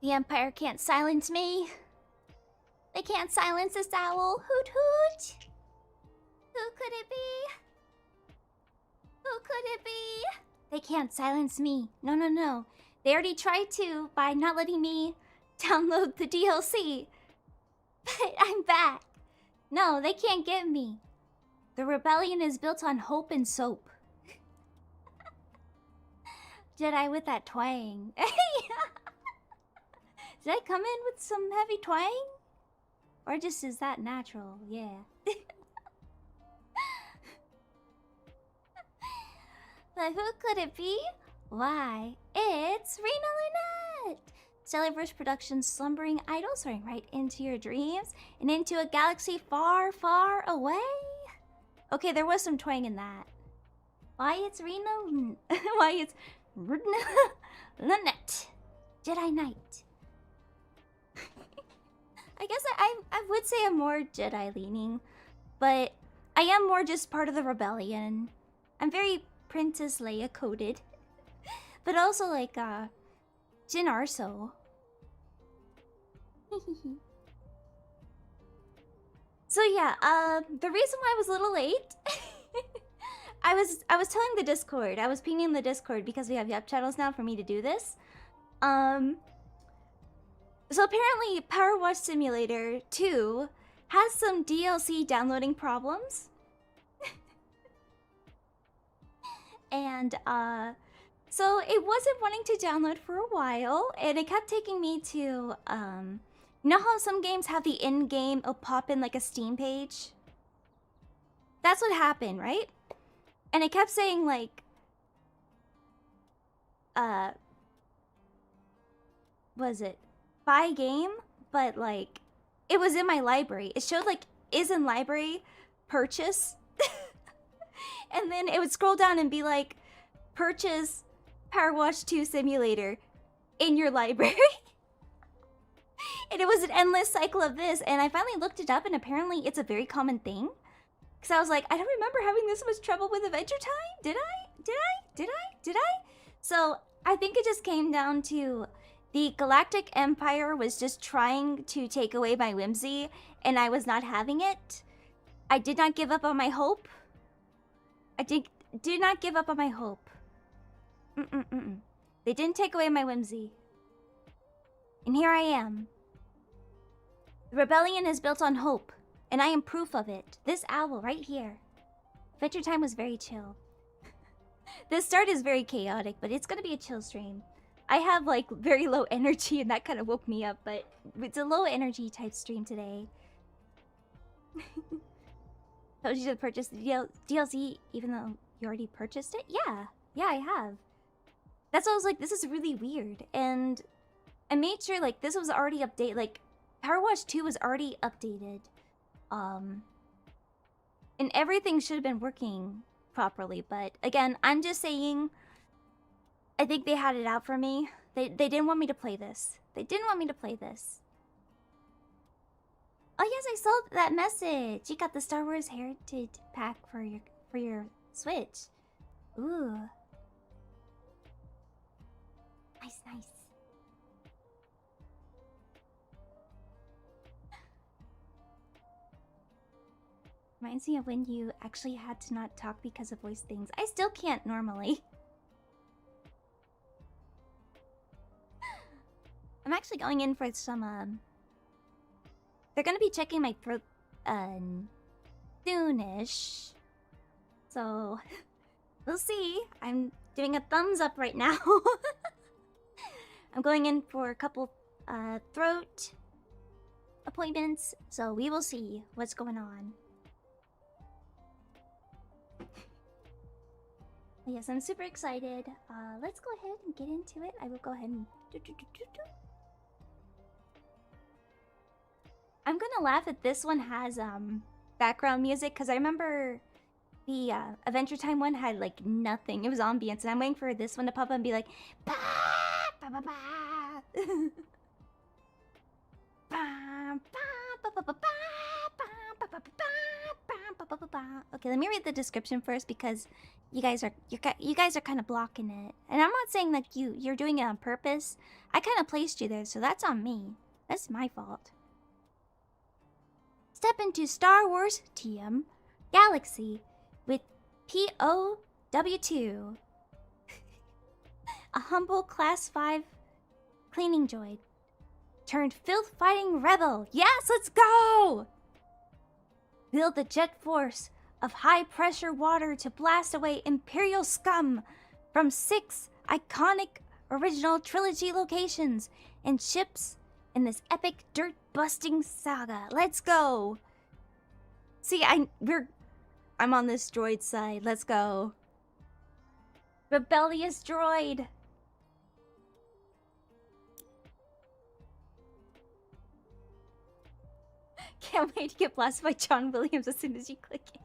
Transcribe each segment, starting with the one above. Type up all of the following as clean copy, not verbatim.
The Empire can't silence me. They can't silence this owl. Hoot hoot. Who could it be? Who could it be? They can't silence me. No, no, no. They already tried to by not letting me download the DLC. But I'm back. No, they can't get me. The rebellion is built on hope and soap. Jedi with that twang. Did I come in with some heavy twang? Or just is that natural? Yeah. But who could it be? Why, it's Rina Lunette! Celebre's Productions slumbering idol soaring right into your dreams and into a galaxy far, far away. Okay, there was some twang in that. Why it's Rina... Why it's Rina Lunette. Jedi Knight. I guess I would say I'm more Jedi leaning, but I am more just part of the rebellion. I'm very Princess Leia coded, but also like Jyn Arso. So yeah, the reason why I was a little late, I was telling the Discord, I was pinging the Discord because we have Yap channels now for me to do this. So apparently POWERWASH Simulator 2 has some DLC downloading problems. And so it wasn't wanting to download for a while, and it kept taking me to you know how some games have the in-game, it'll pop in like a Steam page? That's what happened, right? And it kept saying like was it buy game, but like it was in my library. It showed like is in library, purchase. And then it would scroll down and be like, purchase POWERWASH 2 Simulator in your library. And it was an endless cycle of this. And I finally looked it up, and apparently it's a very common thing. Because I was like, I don't remember having this much trouble with Adventure Time. Did I? So I think it just came down to the Galactic Empire was just trying to take away my whimsy, and I was not having it. I did not give up on my hope. I did not give up on my hope. They didn't take away my whimsy. And here I am. The rebellion is built on hope, and I am proof of it. This owl right here. Adventure Time was very chill. This start is very chaotic, but it's gonna be a chill stream. I have like very low energy, and that kind of woke me up, but it's a low energy type stream today. Told you to purchase the DLC even though you already purchased it? Yeah, I have. That's why I was like, this is really weird. And I made sure like this was already updated, like POWERWASH 2 was already updated. And everything should have been working properly. But again, I'm just saying, I think they had it out for me. They didn't want me to play this. Oh yes, I saw that message. You got the Star Wars Heritage Pack for your Switch. Ooh. Nice. Reminds me of when you actually had to not talk because of voice things. I still can't normally. I'm actually going in for some they're gonna be checking my throat soonish. So we'll see. I'm doing a thumbs up right now. I'm going in for a couple throat appointments, so we will see what's going on. Yes, I'm super excited. Let's go ahead and get into it. I will go ahead and I'm gonna laugh that this one has background music, because I remember the Adventure Time one had like nothing. It was ambience, and I'm waiting for this one to pop up and be like bah, bah, bah, bah. ba, ba, ba. Okay, let me read the description first because you guys are kind of blocking it. And I'm not saying that you're doing it on purpose. I kind of placed you there, so that's on me. That's my fault. Step into Star Wars TM Galaxy with POW2. A humble Class 5 cleaning droid turned filth-fighting rebel. Yes, let's go! Build the jet force of high-pressure water to blast away Imperial scum from 6 iconic original trilogy locations and ships in this epic dirt-busting saga. Let's go! See, I'm on this droid side. Let's go. Rebellious droid. Can't wait to get blasted by John Williams as soon as you click it.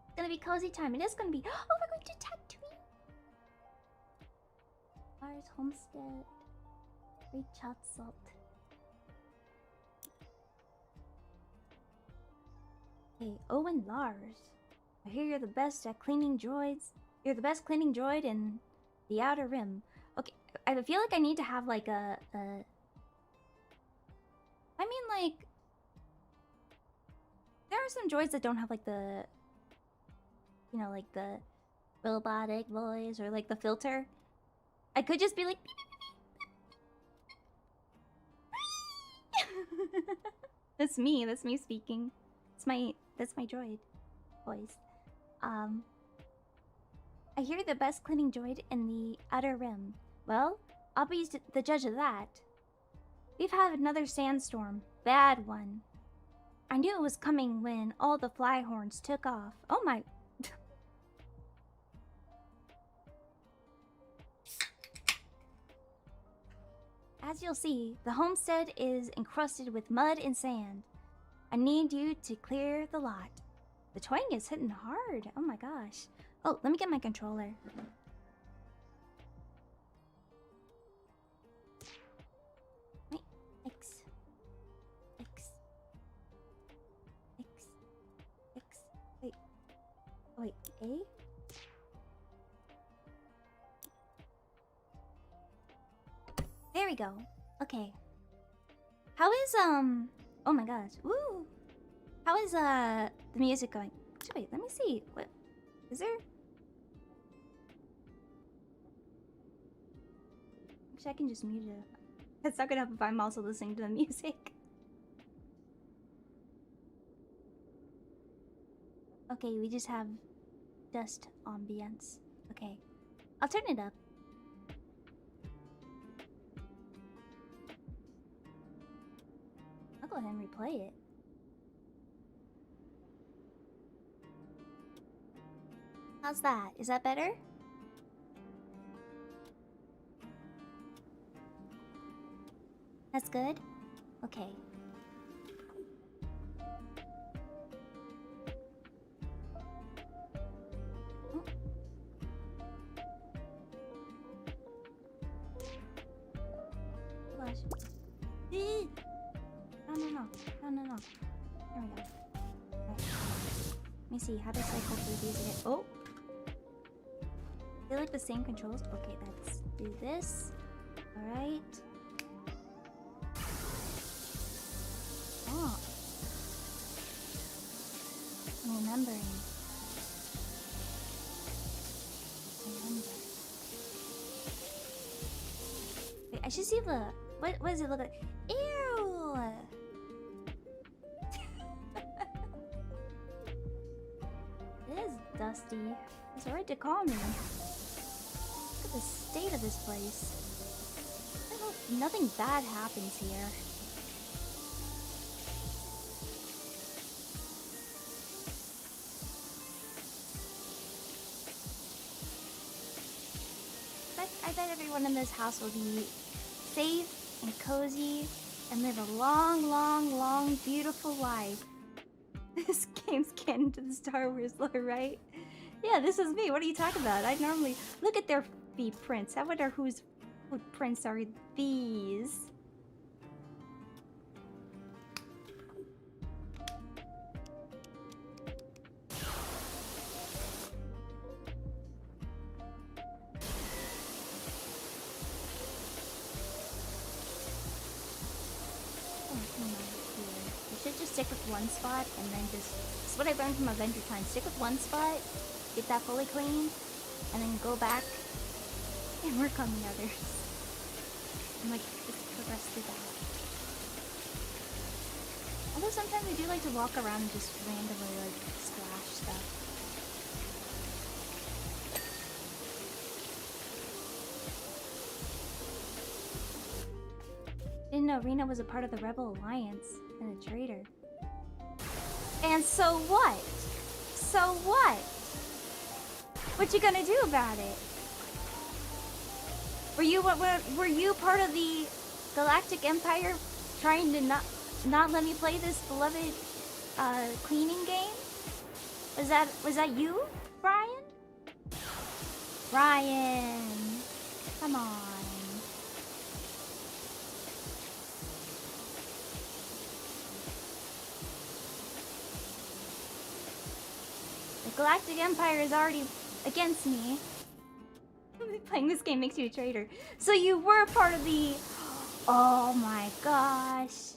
It's gonna be cozy time. It is gonna be. Oh, we're going to Tatooine. Lars Homestead. Great chat salt. Hey, Owen Lars. I hear you're the best at cleaning droids. You're the best cleaning droid in the Outer Rim. Okay, I feel like I need to have like I mean, like, there are some droids that don't have like the, you know, like the robotic voice or like the filter. I could just be like, that's me speaking. That's my droid voice. I hear the best cleaning droid in the Outer Rim. Well, I'll be the judge of that. We've had another sandstorm. Bad one. I knew it was coming when all the fly horns took off. Oh my... As you'll see, the homestead is encrusted with mud and sand. I need you to clear the lot. The twang is hitting hard. Oh my gosh. Oh, let me get my controller. Wait, X. Wait. Oh, wait, A? There we go. Okay. How is, oh my gosh. Woo! How is, the music going? Wait, let me see. What? Is there? Actually, I can just mute it. It's not gonna help if I'm also listening to the music. Okay, we just have dust ambience. Okay. I'll turn it up. I'll go ahead and replay it. How's that? Is that better? That's good? Okay. Oh. Gosh. No. There we go. Right. Let me see, how to cycle through these again. Oh! They like the same controls? Okay, let's do this. Alright. Oh. I'm remembering. Wait, I should see the... What does it look like? Ew! It is dusty. It's alright to call me. Look at the state of this place. I hope nothing bad happens here. I bet everyone in this house will be safe and cozy and live a long, beautiful life. This game's canon to the Star Wars lore, right? Yeah, this is me. What are you talking about? I normally look at their feet prints. I wonder whose footprints are these. stick with one spot and then just... This is what I learned from Adventure Time. Stick with one spot, get that fully clean, and then go back and work on the others. And like, just progress through that. Although sometimes I do like to walk around and just randomly like splash stuff. Didn't know Rina was a part of the Rebel Alliance and a traitor. And so what? So what? What you gonna do about it? Were you part of the Galactic Empire trying to not let me play this beloved cleaning game? Was that you, Brian? Brian, come on. The Galactic Empire is already against me. Playing this game makes you a traitor. So you were part of the... Oh my gosh.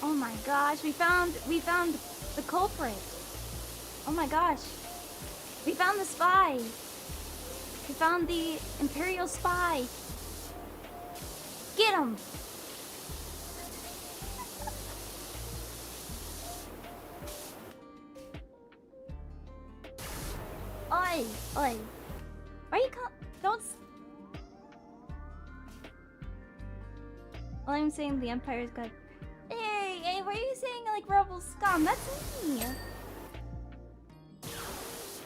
Oh my gosh, we found the culprit. Oh my gosh. We found the spy. We found the Imperial spy. Get him! Oi! Oi! Why you don't... Well, I'm saying the Empire's got... Hey, why are you saying like rebel scum? That's me!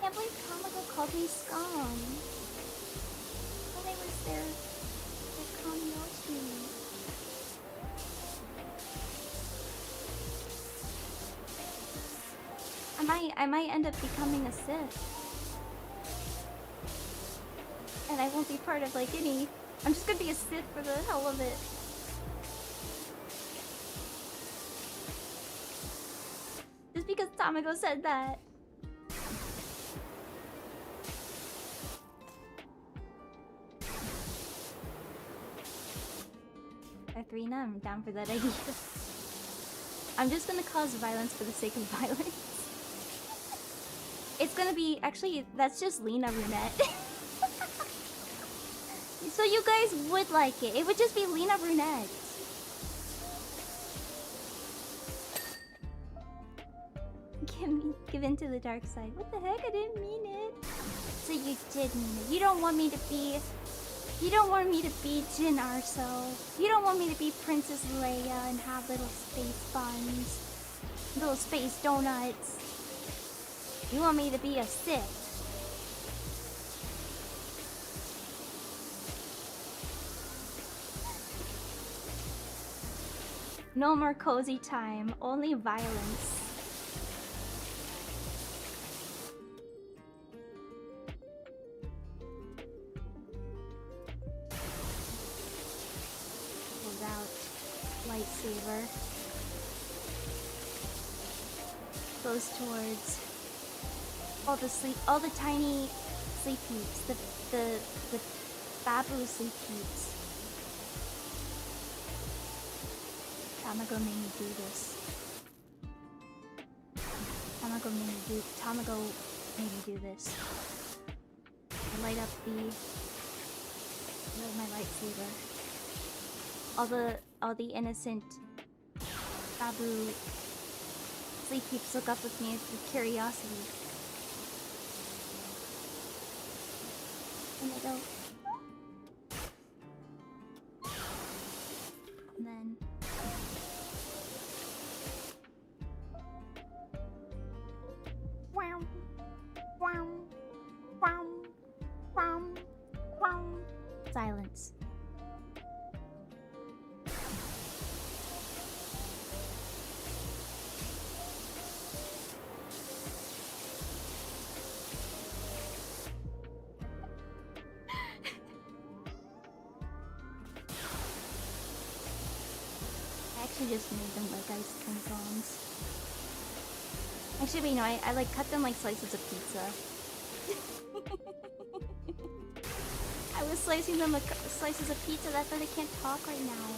Can't believe Kamiko called me scum. When I was their Kamioshi. I might end up becoming a Sith. And I won't be part of like any... I'm just gonna be a Sith for the hell of it. Just because Tamako said that. Rina, I'm down for that idea. I'm just gonna cause violence for the sake of violence. It's gonna be... Actually, that's just Lena Lunette. So you guys would like it. It would just be Lena Lunette. Give in to the dark side. What the heck? I didn't mean it. So you did mean it. You don't want me to be... You don't want me to be Jyn Arso. You don't want me to be Princess Leia and have little space buns. Little space donuts. You want me to be a Sith. No more cozy time, only violence. Pulls out lightsaber. Goes towards all the tiny sleep peeps, the babu sleep peeps. Tamako made me do this. Tamako made me do this. I light up my lightsaber. All the innocent babu sleep peeps look up with me with curiosity. And I go. And then silence. I actually just made them like ice cream cones. Actually, wait, no, I like cut them like slices of pizza. I was slicing them like slices of pizza, that's why they can't talk right now.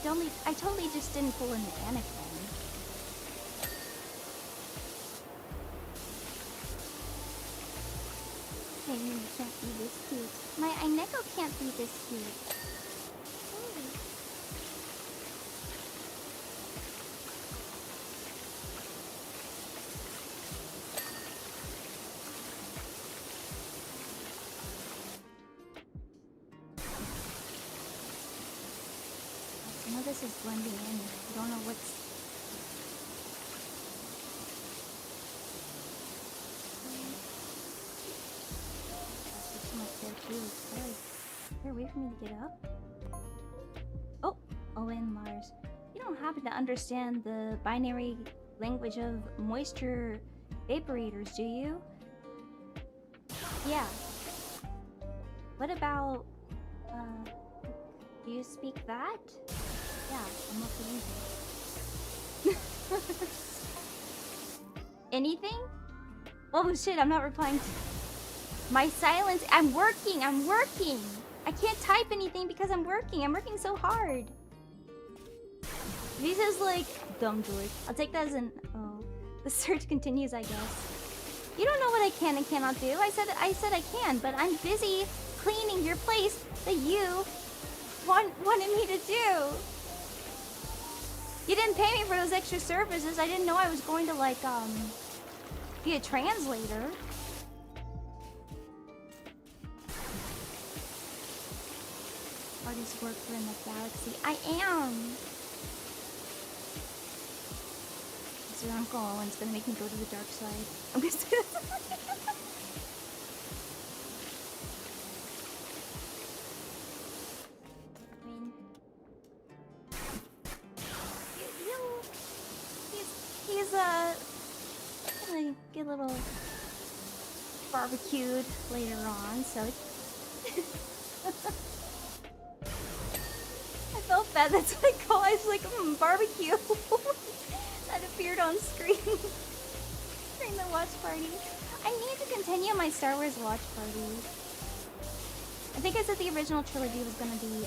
I totally just didn't pull in the Anakin. Okay, you can't be this cute. My Ineko can't be this cute. Some of this is blending in. I don't know what's... There's so much there too. Sorry. Is there a way for me to get up? Oh! Owen Lars. You don't happen to understand the binary language of moisture vaporators, do you? Yeah. What about... do you speak that? Yeah, I'm okay. Anything? Oh shit, I'm not replying to... My silence... I'm working! I can't type anything because I'm working so hard. He says like, dumb George. I'll take that as an... Oh. The search continues, I guess. You don't know what I can and cannot do. I said I can, but I'm busy cleaning your place that you wanted me to do. You didn't pay me for those extra services. I didn't know I was going to like be a translator. Hardest worker in the galaxy. I am. So Uncle Owen's gonna make me go to the dark side. I'm gonna say that. Gonna get a little barbecued later on, so I felt bad. That's what I call. I was like, barbecue. That appeared on screen during the watch party. I need to continue my Star Wars watch party. I think I said the original trilogy was gonna be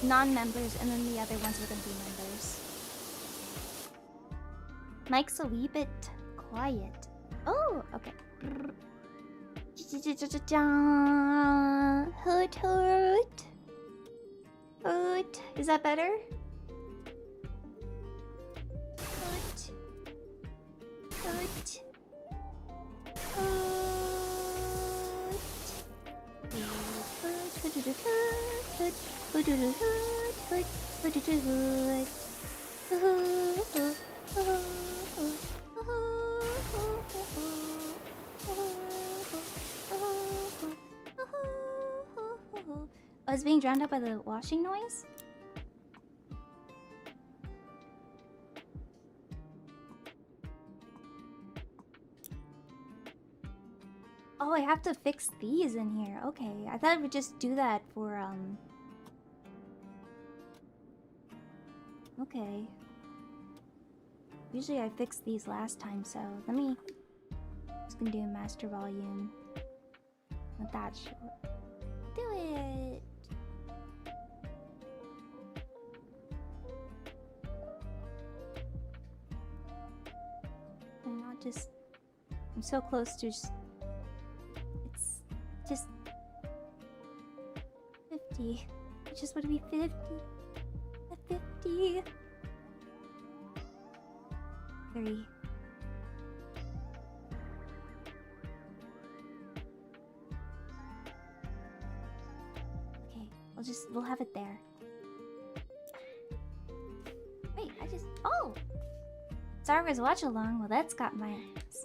non-members, and then the other ones were gonna be members. Mike's a wee bit quiet. Oh, okay. Hoot hoot. Hoot. Is that better? Hoot. Hoot. I was being drowned out by the washing noise? Oh, I have to fix these in here. Okay, I thought I would just do that for, Okay. Usually I fixed these last time, so let me... Just gonna do a master volume. Not that short. Do it! I'm not just... I'm so close to just... It's just... 50. I just want to be 50. At 50. 3. Okay, we'll have it there. Wait, oh! Star Wars watch along. Well, that's got my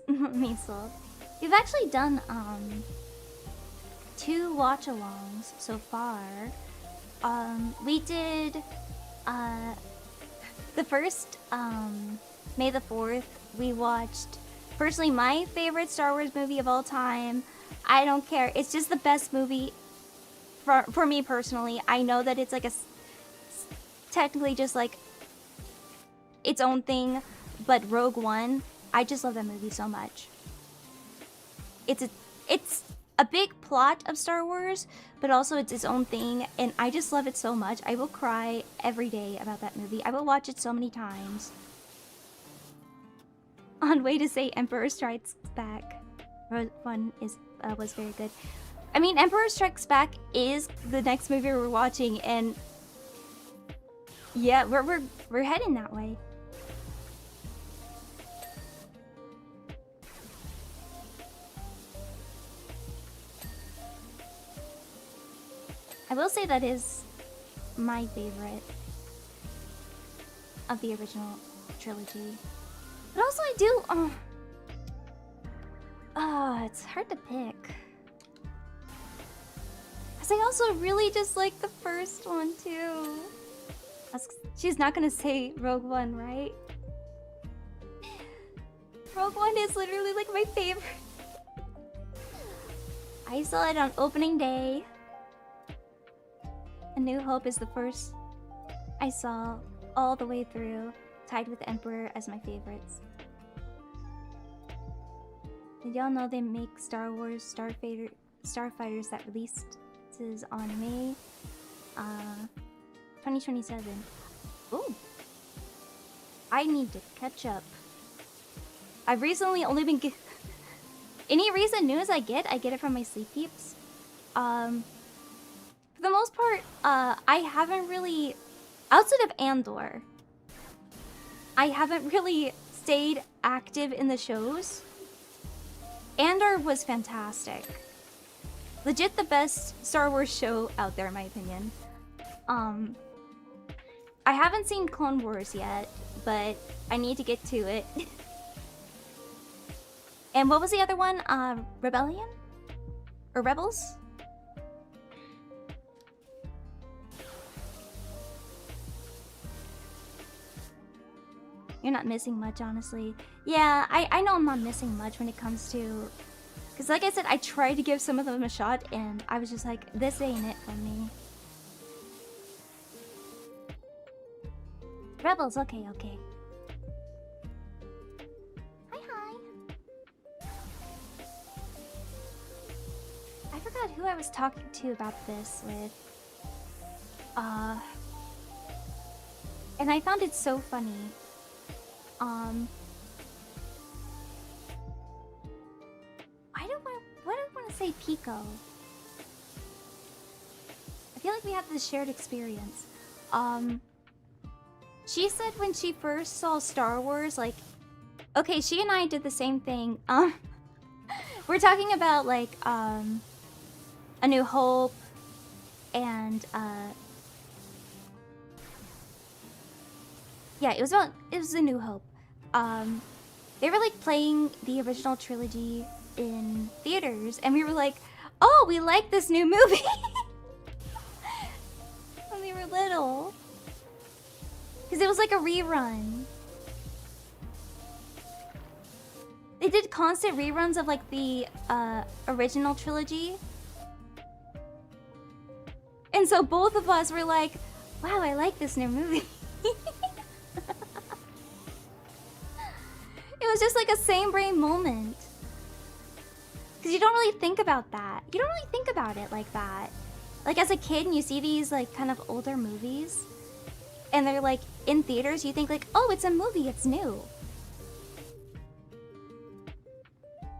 me sold. We've actually done 2 watch alongs so far. We did the first May the 4th. We watched personally my favorite Star Wars movie of all time. I don't care. It's just the best movie for me personally. I know that it's like technically just like its own thing, but Rogue One, I just love that movie so much. It's a big plot of Star Wars, but also it's its own thing, and I just love it so much. I will cry every day about that movie. I will watch it so many times. On way to say Emperor Strikes Back. Rogue One was very good. I mean, Emperor Strikes Back is the next movie we're watching, and yeah, we're heading that way. I will say that is my favorite of the original trilogy. But also I do, it's hard to pick. Cause I also really just like the first one too. She's not gonna say Rogue One, right? Rogue One is literally like my favorite. I saw it on opening day. A New Hope is the first I saw all the way through, tied with Emperor as my favorites. Did y'all know they make Star Wars Starfighters that released on May 2027? Ooh. I need to catch up. I've recently only been any recent news I get it from my sleep peeps. For the most part, I haven't really, outside of Andor, I haven't really stayed active in the shows. Andor was fantastic. Legit the best Star Wars show out there, in my opinion. I haven't seen Clone Wars yet, but I need to get to it. And what was the other one? Rebellion? Or Rebels? You're not missing much, honestly. Yeah, I know I'm not missing much when it comes to... Because like I said, I tried to give some of them a shot, and I was just like, this ain't it for me. Rebels, okay. Hi. I forgot who I was talking to about this with. And I found it so funny. Why do I want to say Pico? I feel like we have this shared experience. She said when she first saw Star Wars, like, okay, she and I did the same thing. We're talking about like A New Hope and yeah, it was A New Hope. They were like playing the original trilogy in theaters, and we were like, oh, we like this new movie. When we were little. Because it was like a rerun. They did constant reruns of like the original trilogy. And so both of us were like, wow, I like this new movie. It was just like a same brain moment. Because you don't really think about that. You don't really think about it like that. Like as a kid and you see these like kind of older movies and they're like in theaters, you think like, oh, it's a movie, it's new.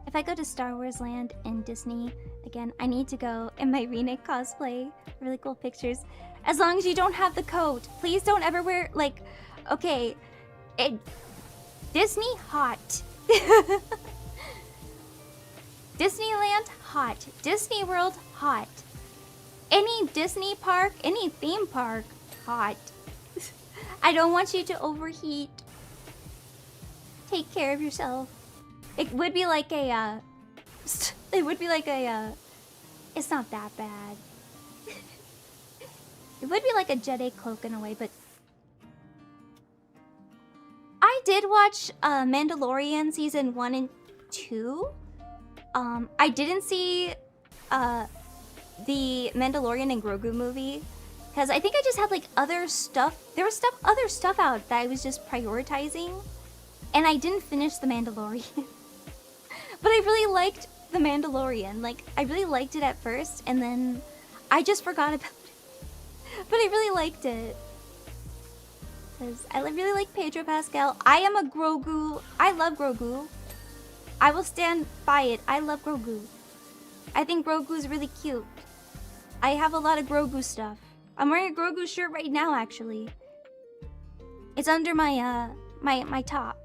If I go to Star Wars Land in Disney, again, I need to go in my Rina cosplay. Really cool pictures. As long as you don't have the coat. Please don't ever wear, like, okay, Disney, hot. Disneyland, hot. Disney World, hot. Any Disney park, any theme park, hot. I don't want you to overheat. Take care of yourself. It would be like a, it's not that bad. It would be like a Jedi cloak in a way, but I did watch Mandalorian season 1 and 2. I didn't see the Mandalorian and Grogu movie because I think I just had like other stuff. There was other stuff out that I was just prioritizing, and I didn't finish the Mandalorian. But I really liked The Mandalorian. Like, I really liked it at first, and then I just forgot about it. But I really liked it. Because I really like Pedro Pascal. I am a Grogu. I love Grogu. I will stand by it. I love Grogu. I think Grogu is really cute. I have a lot of Grogu stuff. I'm wearing a Grogu shirt right now, actually. It's under my, my top.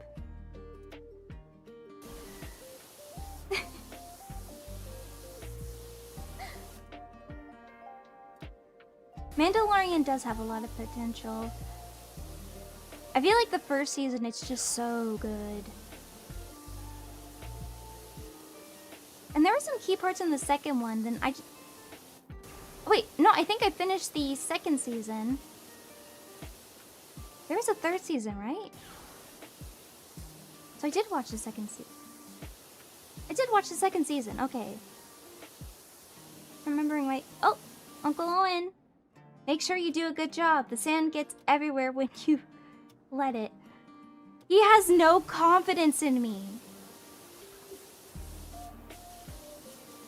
Mandalorian does have a lot of potential. I feel like the first season, it's just so good. And there were some key parts in the second one, then I... Wait, no, I think I finished the second season. There was a third season, right? So I did watch the second season. I did watch the second season, okay. Remembering right... Oh, Uncle Owen. Make sure you do a good job. The sand gets everywhere when you let it. He has no confidence in me.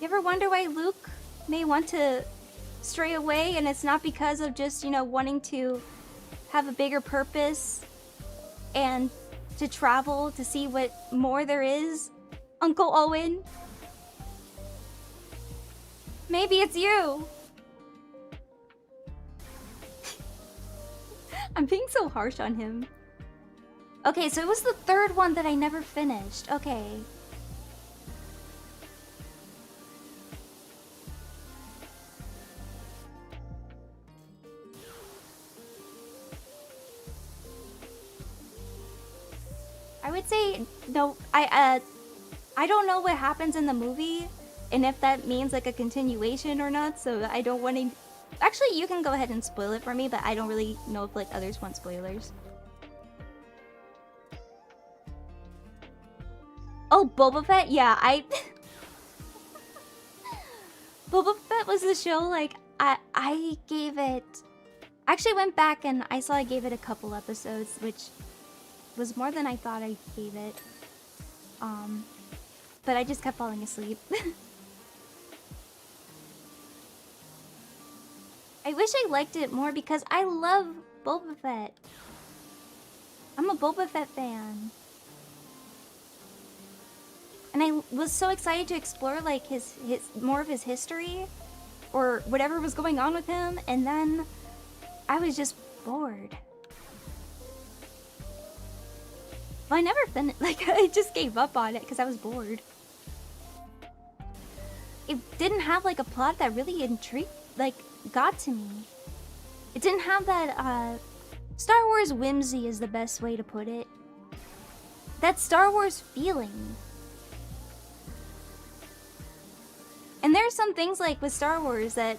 You ever wonder why Luke may want to stray away and it's not because of just, you know, wanting to have a bigger purpose and to travel to see what more there is? Uncle Owen? Maybe it's you. I'm being so harsh on him. Okay, so it was the third one that I never finished. Okay. I would say no. I don't know what happens in the movie and if that means like a continuation or not, so I don't want to... Actually, you can go ahead and spoil it for me, but I don't really know if like others want spoilers. Oh, Boba Fett? Yeah, Boba Fett was the show, like, I gave it... I actually went back and I saw I gave it a couple episodes, which was more than I thought I gave it. But I just kept falling asleep. I wish I liked it more because I love Boba Fett. I'm a Boba Fett fan. And I was so excited to explore like his more of his history or whatever was going on with him, and then I was just bored. Well, I never finished, like I just gave up on it because I was bored. It didn't have like a plot that really intrigued, like got to me. It didn't have that Star Wars whimsy is the best way to put it. That Star Wars feeling. And there are some things like with Star Wars that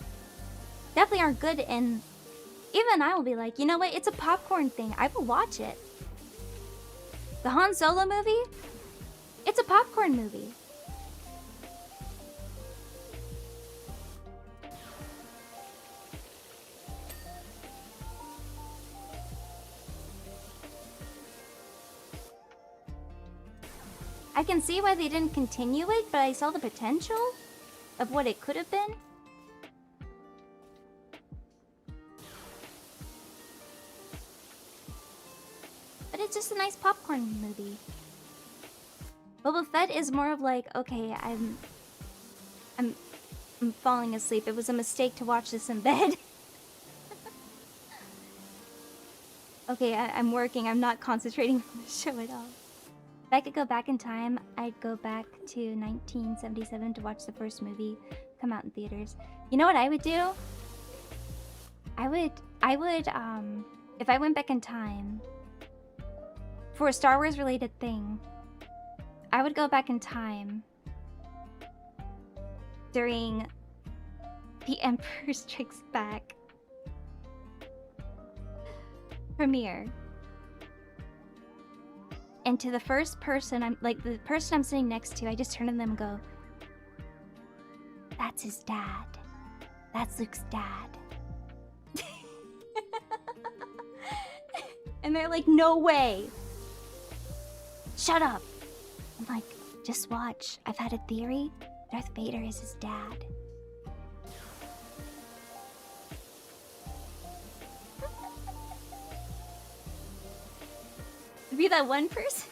definitely aren't good, and even I will be like, you know what, it's a popcorn thing. I will watch it. The Han Solo movie? It's a popcorn movie. I can see why they didn't continue it, but I saw the potential of what it could have been. But it's just a nice popcorn movie. Boba Fett is more of like, okay, I'm falling asleep. It was a mistake to watch this in bed. Okay, I'm working. I'm not concentrating on the show at all. If I could go back in time, I'd go back to 1977 to watch the first movie come out in theaters. You know what I would do? I would, if I went back in time for a Star Wars related thing, I would go back in time during The Emperor Strikes Back premiere. And to the first person, the person I'm sitting next to, I just turn to them and go, that's his dad. That's Luke's dad. And they're like, no way. Shut up. I'm like, just watch. I've had a theory. Darth Vader is his dad. Be that one person.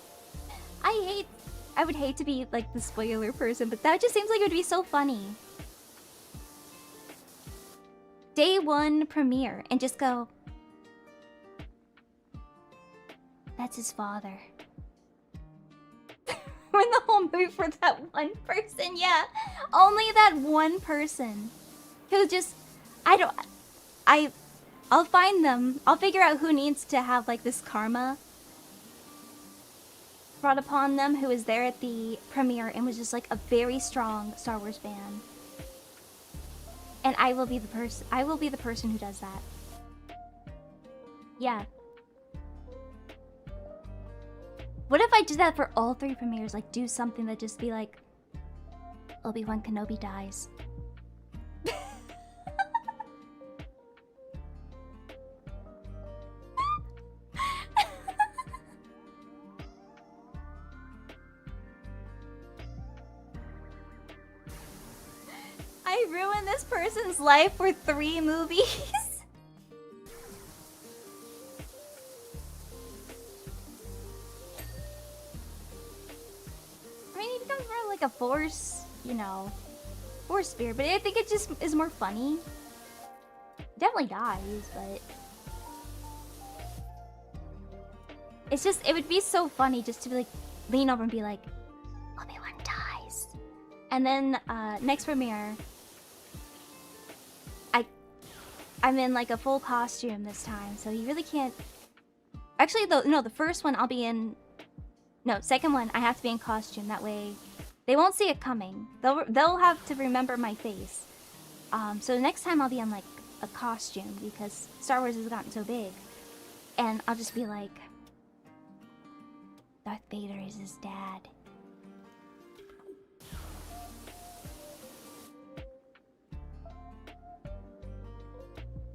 I would hate to be like the spoiler person, but that just seems like it would be so funny. Day 1 premiere and just go, that's his father. Ruin the whole movie for that one person, yeah. Only that one person. Who just, I'll find them. I'll figure out who needs to have like this karma brought upon them, who was there at the premiere and was just like a very strong Star Wars fan. And I will be the person who does that. Yeah. What if I did that for all 3 premieres? Like, do something that just be like, Obi-Wan Kenobi dies. I ruined this person's life for 3 movies. I mean, he becomes more like a force, you know, force spirit, but I think it just is more funny. Definitely dies, but it's just, it would be so funny just to be like, lean over and be like, Obi-Wan dies. And then, next premiere, I'm in like a full costume this time, so you really can't. Actually, no, the first one I'll be in. No, second one I have to be in costume. That way, they won't see it coming. They'll have to remember my face. So next time I'll be in like a costume because Star Wars has gotten so big, and I'll just be like, Darth Vader is his dad.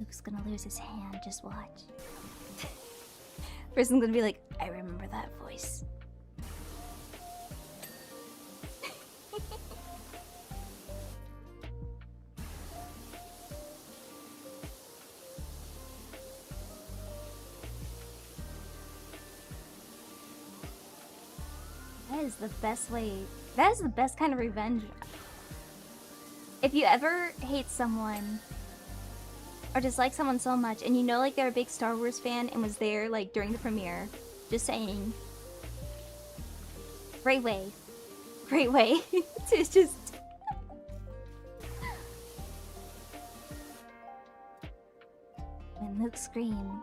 Luke's gonna lose his hand, just watch. Person's gonna be like, I remember that voice. That is the best way. That is the best kind of revenge. If you ever hate someone or dislike someone so much, and you know like they're a big Star Wars fan and was there like during the premiere, just saying. Great way. Great way to just... When Luke screamed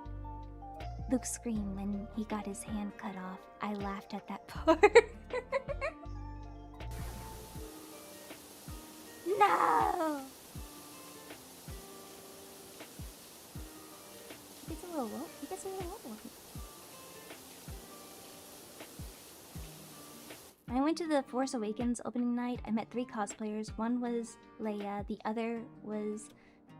when he got his hand cut off, I laughed at that part. No! He gets a little low. When I went to the Force Awakens opening night, I met 3 cosplayers. One was Leia, the other was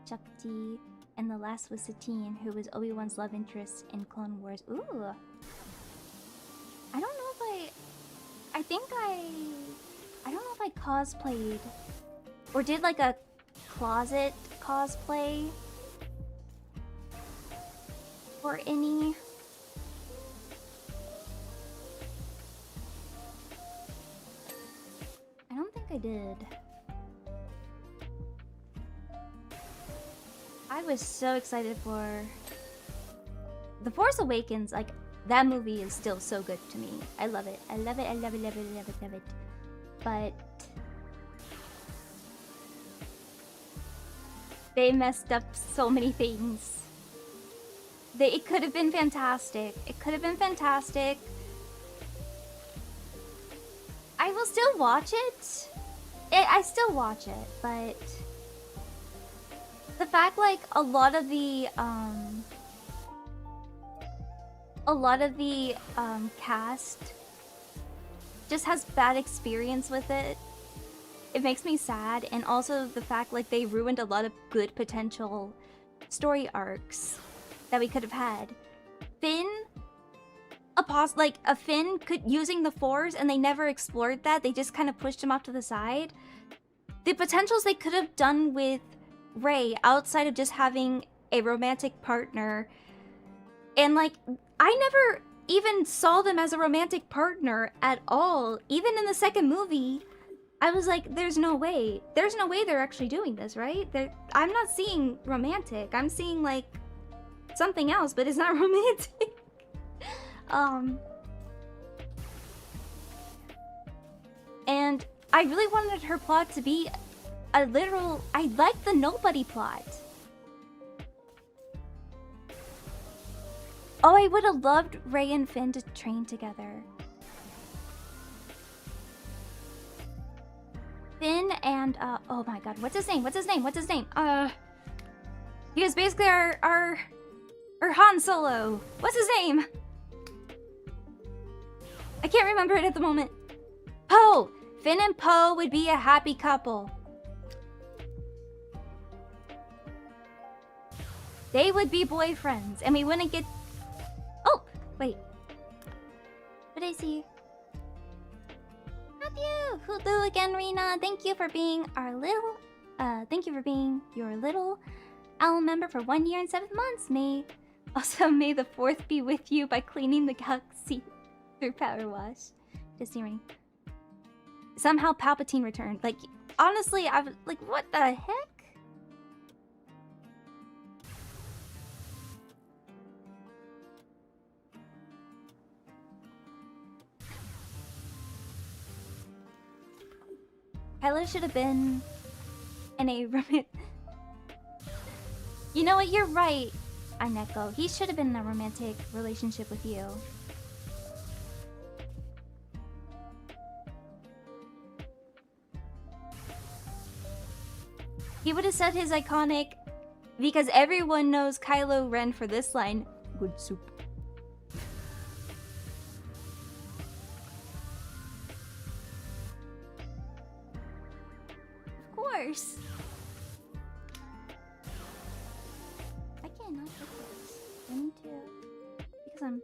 Chakti, and the last was Satine, who was Obi-Wan's love interest in Clone Wars. Ooh! I don't know if I don't know if I cosplayed or did like a closet cosplay or any. I don't think I did. I was so excited for The Force Awakens. Like, that movie is still so good to me. I love it. I love it. I love it. Love it. Love it. Love it. But they messed up so many things. It could have been fantastic. It could have been fantastic. I will still watch it. I still watch it, but the fact like a lot of the cast just has bad experience with it. It makes me sad, and also the fact like they ruined a lot of good potential story arcs that we could have had. Finn, Finn using the Force, and they never explored that. They just kind of pushed him off to the side. the potentials they could have done with Rey outside of just having a romantic partner. And like, I never even saw them as a romantic partner at all. Even in the second movie, I was like, there's no way. There's no way they're actually doing this, right? I'm not seeing romantic. I'm seeing like something else, but it's not romantic. And I really wanted her plot to be a literal... I like the nobody plot. Oh, I would have loved Rey and Finn to train together. Finn and, oh my god, what's his name? What's his name? What's his name? He was basically our Han Solo. What's his name? I can't remember it at the moment. Poe! Finn and Poe would be a happy couple. They would be boyfriends, and we wouldn't get... Oh! Wait. What did I see? Matthew! Hulu again, Rina. Thank you for being our little... thank you for being your little owl member for 1 year and 7 months, May. Also, may the 4th be with you by cleaning the galaxy through power wash. Just hearing. Somehow Palpatine returned. Like, honestly, I was like, what the heck? Kylo should have been in a romantic... You know what? You're right, Ineko. He should have been in a romantic relationship with you. He would have said his iconic, because everyone knows Kylo Ren for this line, good soup. Of course. I cannot take this. I need to, because I'm...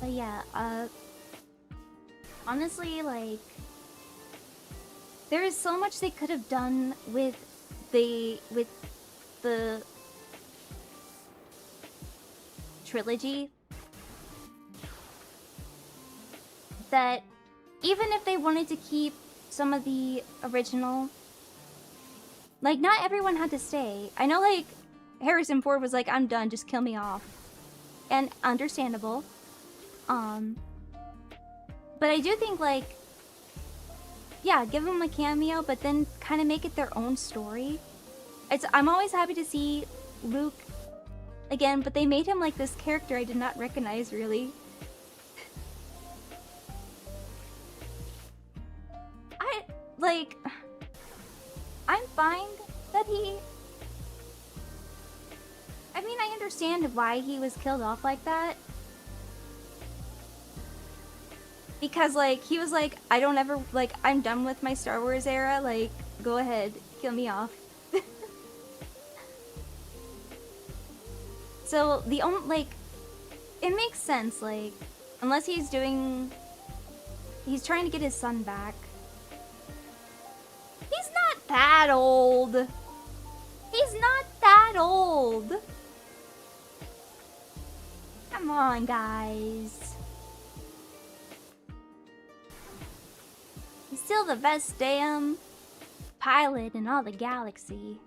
But yeah, honestly, like, there is so much they could have done with the trilogy that even if they wanted to keep some of the original, like, not everyone had to stay. I know, like, Harrison Ford was like, I'm done, just kill me off. And understandable. But I do think, like, yeah, give them a cameo, but then kind of make it their own story. I'm always happy to see Luke again, but they made him like this character I did not recognize, really. I'm fine that he... I mean, I understand why he was killed off like that. Because, like, he was like, I don't ever, like, I'm done with my Star Wars era, like, go ahead, kill me off. So, the only, like, it makes sense, like, unless he's trying to get his son back. He's not that old. He's not that old. Come on, guys. He's still the best damn pilot in all the galaxy.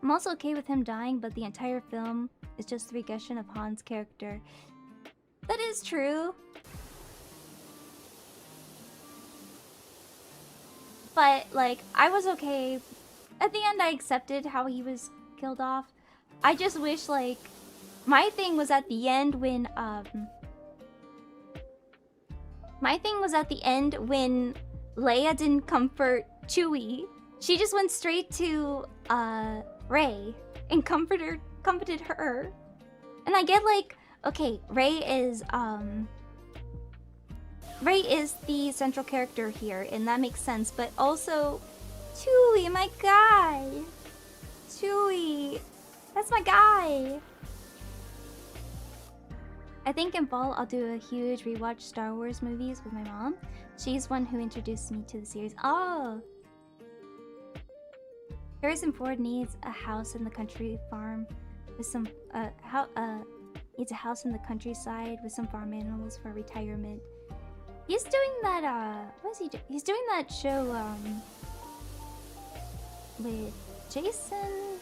I'm also okay with him dying, but the entire film is just the regression of Han's character. That is true. But, like, I was okay. At the end, I accepted how he was killed off. I just wish, like, my thing was at the end when, Leia didn't comfort Chewie. She just went straight to, Rey and comforted her. And I get, like, Okay, Ray is the central character here, and that makes sense, but also Chewie, my guy. Chewie. That's my guy. I think in fall I'll do a huge rewatch Star Wars movies with my mom. She's one who introduced me to the series. Oh! Harrison Ford needs a house in the country farm with some needs a house in the countryside with some farm animals for retirement. He's doing that what is he doing? He's doing that show with Jason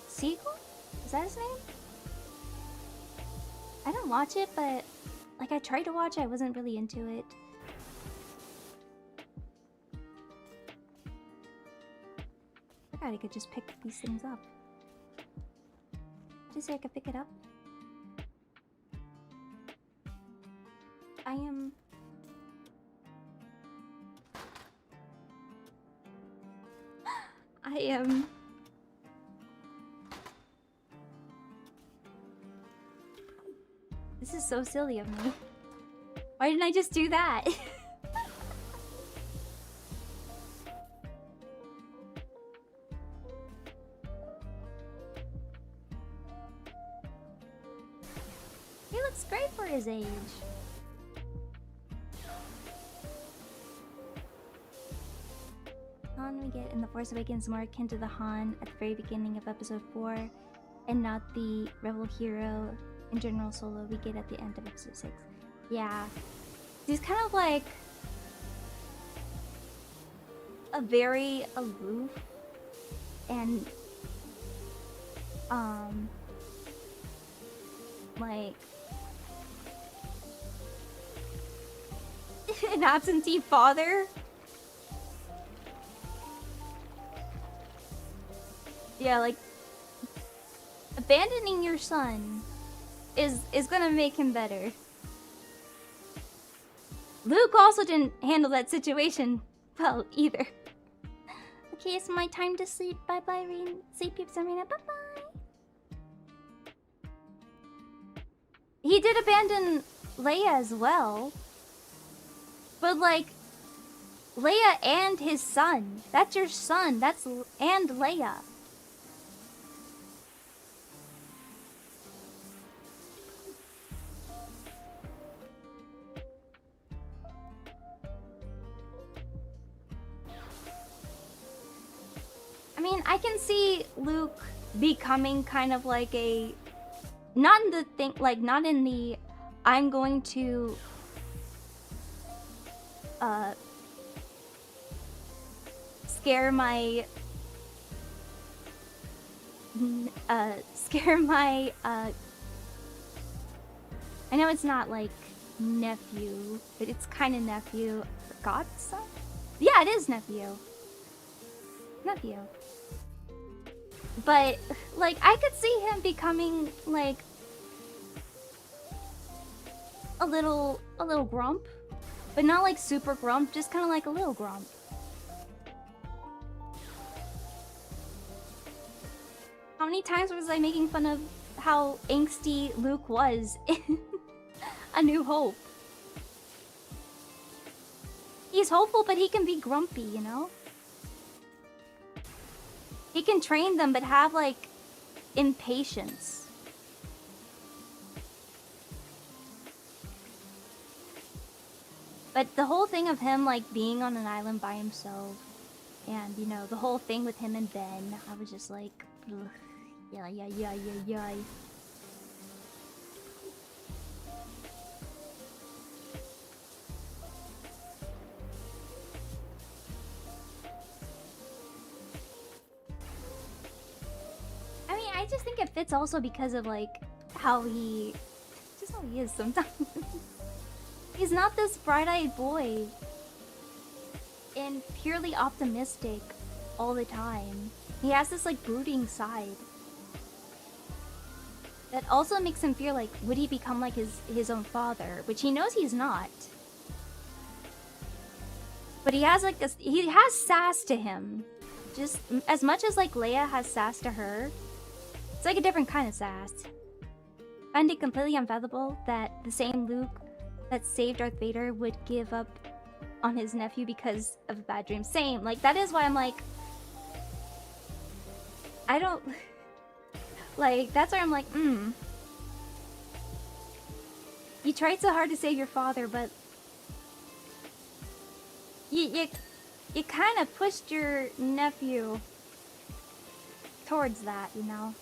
Segel? Is that his name? I don't watch it, but like I tried to watch it, I wasn't really into it. I thought I could just pick these things up. Did you say I could pick it up? I am... This is so silly of me. Why didn't I just do that? He looks great for his age. Han we get in The Force Awakens more akin to the Han at the very beginning of episode 4, and not the rebel hero in General Solo we get at the end of episode 6. Yeah. He's kind of like a very aloof and like an absentee father. Yeah, like abandoning your son is gonna make him better. Luke also didn't handle that situation well either. Okay, it's my time to sleep. Bye bye, Rina. Sleep, peeps, and Rina. Bye bye. He did abandon Leia as well, but like Leia and his son. That's your son. That's and Leia. I mean, I can see Luke becoming kind of like a... Not in the thing... Like, not in the... I'm going to... Scare my... Scare my... I know it's not, like, nephew, but it's kind of nephew. Godson? Yeah, it is nephew. Nephew. But, like, I could see him becoming, like, a little grump. But not, like, super grump, just kind of like a little grump. How many times was I making fun of how angsty Luke was in A New Hope? He's hopeful, but he can be grumpy, you know? He can train them, but have, like, impatience. But the whole thing of him, like, being on an island by himself, and, you know, the whole thing with him and Ben, I was just like, ugh, yeah. I mean, I just think it fits also because of, like, how he... just how he is sometimes. He's not this bright-eyed boy and purely optimistic all the time. He has this, like, brooding side that also makes him fear, like, would he become like his own father, which he knows he's not. But he has, like, he has sass to him. Just as much as, like, Leia has sass to her, it's like a different kind of sass. find it completely unfathomable that the same Luke that saved Darth Vader would give up on his nephew because of a bad dream. Same. Like, that is why I'm like... I don't... Like, that's why I'm like, You tried so hard to save your father, but... You kind of pushed your nephew towards that, you know?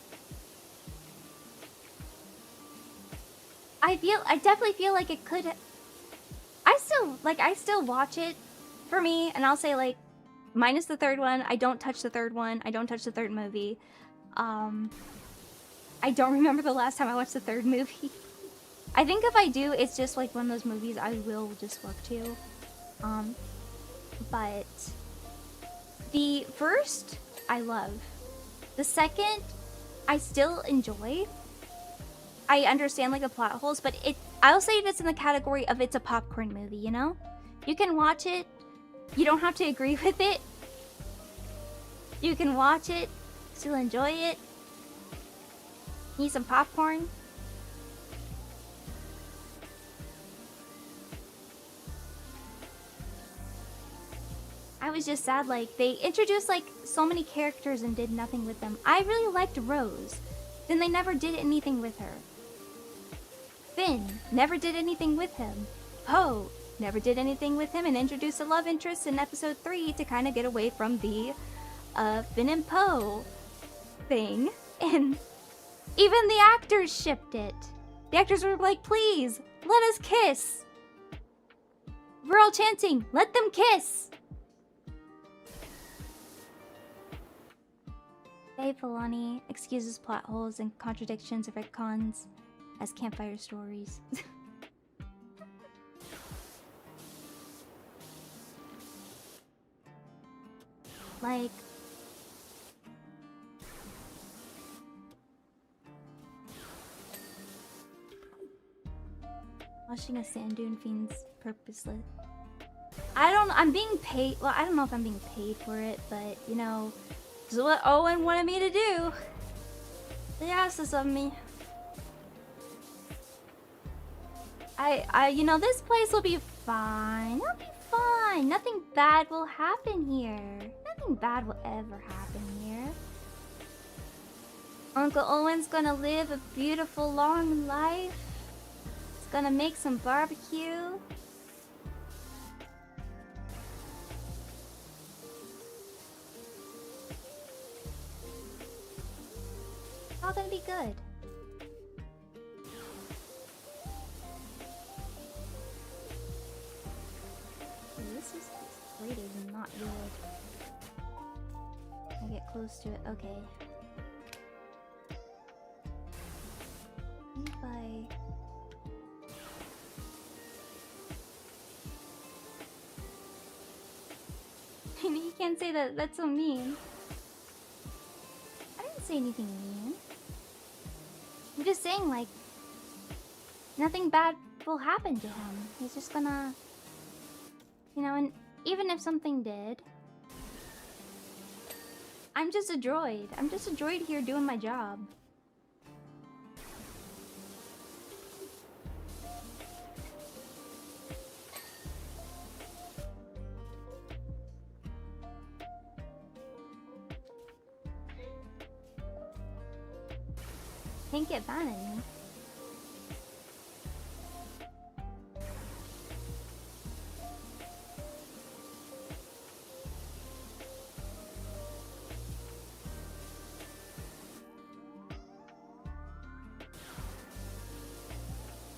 I definitely feel like it could... I still watch it for me, and I'll say, like, minus the third one, I don't touch the third one, I don't touch the third movie. I don't remember the last time I watched the third movie. I think if I do, it's just like one of those movies I will just look to. But the first, I love. The second, I still enjoy. I understand like the plot holes, but I'll say it's in the category of it's a popcorn movie, you know? You can watch it. You don't have to agree with it. You can watch it, still enjoy it. Need some popcorn. I was just sad, like, they introduced, like, so many characters and did nothing with them. I really liked Rose. Then they never did anything with her. Finn never did anything with him. Poe never did anything with him and introduced a love interest in episode 3 to kind of get away from the Finn and Poe thing. And even the actors shipped it. The actors were like, please, let us kiss. We're all chanting, let them kiss. Dave Filoni excuses plot holes and contradictions of retcons as campfire stories. Like... Watching a sand dune feels purposeless. I'm being paid, well, I don't know if I'm being paid for it, but, you know, this is what Owen wanted me to do. He asked this of me. You know, this place will be fine. It'll be fine. Nothing bad will happen here. Nothing bad will ever happen here. Uncle Owen's gonna live a beautiful, long life. He's gonna make some barbecue. It's all gonna be good. This plate is not good. I get close to it. Okay. If you can't say that. That's so mean. I didn't say anything mean. I'm just saying, like, nothing bad will happen to him. He's just gonna... You know, and even if something did... I'm just a droid. I'm just a droid here doing my job. Can't get mad at me.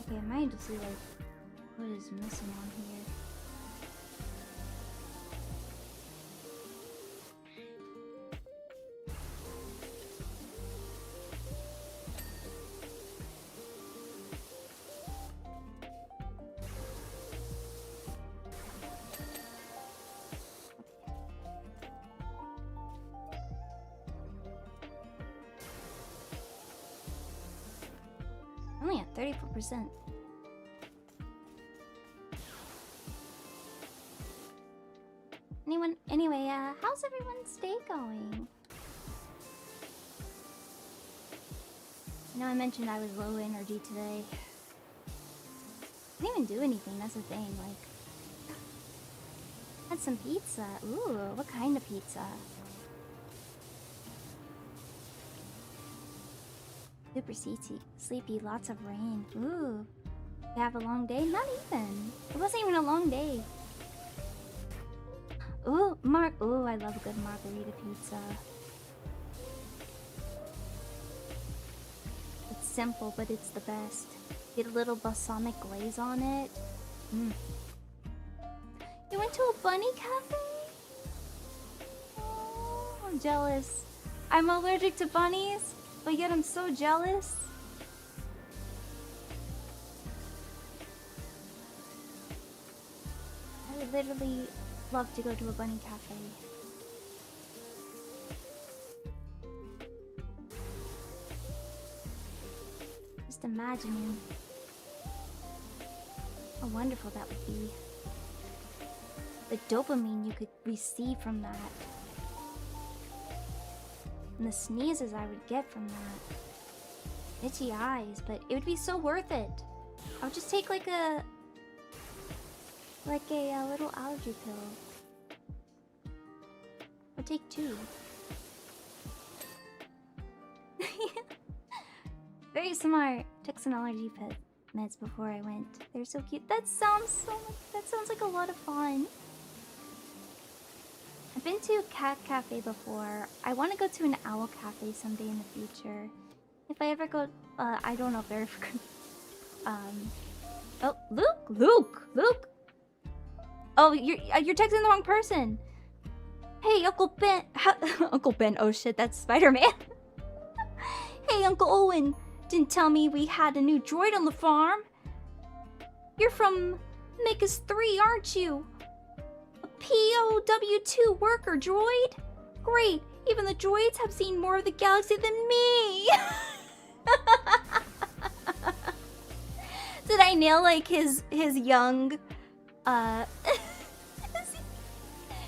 Okay, I might just see like what is missing on here. Only at 34%. Anyway, how's everyone's day going? I know I mentioned I was low energy today. I didn't even do anything, that's the thing, like... Had some pizza. Ooh, what kind of pizza? Super sleepy, lots of rain. Ooh. You have a long day? Not even. It wasn't even a long day. Ooh, ooh, I love a good margarita pizza. It's simple, but it's the best. Get a little balsamic glaze on it. Mmm. You went to a bunny cafe? Oh, I'm jealous. I'm allergic to bunnies, but yet I'm so jealous. I would literally love to go to a bunny cafe. Just imagining how wonderful that would be. The dopamine you could receive from that. And the sneezes I would get from that. Itchy eyes, but it would be so worth it. I would just take like a little allergy pill. I'll take 2. Very smart. Took some allergy meds before I went. They're so cute. That sounds like a lot of fun. I've been to a cat cafe before. I want to go to an owl cafe someday in the future. If I ever go, I don't know if I ever go. Oh, Luke! Oh, you're texting the wrong person. Hey, Uncle Ben. Uncle Ben, oh shit, that's Spider-Man. Hey, Uncle Owen. Didn't tell me we had a new droid on the farm. You're from Megas 3, aren't you? POW2 worker droid? Great, even the droids have seen more of the galaxy than me! Did I nail like his young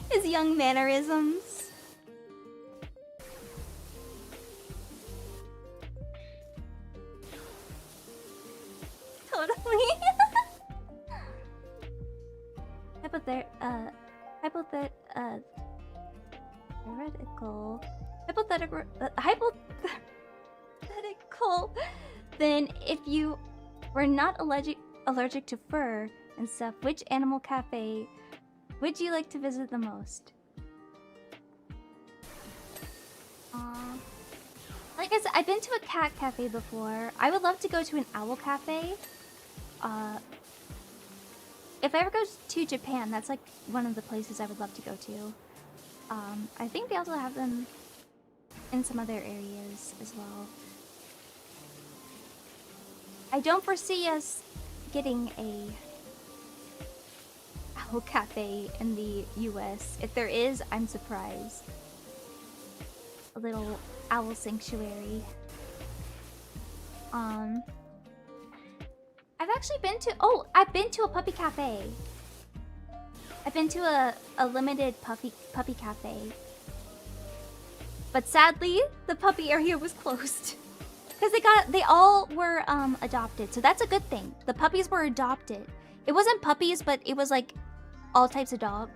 his young mannerisms? Totally. Hypothetical. Then, if you were not allergic to fur and stuff, which animal cafe would you like to visit the most? Like I said, I've been to a cat cafe before. I would love to go to an owl cafe. If I ever go to Japan, that's like one of the places I would love to go to. I think they also have them in some other areas as well. I don't foresee us getting a owl cafe in the US. If there is, I'm surprised. A little owl sanctuary. I've actually been to... Oh, I've been to a puppy cafe. I've been to a limited puppy cafe. But sadly, the puppy area was closed. Because they all were adopted. So that's a good thing. The puppies were adopted. It wasn't puppies, but it was like all types of dog.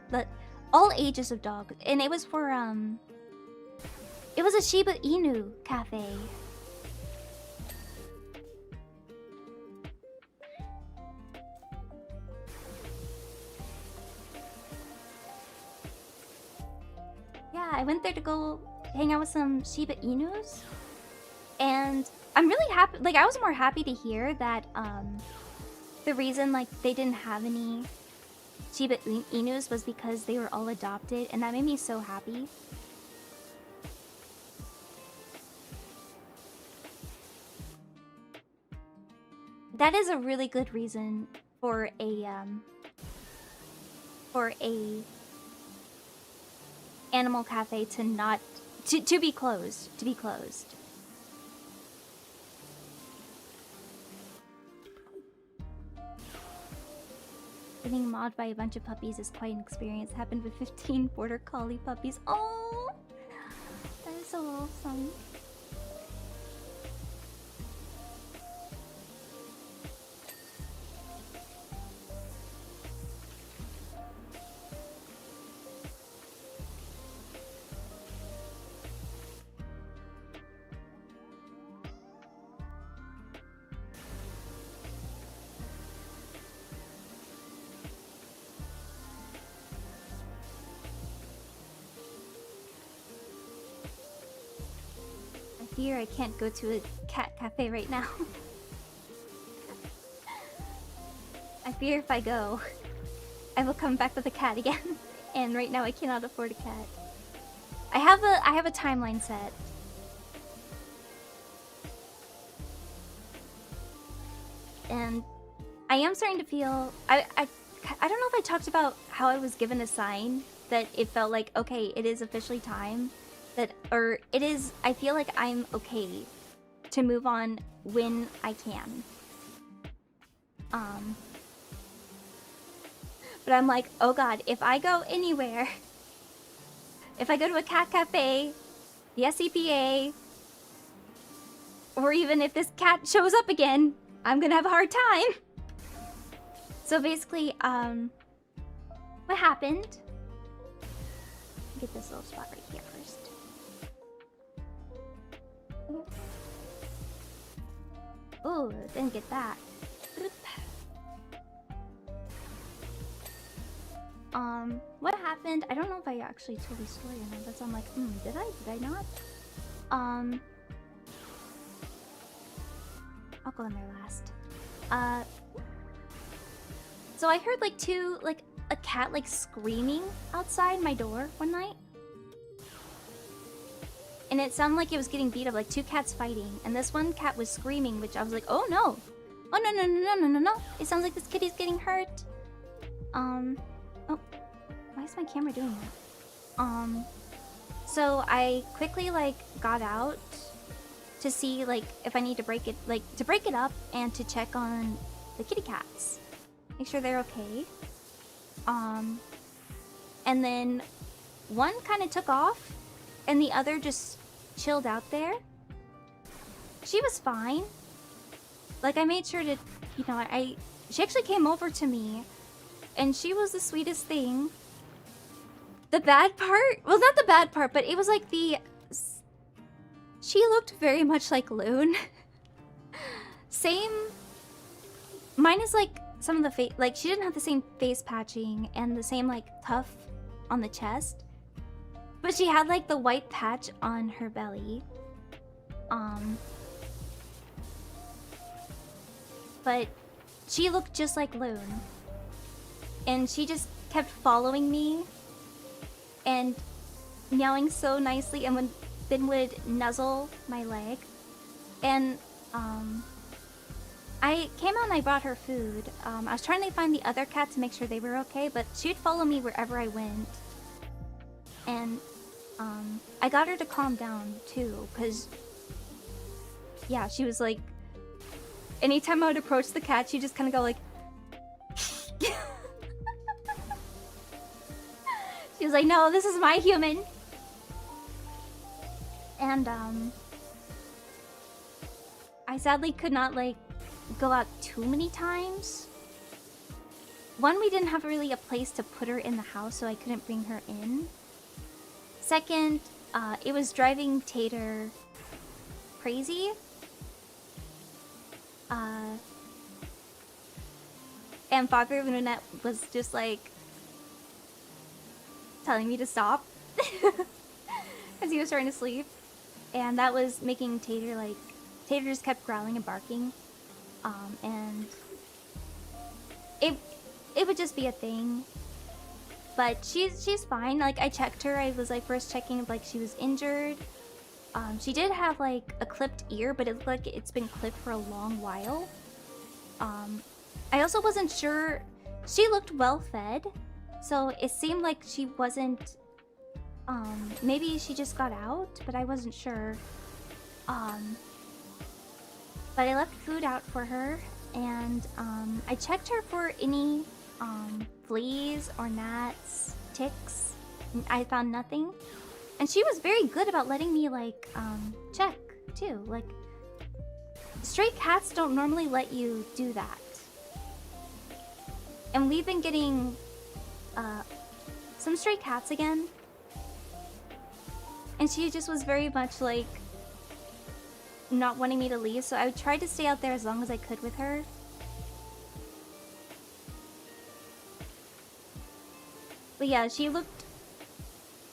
All ages of dog. And it was for it was a Shiba Inu cafe. Yeah, I went there to go hang out with some Shiba Inus. And I'm really happy, like I was more happy to hear that the reason like they didn't have any Shiba Inus was because they were all adopted, and that made me so happy. That is a really good reason for a animal cafe to not to be closed. Getting mauled by a bunch of puppies is quite an experience. Happened with 15 border collie puppies. Oh, that is so awesome. fear I can't go to a cat cafe right now. I fear if I go, I will come back with a cat again. And right now I cannot afford a cat. I have a timeline set. And I am starting to feel I don't know if I talked about how I was given a sign that it felt like, okay, it is officially time. That, or it is, I feel like I'm okay to move on when I can. But I'm like, oh god, if I go anywhere, if I go to a cat cafe, the SCPA, or even if this cat shows up again, I'm gonna have a hard time. So basically, what happened? Get this little spot right here first. Ooh, didn't get that. What happened? I don't know if I actually told the story or not, but so I'm like, did I not? I'll go in there last. So I heard like a cat like screaming outside my door one night. And it sounded like it was getting beat up, like two cats fighting. And this one cat was screaming, which I was like, oh no. Oh no, no, no, no, no, no, no. It sounds like this kitty's getting hurt. Oh. Why is my camera doing that? So I quickly like got out to see like if I need to break it up and to check on the kitty cats. Make sure they're okay. And then one kind of took off and the other just chilled out there. She was fine. Like I made sure to, you know, she actually came over to me and she was the sweetest thing. The bad part, well, not the bad part, but it was like she looked very much like Loon. Same, minus like some of the face, like she didn't have the same face patching and the same like tuft on the chest, but she had like the white patch on her belly. But she looked just like Loon, and she just kept following me and meowing so nicely, and then would nuzzle my leg. And I came out and I brought her food. I was trying to find the other cat to make sure they were okay, but she'd follow me wherever I went. And I got her to calm down too, because yeah, she was like, anytime I would approach the cat, she'd just kind of go like she was like, no, this is my human. And I sadly could not like go out too many times. One, we didn't have really a place to put her in the house, so I couldn't bring her in. Second, it was driving Tater crazy. And Father Lunette was just like telling me to stop because he was trying to sleep, and that was making Tater like, Tater just kept growling and barking, and it would just be a thing. But she's fine. Like I checked her, I was like first checking if like she was injured. She did have like a clipped ear, but it looked like it's been clipped for a long while. I also wasn't sure, she looked well fed, so it seemed like she wasn't, maybe she just got out, but I wasn't sure. But I left food out for her, and I checked her for any fleas or gnats, ticks. I found nothing, and she was very good about letting me like check too. Like stray cats don't normally let you do that, and we've been getting some stray cats again, and she just was very much like not wanting me to leave, so I tried to stay out there as long as I could with her. But yeah, she looked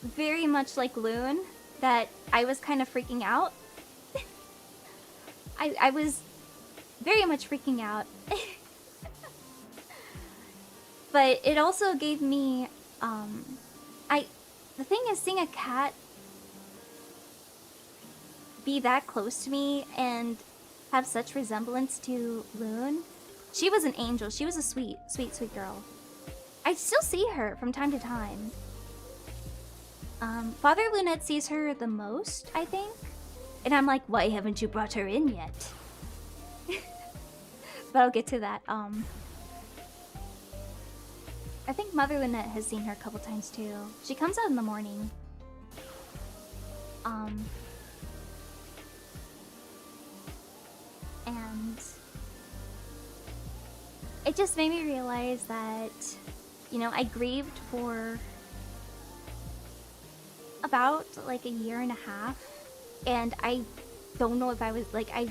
very much like Loon, that I was kind of freaking out. I was very much freaking out. But it also gave me, the thing is, seeing a cat be that close to me and have such resemblance to Loon, she was an angel. She was a sweet, sweet, sweet girl. I still see her from time to time. Father Lunette sees her the most, I think. And I'm like, why haven't you brought her in yet? But I'll get to that. I think Mother Lunette has seen her a couple times too. She comes out in the morning. And it just made me realize that, you know, I grieved for about like a year and a half, and I don't know if I was like, I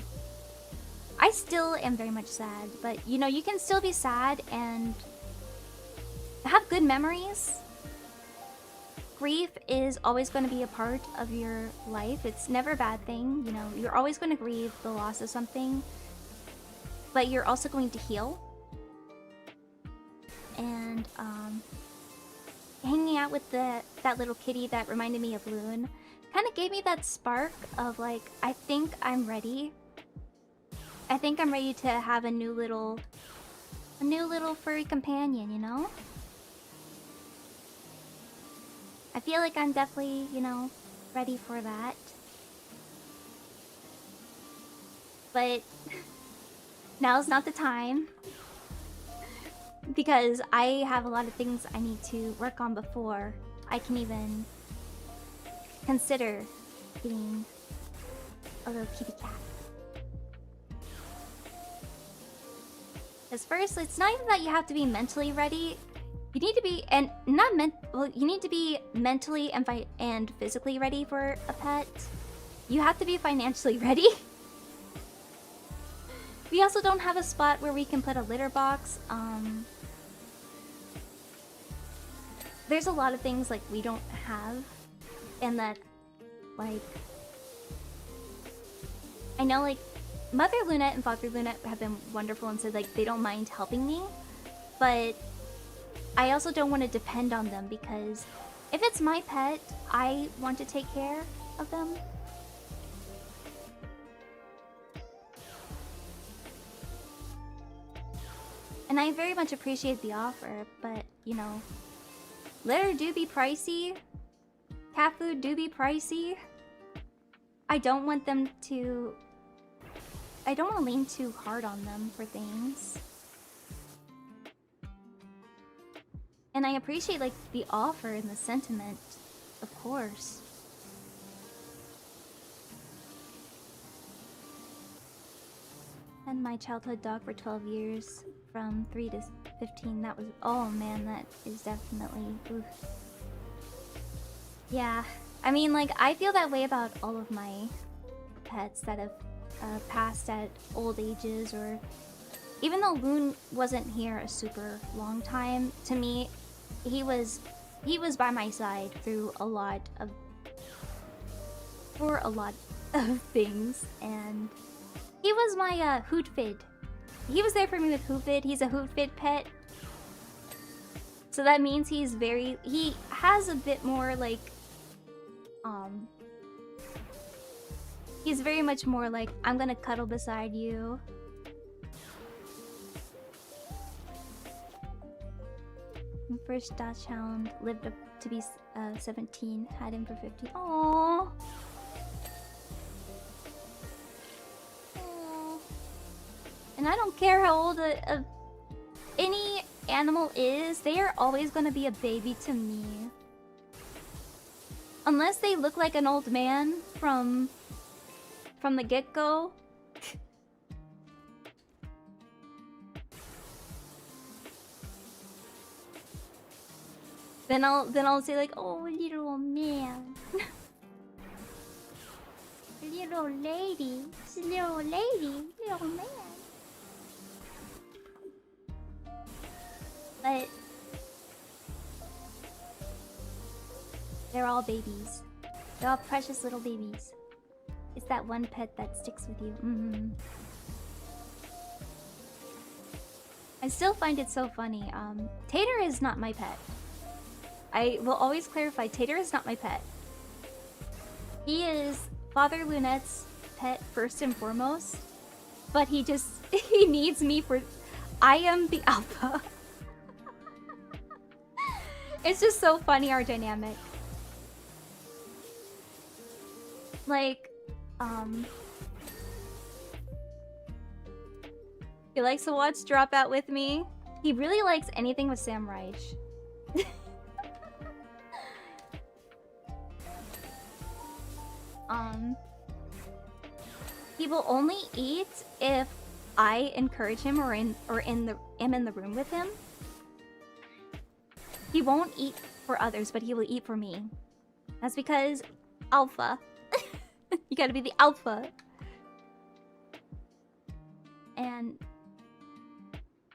still am very much sad, but you know, you can still be sad and have good memories. Grief is always going to be a part of your life. It's never a bad thing. You know, you're always going to grieve the loss of something, but you're also going to heal. And hanging out with that little kitty that reminded me of Loon kind of gave me that spark of like, I think I'm ready. I think I'm ready to have a new little furry companion, you know? I feel like I'm definitely, you know, ready for that. But now's not the time, because I have a lot of things I need to work on before I can even consider getting a little kitty cat. Because first, it's not even that you have to be mentally ready. You need to be, and not well, you need to be mentally and physically ready for a pet. You have to be financially ready. We also don't have a spot where we can put a litter box. There's a lot of things like we don't have, and that, like, I know like Mother Lunette and Father Lunette have been wonderful and said like they don't mind helping me, but I also don't want to depend on them, because if it's my pet, I want to take care of them. And I very much appreciate the offer, but, you know, litter do be pricey. Cat food do be pricey. I don't want them to... I don't want to lean too hard on them for things. And I appreciate, like, the offer and the sentiment, of course. And my childhood dog for 12 years, from 3 to 15, that was... Oh man, that is definitely... Oof. Yeah, I mean, like, I feel that way about all of my pets that have passed at old ages, or... Even though Loon wasn't here a super long time, to me, he was by my side through a lot of... For a lot of things, and... He was my hootfid. He was there for me with hootfid. He's a hootfid pet. So that means he's very... He has a bit more, like... He's very much more like, I'm gonna cuddle beside you. My first Dachshund lived up to be 17. Had him for 50. Aww. And I don't care how old any animal is, they are always gonna be a baby to me. Unless they look like an old man from the get-go. Then I'll say like, oh, little old man. Little lady. Little lady. Little man. But they're all babies. They're all precious little babies. It's that one pet that sticks with you. Mm-hmm. I still find it so funny. Tater is not my pet. I will always clarify, Tater is not my pet. He is Father Lunette's pet first and foremost, but he needs me for... I am the alpha. It's just so funny, our dynamic. Like, he likes to watch Dropout with me. He really likes anything with Sam Reich. He will only eat if I encourage him or am in the room with him. He won't eat for others, but he will eat for me. That's because alpha. You gotta be the alpha. And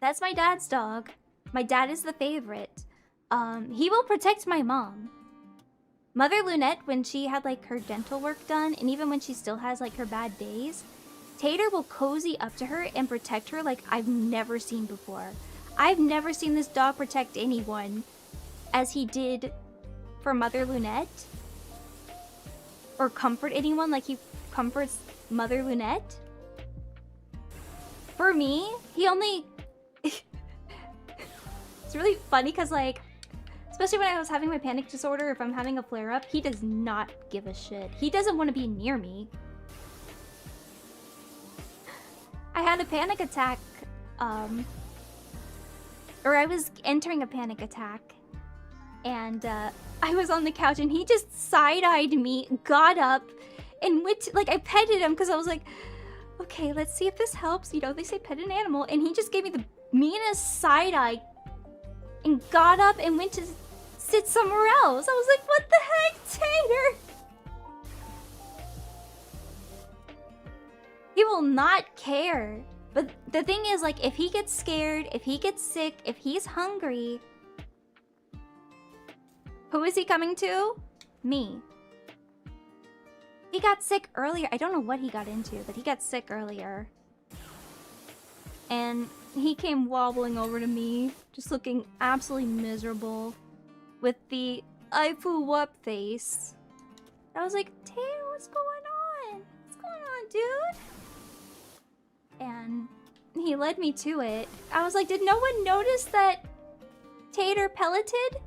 that's my dad's dog. My dad is the favorite. He will protect my mom. Mother Lunette, when she had like her dental work done, and even when she still has like her bad days, Tater will cozy up to her and protect her like I've never seen before. I've never seen this dog protect anyone as he did for Mother Lunette. Or comfort anyone like he comforts Mother Lunette. For me, he only... It's really funny because like, especially when I was having my panic disorder, if I'm having a flare-up, he does not give a shit. He doesn't want to be near me. I had a panic attack, or I was entering a panic attack, and I was on the couch and he just side-eyed me, got up, and went to, like, I petted him because I was like, okay, let's see if this helps. You know, they say pet an animal, and he just gave me the meanest side-eye and got up and went to sit somewhere else. I was like, what the heck, Tater? He will not care. But the thing is, like, if he gets scared, if he gets sick, if he's hungry, who is he coming to? Me. He got sick earlier. I don't know what he got into, but he got sick earlier. And he came wobbling over to me, just looking absolutely miserable, with the I flew up face. I was like, Tater, what's going on? What's going on, dude? And he led me to it. I was like, did no one notice that Tater pelleted?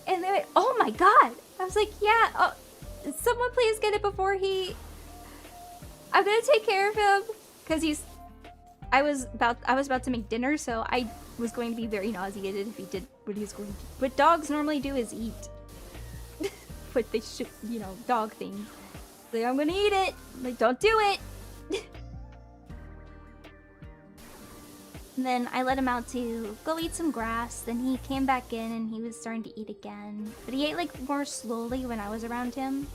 And they went, oh my god! I was like, yeah, oh, someone please get it before he... I'm gonna take care of him, because I was about to make dinner, so I was going to be very nauseated if he did what he was going to do. What dogs normally do is eat. What they should, you know, dog thing. Like, I'm gonna eat it! Like, don't do it! And then I let him out to go eat some grass. Then he came back in and he was starting to eat again. But he ate like more slowly when I was around him.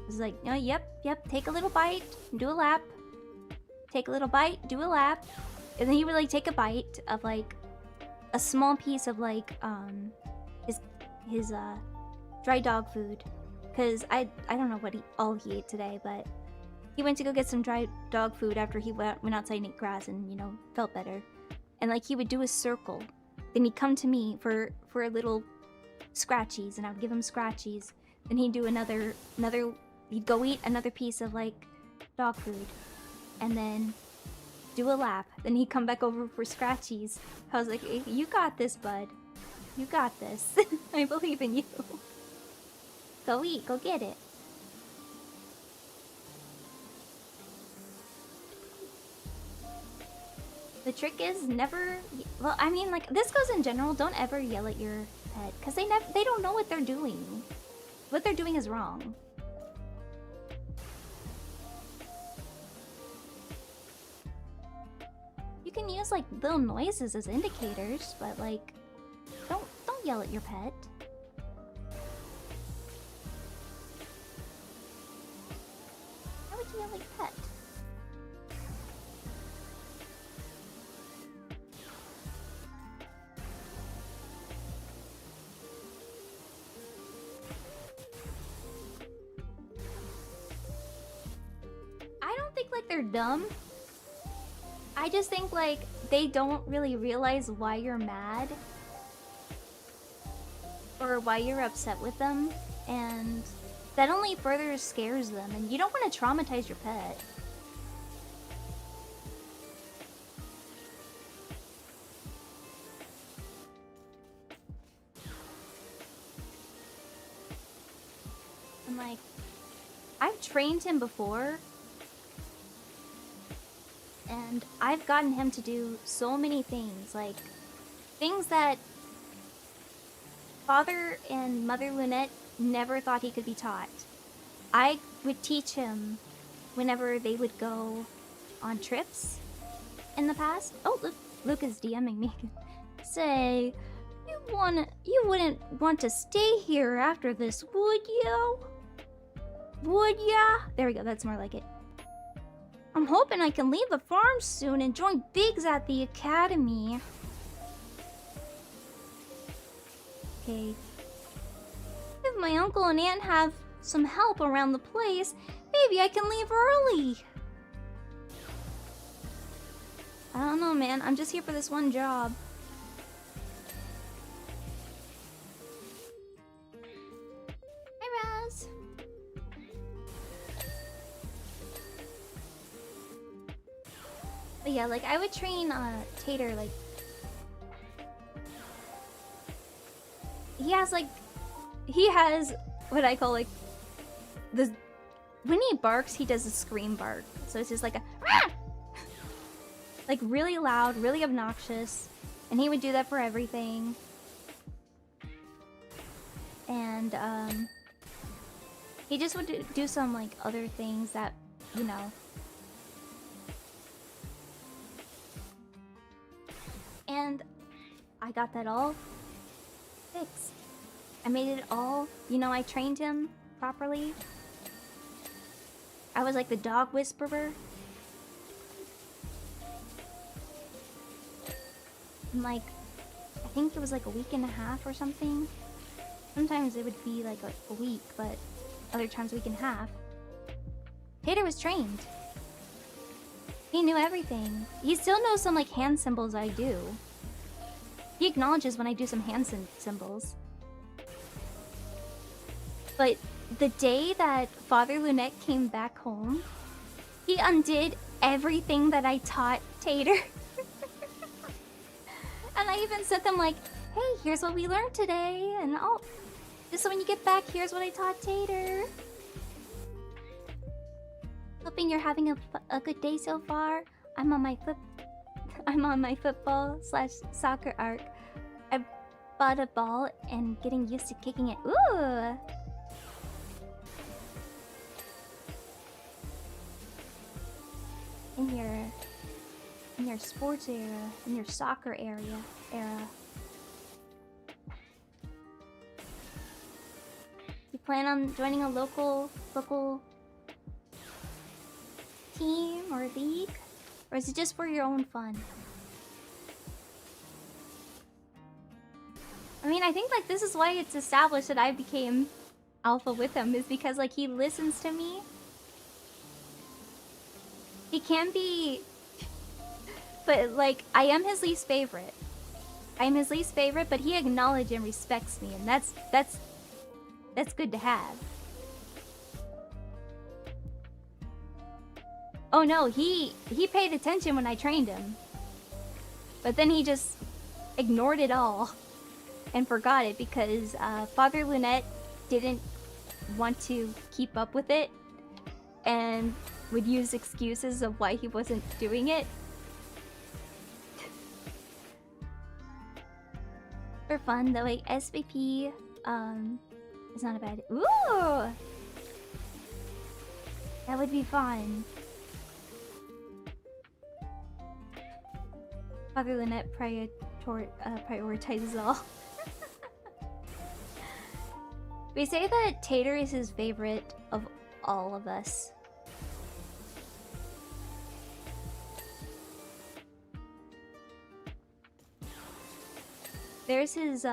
It was like, oh, yep, take a little bite, do a lap. Take a little bite, do a lap. And then he would like take a bite of like a small piece of like his dry dog food. Cause I don't know what all he ate today, but he went to go get some dry dog food after he went outside and ate grass and, you know, felt better. And like he would do a circle. Then he'd come to me for a little scratchies, and I would give him scratchies. Then he'd do another he'd go eat another piece of like dog food. And then do a lap. Then he'd come back over for scratchies. I was like, hey, you got this, bud. You got this. I believe in you. Go eat, go get it. The trick is never... Well, I mean, like, this goes in general. Don't ever yell at your pet. Because they don't know what they're doing. What they're doing is wrong. You can use, like, little noises as indicators. But, like, don't yell at your pet. Why would you yell at your pet? like they're dumb. I just think like they don't really realize why you're mad or why you're upset with them, and that only further scares them, and you don't want to traumatize your pet. And like, I've trained him before, and I've gotten him to do so many things, like things that Father and Mother Lunette never thought he could be taught. I would teach him whenever they would go on trips in the past. Oh, look, Luke is DMing me. Say, you wouldn't want to stay here after this, would you? Would ya? There we go, that's more like it. I'm hoping I can leave the farm soon and join Biggs at the academy. Okay. If my uncle and aunt have some help around the place, maybe I can leave early. I don't know, man. I'm just here for this one job. Hi, Raz. But yeah, like, I would train Tater, like... He has what I call, like, when he barks, he does a scream bark. So it's just like a... Ah! Like, really loud, really obnoxious. And he would do that for everything. And, he just would do some, like, other things that, you know... And I got that all fixed. I made it all, you know, I trained him properly. I was like the dog whisperer. And like, I think it was like a week and a half or something. Sometimes it would be like a week, but other times a week and a half. Tater was trained. He knew everything. He still knows some like hand symbols I do. He acknowledges when I do some hand symbols. But the day that Father Lunette came back home, he undid everything that I taught Tater. And I even sent them like, hey, here's what we learned today. And oh, just so when you get back, here's what I taught Tater. Hoping you're having a good day so far. I'm on my football/soccer arc. I bought a ball and getting used to kicking it. Ooh! In your sports era, in your soccer era. You plan on joining a local team or league? Or is it just for your own fun? I mean, I think like this is why it's established that I became alpha with him, is because like he listens to me. He can be, but like I am his least favorite. I am his least favorite, but he acknowledges and respects me, and that's good to have. Oh no, he paid attention when I trained him. But then he just ignored it all and forgot it because Father Lunette didn't want to keep up with it and would use excuses of why he wasn't doing it. For fun though, like SVP is not a bad... Ooh! That would be fun. Father Lunette prioritizes all. We say that Tater is his favorite of all of us. There's his,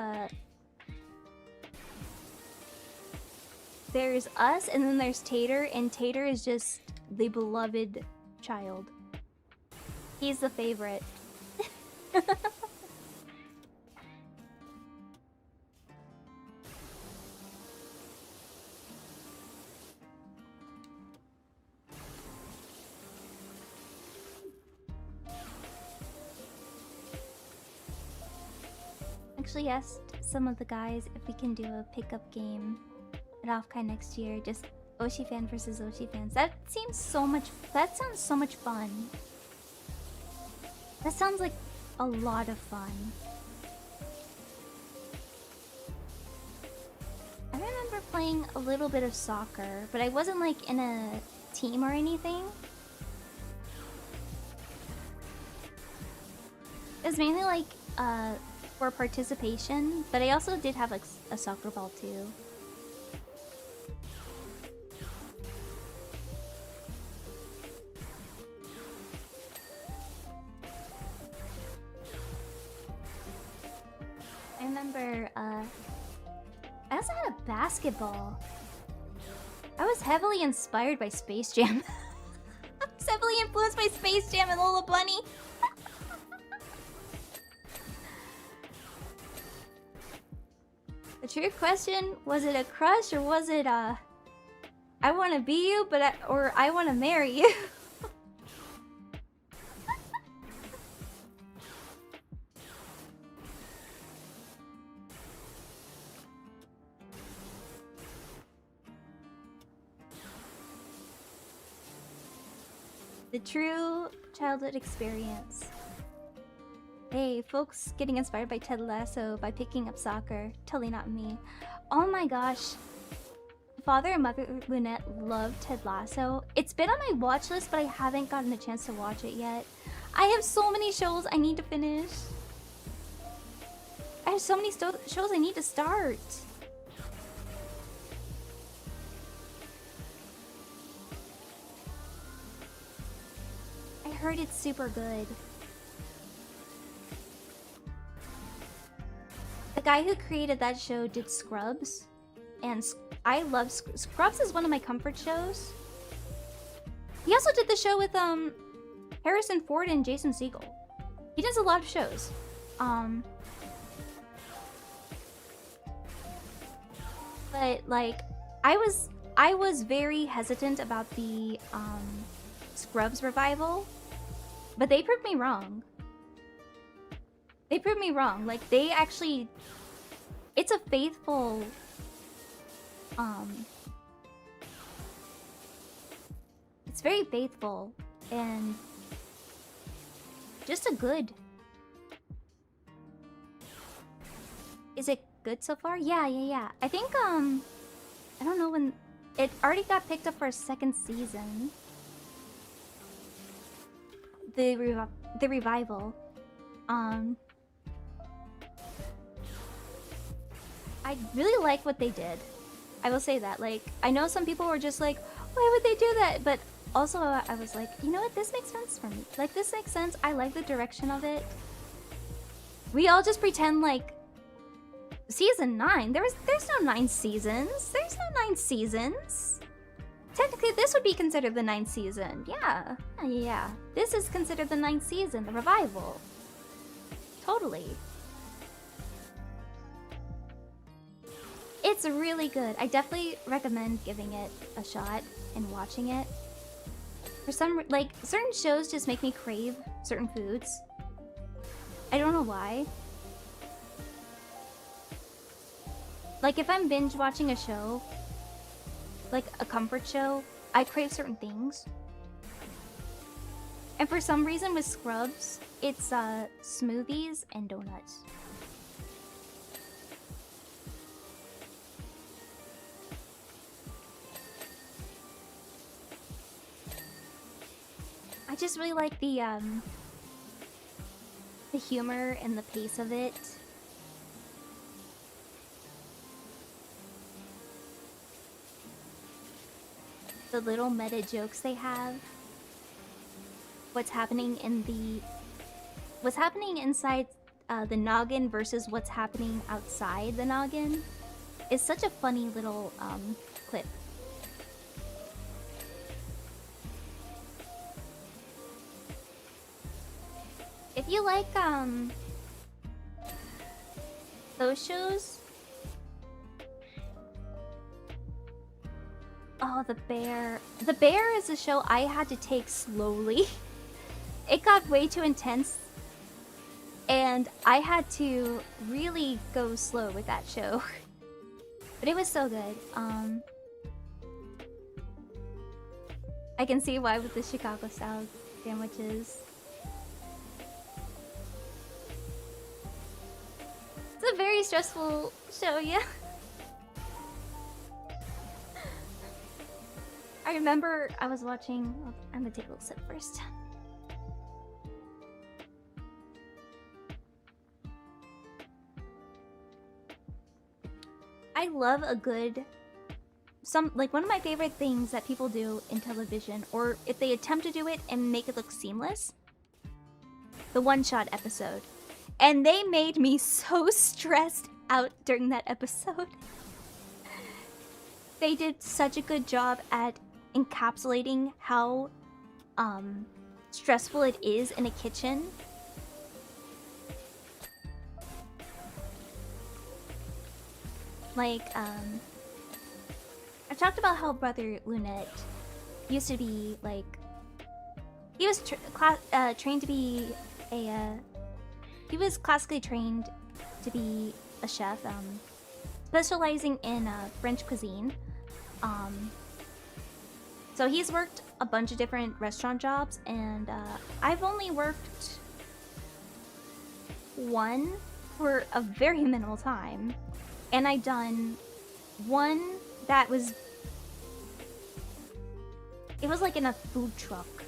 there's us, and then there's Tater, and Tater is just the beloved child. He's the favorite. Actually asked some of the guys if we can do a pickup game at Offkai next year. Just Oshi fan versus Oshi fans. That sounds so much fun. That sounds like a lot of fun. I remember playing a little bit of soccer, but I wasn't like in a team or anything. It was mainly like for participation, but I also did have like a soccer ball too. I remember I also had a basketball. I was heavily inspired by Space Jam. I was heavily influenced by Space Jam and Lola Bunny. The true question, was it a crush or was it I want to be you, but I want to marry you? The true childhood experience. Hey, folks getting inspired by Ted Lasso by picking up soccer. Totally not me. Oh my gosh. Father and Mother Lunette love Ted Lasso. It's been on my watch list, but I haven't gotten a chance to watch it yet. I have so many shows I need to finish. I have so many shows I need to start. I heard it's super good. The guy who created that show did Scrubs, and I love Scrubs is one of my comfort shows. He also did the show with Harrison Ford and Jason Segel. He does a lot of shows. But like I was very hesitant about the Scrubs revival, but they proved me wrong. They proved me wrong. Like, they actually... It's a faithful... It's very faithful. And... just a good... Is it good so far? Yeah. I think, I don't know when... It already got picked up for a second season. The revival. I really like what they did. I will say that. Like, I know some people were just like, why would they do that? But also, I was like, you know what? This makes sense for me. Like, this makes sense. I like the direction of it. We all just pretend like season 9. There's no 9 seasons. There's no 9 seasons. Technically, this would be considered the 9th season. Yeah. This is considered the 9th season, the revival. Totally. It's really good. I definitely recommend giving it a shot and watching it. For some, like, certain shows just make me crave certain foods. I don't know why. Like, if I'm binge watching a show, like a comfort show, I crave certain things. And for some reason with Scrubs, it's smoothies and donuts. I just really like the humor and the pace of it. The little meta jokes they have. What's happening inside the noggin versus what's happening outside the noggin is such a funny little clip. If you like those shows. Oh, The Bear. The Bear is a show I had to take slowly. It got way too intense. And I had to really go slow with that show. But it was so good. I can see why with the Chicago style sandwiches. It's a very stressful show, yeah. I remember I was watching... Oh, I'm gonna take a little sip first. I love a good... one of my favorite things that people do in television, or if they attempt to do it and make it look seamless, the one-shot episode. And they made me so stressed out during that episode. They did such a good job at encapsulating how stressful it is in a kitchen. Like, I talked about how Brother Lunette used to be, like... He was trained to be a... he was classically trained to be a chef, specializing in French cuisine. So he's worked a bunch of different restaurant jobs, and I've only worked one for a very minimal time. And I done one that was... It was like in a food truck.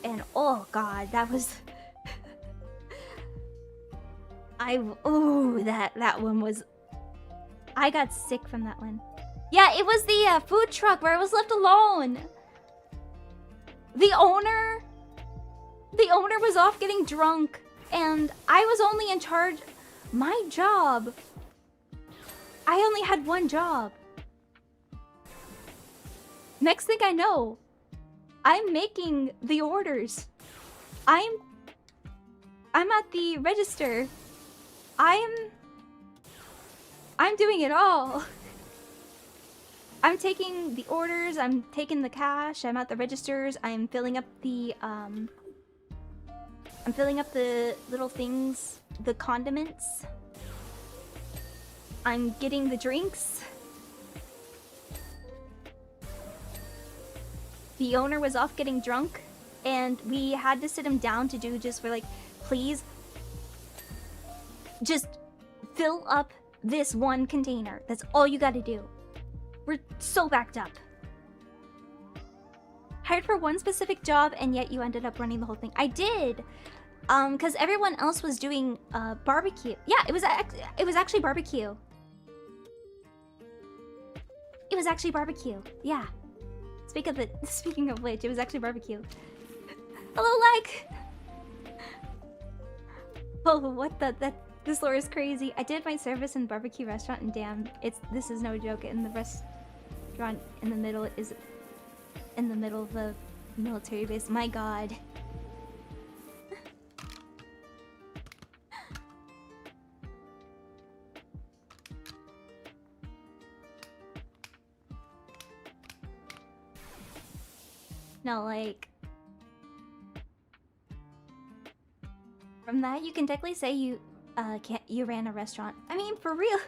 And oh god, that was... that one was... I got sick from that one. Yeah, it was the food truck where I was left alone. The owner was off getting drunk, and I was only in charge... My job... I only had one job. Next thing I know, I'm making the orders. I'm at the register. I'm doing it all. I'm taking the orders, I'm taking the cash, I'm at the registers, I'm filling up the little things, the condiments. I'm getting the drinks. The owner was off getting drunk, and we had to sit him down to do just for like, please, just fill up this one container. That's all you gotta do. We're so backed up. Hired for one specific job, and yet you ended up running the whole thing. I did, because everyone else was doing barbecue. Yeah, it was actually barbecue. It was actually barbecue. Yeah. Speaking of which, it was actually barbecue. Hello, like. Oh, what the this lore is crazy. I did my service in the barbecue restaurant, and damn, this is no joke. In the restaurant in the middle of the military base. My god. No, like... From that, you can technically say you ran a restaurant. I mean, for real.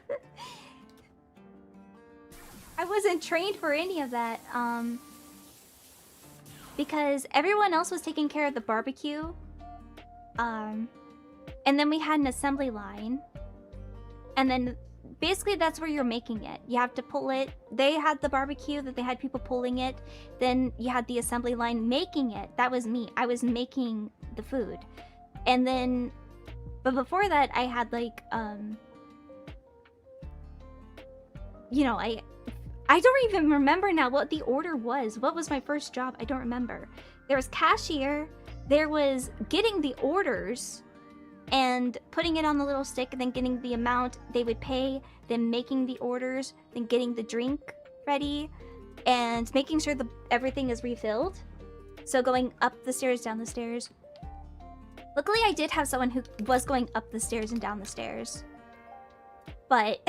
I wasn't trained for any of that, because everyone else was taking care of the barbecue. And then we had an assembly line. And then basically that's where you're making it. You have to pull it. They had the barbecue that they had people pulling it. Then you had the assembly line making it. That was me. I was making the food. And then, but before that, I had like, you know, I don't even remember now what the order was. What was my first job? I don't remember. There was cashier. There was getting the orders and putting it on the little stick, and then getting the amount they would pay, then making the orders, then getting the drink ready, and making sure everything is refilled. So going up the stairs, down the stairs. Luckily, I did have someone who was going up the stairs and down the stairs. But...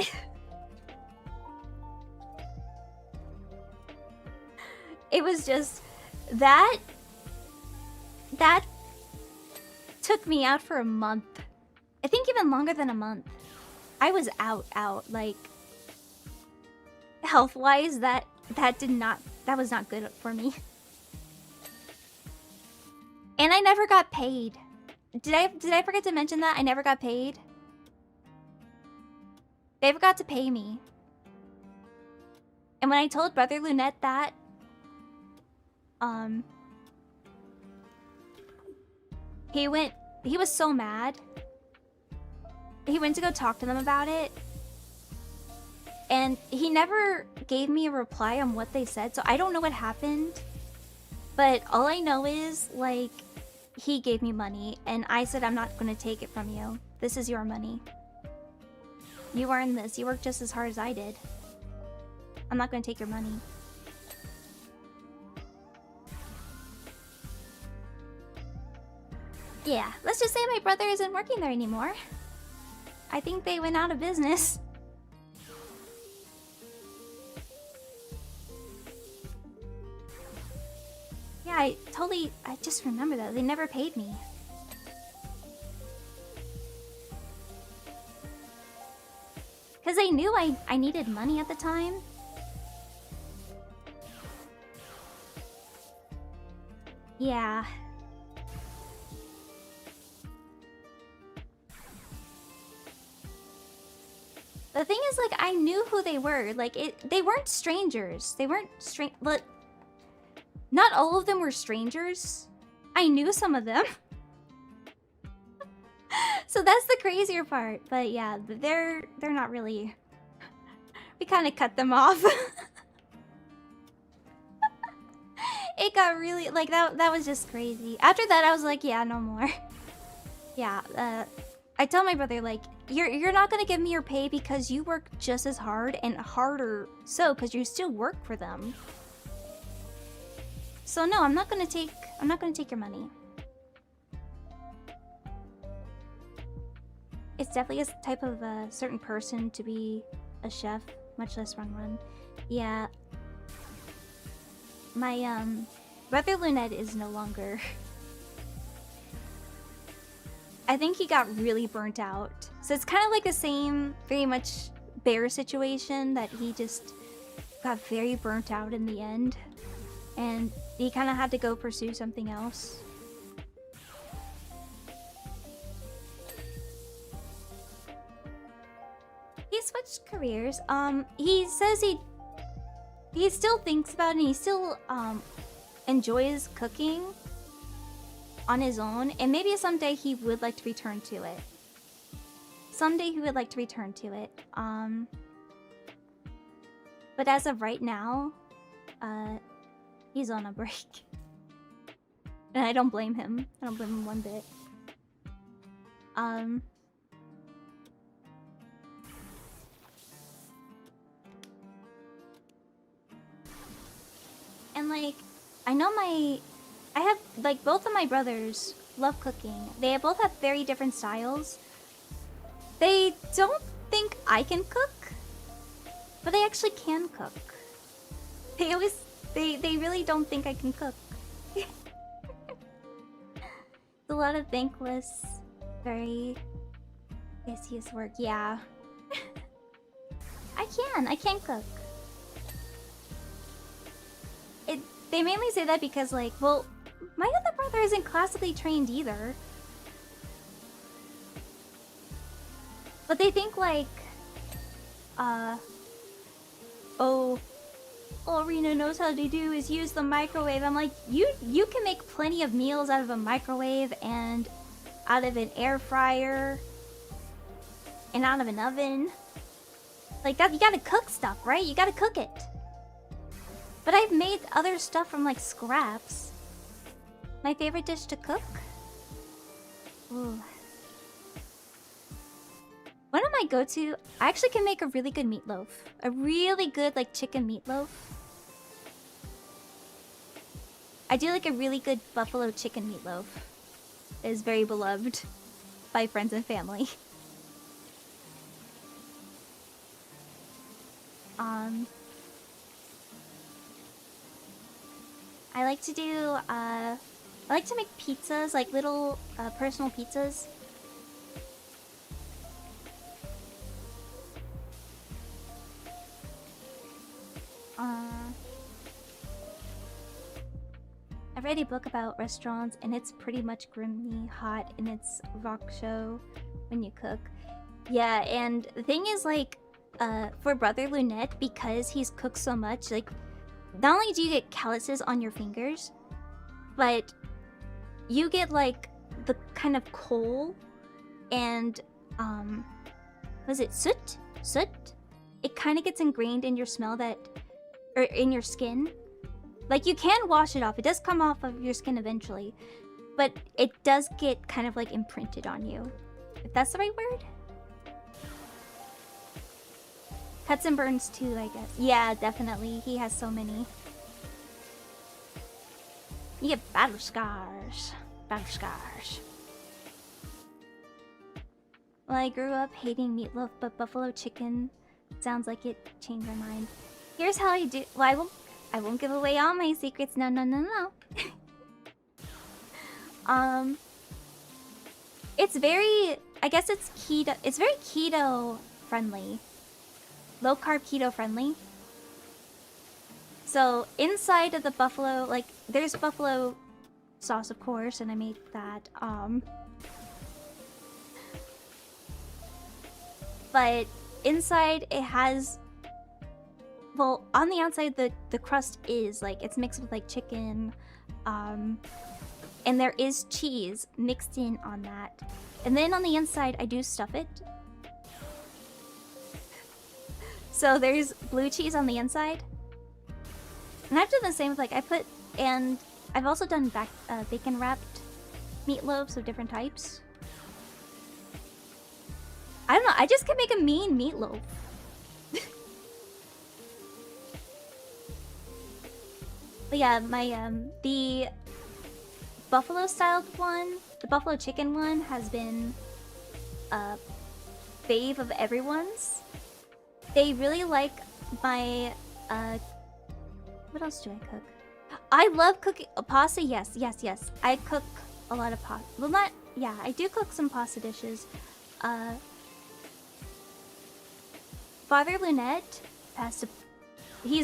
it was just... That took me out for a month. I think even longer than a month. I was out. Like... Health-wise, that was not good for me. And I never got paid. Did I forget to mention that? I never got paid. They forgot to pay me. And when I told Brother Lunette that, he was so mad. He went to go talk to them about it. And he never gave me a reply on what they said, so I don't know what happened. But all I know is, like, he gave me money, and I said, I'm not going to take it from you. This is your money. You earned this. You worked just as hard as I did. I'm not going to take your money. Yeah, let's just say my brother isn't working there anymore. I think they went out of business. Yeah, I just remember that. They never paid me. Because they knew I needed money at the time. Yeah. The thing is, like, I knew who they were. Like, they weren't strangers. They weren't but not all of them were strangers. I knew some of them. So that's the crazier part. But yeah, they're not really... We kind of cut them off. It got really... Like, that was just crazy. After that, I was like, yeah, no more. Yeah, I tell my brother, like, you're not gonna give me your pay because you work just as hard and harder so, because you still work for them. So no, I'm not gonna take your money. It's definitely a type of a certain person to be a chef, much less run. Yeah. My brother Lunette is no longer. I think he got really burnt out. So it's kind of like the same, very much bear situation, that he just got very burnt out in the end. And he kind of had to go pursue something else. He switched careers. He says he still thinks about it, and he still enjoys cooking on his own, and maybe someday he would like to return to it. Someday he would like to return to it. But as of right now, he's on a break. And I don't blame him. I don't blame him one bit. And like, I know I have, like, both of my brothers love cooking. They both have very different styles. They don't think I can cook, but they actually can cook. They really don't think I can cook. It's a lot of thankless, very ickiest work. Yeah. I can cook. They mainly say that because, like, well, my other brother isn't classically trained either. But they think, like, all Rina knows how to do is use the microwave. I'm like, you can make plenty of meals out of a microwave and out of an air fryer and out of an oven. Like, that, you gotta cook stuff, right? You gotta cook it. But I've made other stuff from, like, scraps. My favorite dish to cook? Ooh. One of my go-to... I actually can make a really good meatloaf. A really good, like, chicken meatloaf. I do, like, a really good buffalo chicken meatloaf. is very beloved by friends and family. I like to do, I like to make pizzas, like little personal pizzas. I read a book about restaurants and it's pretty much grimly hot in its rock show when you cook. Yeah, and the thing is, like, for Brother Lunette, because he's cooked so much, like, not only do you get calluses on your fingers, but you get, like, the kind of coal and, was it soot? Soot? It kind of gets ingrained in your smell that, or in your skin. Like, you can wash it off. It does come off of your skin eventually, but it does get kind of, like, imprinted on you. If that's the right word? Cuts and burns too, I guess. Yeah, definitely. He has so many. You get battle scars. Battle scars. Well, I grew up hating meatloaf, but buffalo chicken sounds like it changed my mind. Here's how I do. Well, I won't give away all my secrets. No, no, no, no. It's very. I guess it's keto. It's very keto friendly. Low carb keto friendly. So inside of the buffalo, like, there's buffalo sauce, of course, and I made that. But inside it has, well, on the outside the crust is like, it's mixed with like chicken, and there is cheese mixed in on that. And then on the inside I do stuff it. So there's blue cheese on the inside. And I've done the same with, like, and I've also done bacon wrapped meatloaves of different types. I don't know, I just can make a mean meatloaf. But yeah, my the buffalo styled one, the buffalo chicken one, has been a fave of everyone's. They really like my what else do I cook? I love cooking pasta. Yes, yes, yes. I cook a lot of pasta. Well, not, yeah, I do cook some pasta dishes. Father Lunette pasta. He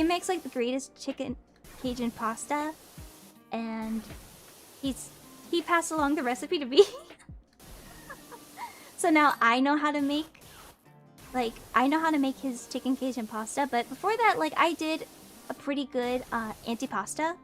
makes like the greatest chicken Cajun pasta, and he passed along the recipe to me. So now I know how to make, like, I know how to make his chicken Cajun pasta. But before that, like, I did a pretty good antipasto.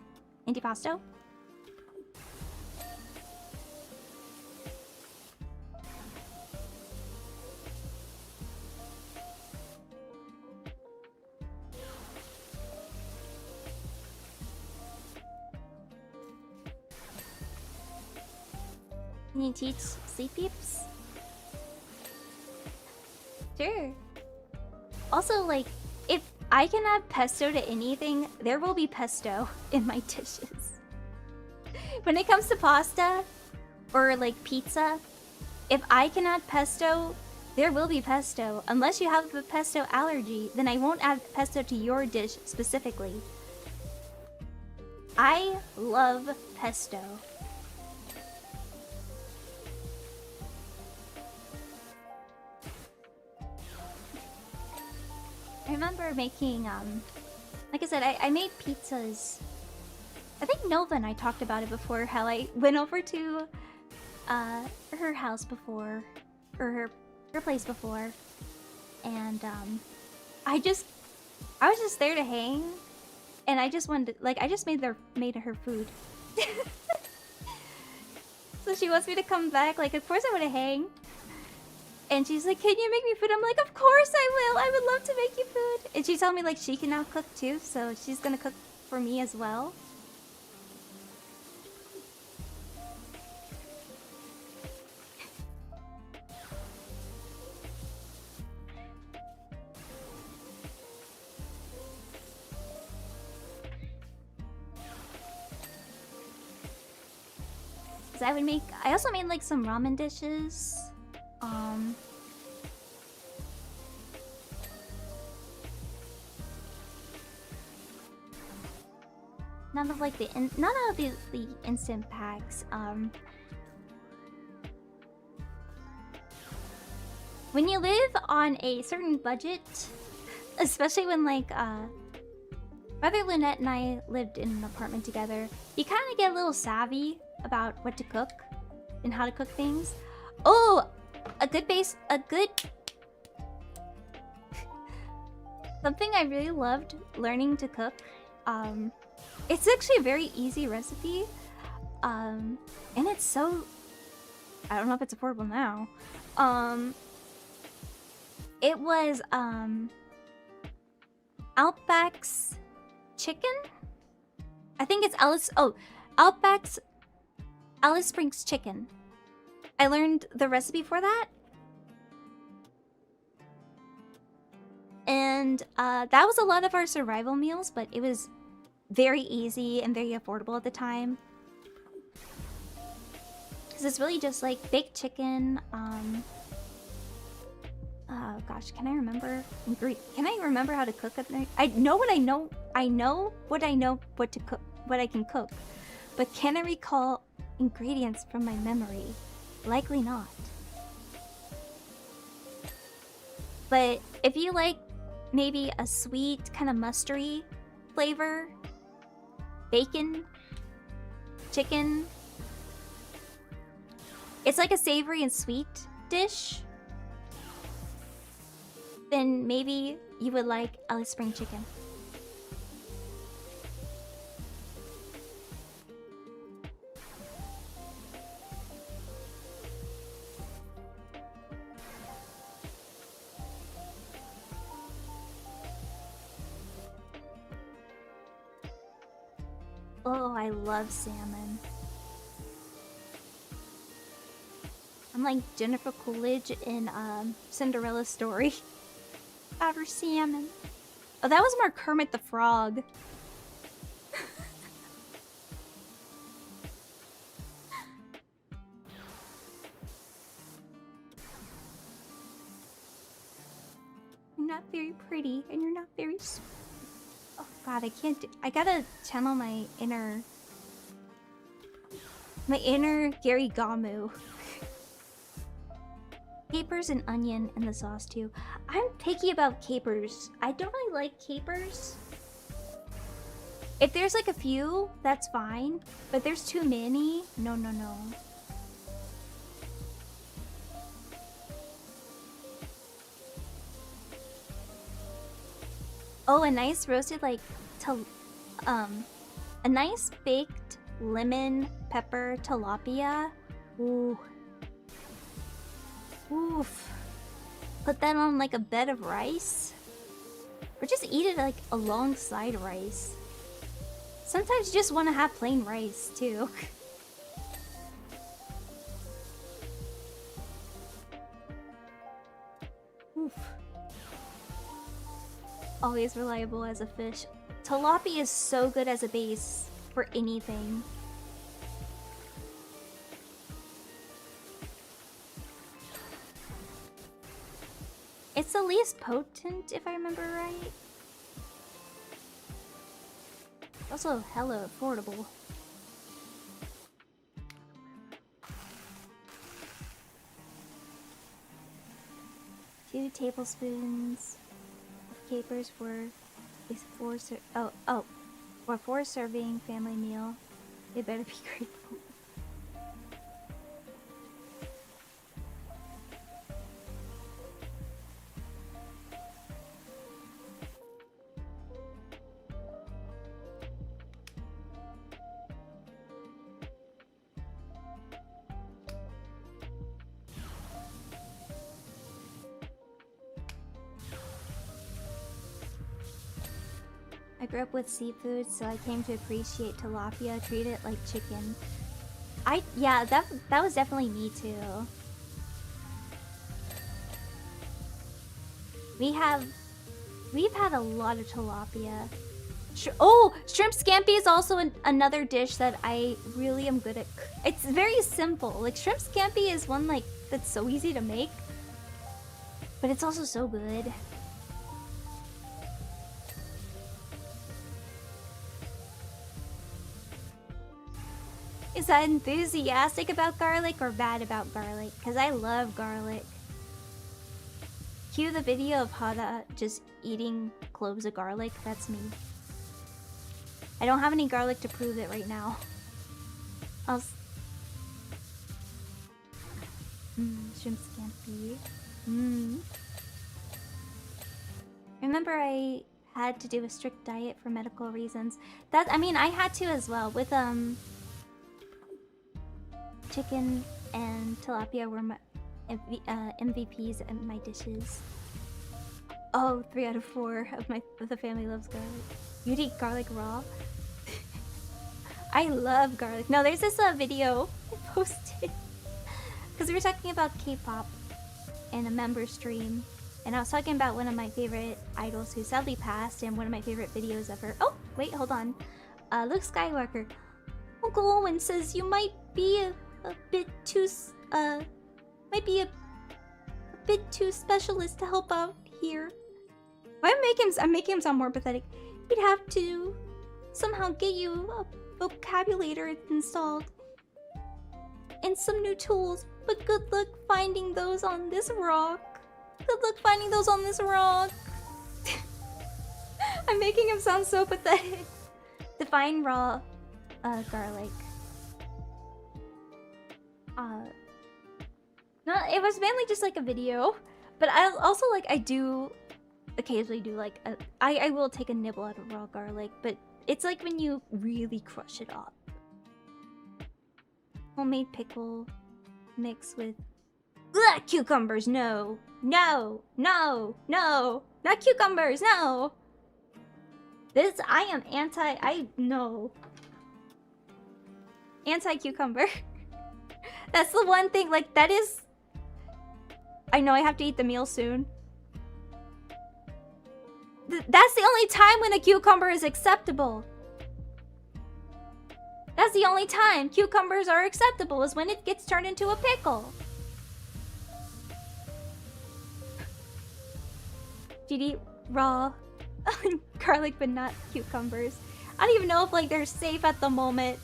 Can you teach sleep peeps? Sure. Also, like, if I can add pesto to anything, there will be pesto in my dishes. When it comes to pasta or like pizza, if I can add pesto, there will be pesto. Unless you have a pesto allergy, then I won't add pesto to your dish specifically. I love pesto. I remember making, like I said, I made pizzas. I think Nova and I talked about it before, how I went over to her house before, or her place before, and I was just there to hang, and I just wanted to, like, I just made her food. So she wants me to come back, like, of course I want to hang. And she's like, can you make me food? I'm like, of course I will. I would love to make you food. And she told me, like, she can now cook too, so she's gonna cook for me as well. I also made like some ramen dishes. None of like the instant packs. When you live on a certain budget, especially when like Brother Lunette and I lived in an apartment together, you kind of get a little savvy about what to cook and how to cook things. Oh, something I really loved learning to cook. It's actually a very easy recipe. And it's so, I don't know if it's affordable now. It was Outback's chicken. I think it's Outback's Alice Springs chicken. I learned the recipe for that. And that was a lot of our survival meals, but it was very easy and very affordable at the time. Because it's really just like baked chicken. Oh gosh, can I remember how to cook at night? I know what I can cook. But can I recall ingredients from my memory? Likely not. But if you like maybe a sweet, kind of mustardy flavor, bacon, chicken, it's like a savory and sweet dish, then maybe you would like Alice Spring chicken. Oh, I love salmon. I'm like Jennifer Coolidge in Cinderella Story. About her salmon. Oh, that was more Kermit the Frog. You're not very pretty, and you're not very sweet. Oh god, I can't do— I gotta channel my inner Gary Gamu. Capers and onion in the sauce too. I'm picky about capers. I don't really like capers. If there's like a few, that's fine. But there's too many. No, no, no. Oh, a nice roasted like a nice baked lemon pepper tilapia. Ooh. Oof. Put that on like a bed of rice. Or just eat it like alongside rice. Sometimes you just want to have plain rice too. Oof. Always reliable as a fish. Tilapia is so good as a base for anything. It's the least potent, if I remember right. Also hella affordable. Two tablespoons of capers for a four serving family meal. They better be grateful. I grew up with seafood, so I came to appreciate tilapia. Treat it like chicken. Yeah, that was definitely me too. We've had a lot of tilapia. Oh, shrimp scampi is also another dish that I really am good at. It's very simple. Like shrimp scampi is one like that's so easy to make, but it's also so good. Is that enthusiastic about garlic or bad about garlic? Because I love garlic. Cue the video of Hada just eating cloves of garlic. That's me. I don't have any garlic to prove it right now. Shrimp scampi. Remember I had to do a strict diet for medical reasons. I mean, I had to as well with chicken and tilapia were my MVPs in my dishes. Oh, 3 out of 4 of the family loves garlic. You'd eat garlic raw? I love garlic. No, there's this video I posted because we were talking about K-pop in a member stream, and I was talking about one of my favorite idols who sadly passed, and one of my favorite videos ever. Oh, wait, hold on. Luke Skywalker. Uncle Owen says you might be a bit too bit too specialist to help out here. I'm making him sound more pathetic. We'd have to somehow get you a vocabulator installed and some new tools, but good luck finding those on this rock. Good luck finding those on this rock. I'm making him sound so pathetic. Define raw garlic. No, it was mainly just like a video, but I also like I do occasionally do like I will take a nibble out of raw garlic, but it's like when you really crush it up. Homemade pickle mix with cucumbers. No, no, no, no, not cucumbers. No. I am anti-cucumber. That's the one thing, like, that is... I know I have to eat the meal soon. That's the only time when a cucumber is acceptable. That's the only time cucumbers are acceptable, is when it gets turned into a pickle. You'd eat raw garlic, but not cucumbers. I don't even know if, like, they're safe at the moment.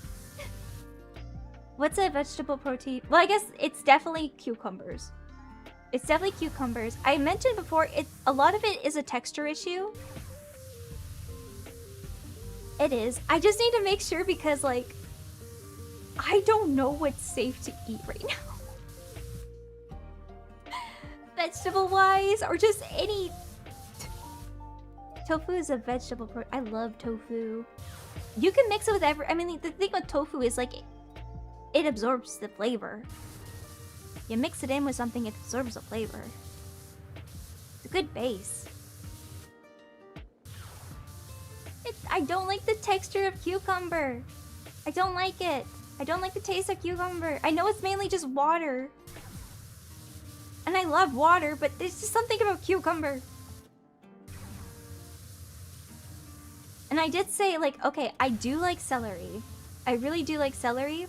What's a vegetable protein? Well, I guess it's definitely cucumbers. It's definitely cucumbers. I mentioned before, a lot of it is a texture issue. It is. I just need to make sure because, like, I don't know what's safe to eat right now. Vegetable-wise, or just any... Tofu is a vegetable protein. I love tofu. You can mix it with I mean, the thing with tofu is, like, it absorbs the flavor. You mix it in with something, it absorbs the flavor. It's a good base. I don't like the texture of cucumber. I don't like it. I don't like the taste of cucumber. I know it's mainly just water. And I love water, but there's just something about cucumber. And I did say, like, okay, I do like celery. I really do like celery.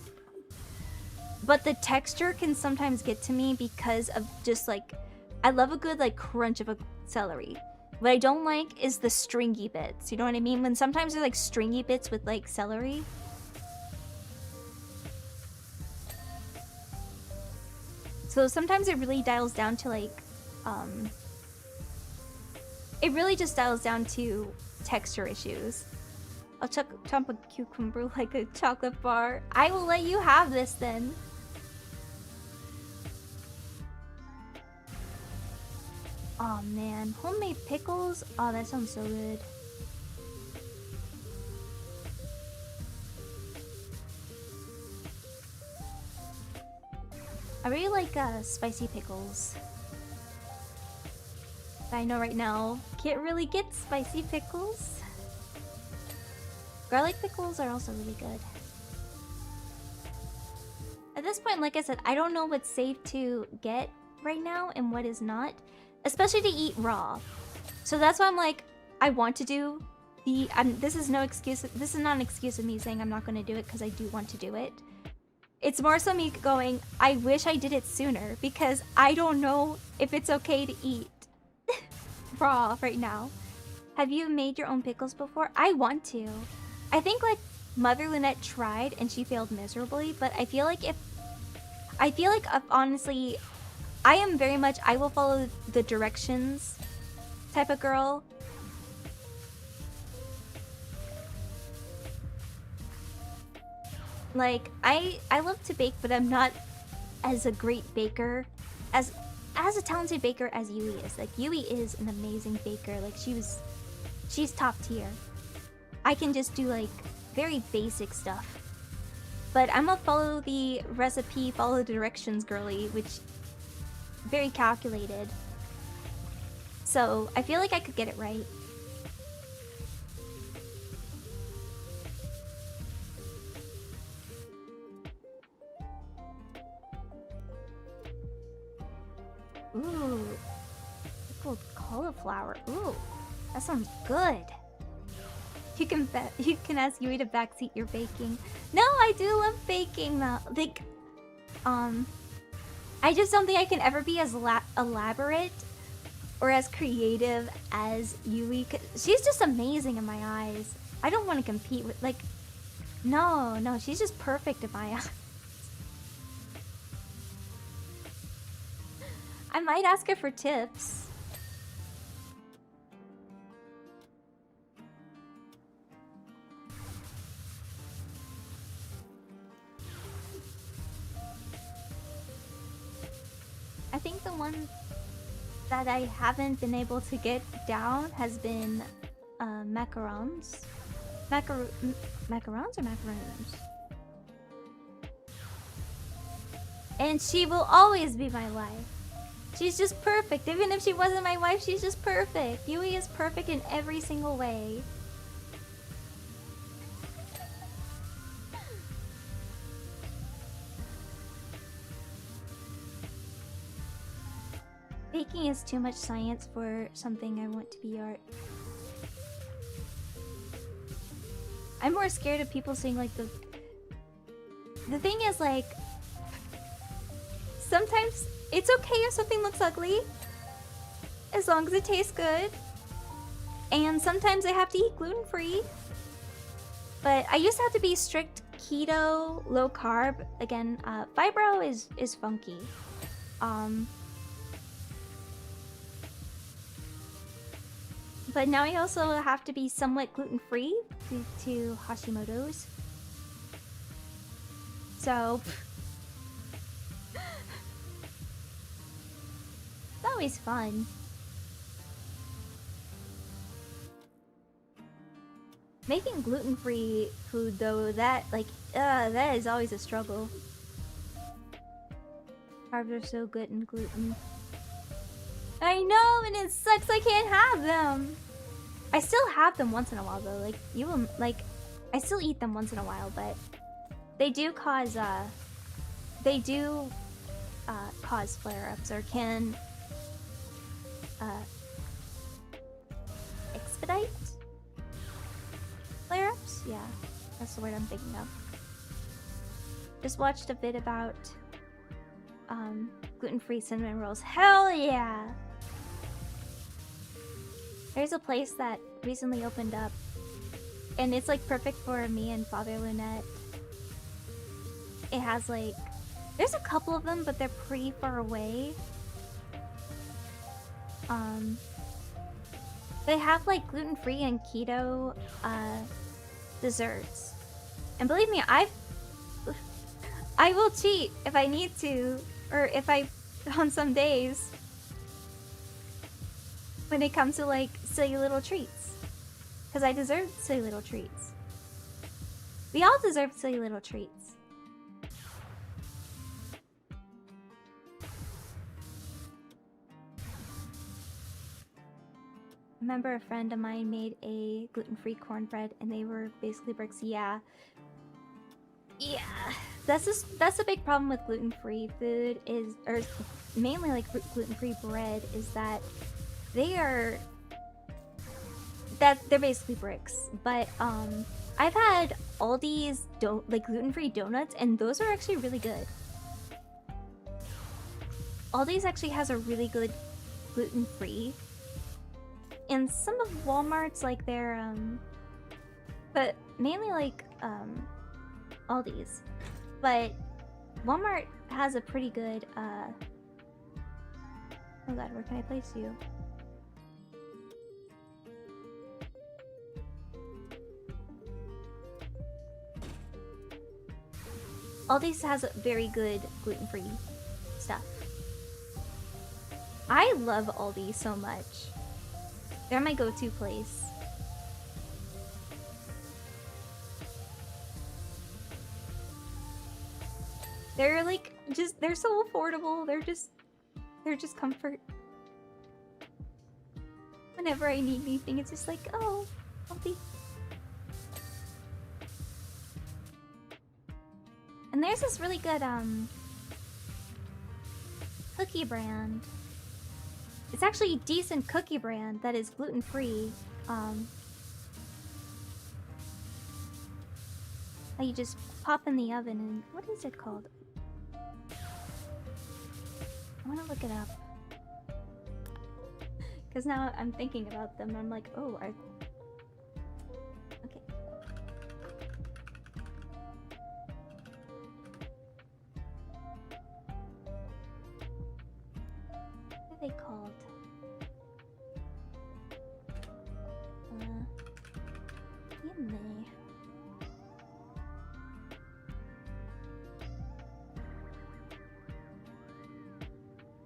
But the texture can sometimes get to me because of just, like... I love a good, like, crunch of a celery. What I don't like is the stringy bits. You know what I mean? When sometimes there's, like, stringy bits with, like, celery. So sometimes it really dials down to, like, it really just dials down to texture issues. I'll chomp a cucumber like a chocolate bar. I will let you have this then. Oh man, homemade pickles? Oh, that sounds so good. I really like spicy pickles. But I know right now, can't really get spicy pickles. Garlic pickles are also really good. At this point, like I said, I don't know what's safe to get right now and what is not. Especially to eat raw. So that's why I'm like, I want to do this is no excuse. This is not an excuse of me saying I'm not going to do it because I do want to do it. It's more so me going, I wish I did it sooner because I don't know if it's okay to eat raw right now. Have you made your own pickles before? I want to. I think like Mother Lunette tried and she failed miserably, but I feel like if honestly, I am very much, I will follow the directions type of girl. Like, I love to bake, but I'm not as a great baker, as a talented baker as Yui is. Like, Yui is an amazing baker. Like, she's top tier. I can just do, like, very basic stuff. But I'm gonna follow the recipe, follow the directions girly, which very calculated. So, I feel like I could get it right. Ooh, pickled cauliflower. Ooh, that sounds good. You can ask Yui to backseat your baking. No, I do love baking though. Like, I just don't think I can ever be as elaborate or as creative as Yui. She's just amazing in my eyes. I don't want to compete with, like, no, she's just perfect in my eyes. I might ask her for tips. I think the one that I haven't been able to get down has been macarons. Macarons or macaroons? And she will always be my wife. She's just perfect. Even if she wasn't my wife, she's just perfect. Yui is perfect in every single way. Baking is too much science for something I want to be art. I'm more scared of people saying like the thing is like sometimes it's okay if something looks ugly as long as it tastes good. And sometimes I have to eat gluten-free. But I used to have to be strict keto, low carb. Again, fibro is funky. But now I also have to be somewhat gluten-free due to Hashimoto's. So it's always fun. Making gluten-free food though, that is always a struggle. Carbs are so good in gluten. I know, and it sucks I can't have them. I still have them once in a while though. Like you will I still eat them once in a while, but they do cause cause flare-ups or can expedite flare-ups? Yeah, that's the word I'm thinking of. Just watched a bit about gluten-free cinnamon rolls. Hell yeah! There's a place that recently opened up, and it's like perfect for me and Father Lunette. It has like, there's a couple of them, but they're pretty far away. They have like gluten-free and keto desserts, and believe me, I will cheat if I need to, or if I on some days when it comes to like silly little treats, because I deserve silly little treats. We all deserve silly little treats. I remember a friend of mine made a gluten-free cornbread and they were basically bricks. Yeah, that's a big problem with gluten-free food is, or mainly like gluten-free bread, is that they are they're basically bricks. But I've had Aldi's like gluten-free donuts, and those are actually really good. Aldi's actually has a really good gluten-free. And some of Walmart's like their but mainly like Aldi's. But Walmart has a pretty good oh god, where can I place you? Aldi's has a very good gluten-free stuff. I love Aldi so much. They're my go-to place. They're like they're so affordable. They're just comfort. Whenever I need anything, it's just like, oh, Aldi. And there's this really good cookie brand. It's actually a decent cookie brand that is gluten-free. That you just pop in the oven and what is it called? I want to look it up. Because now I'm thinking about them and I'm like, oh, okay. What are they called? In there.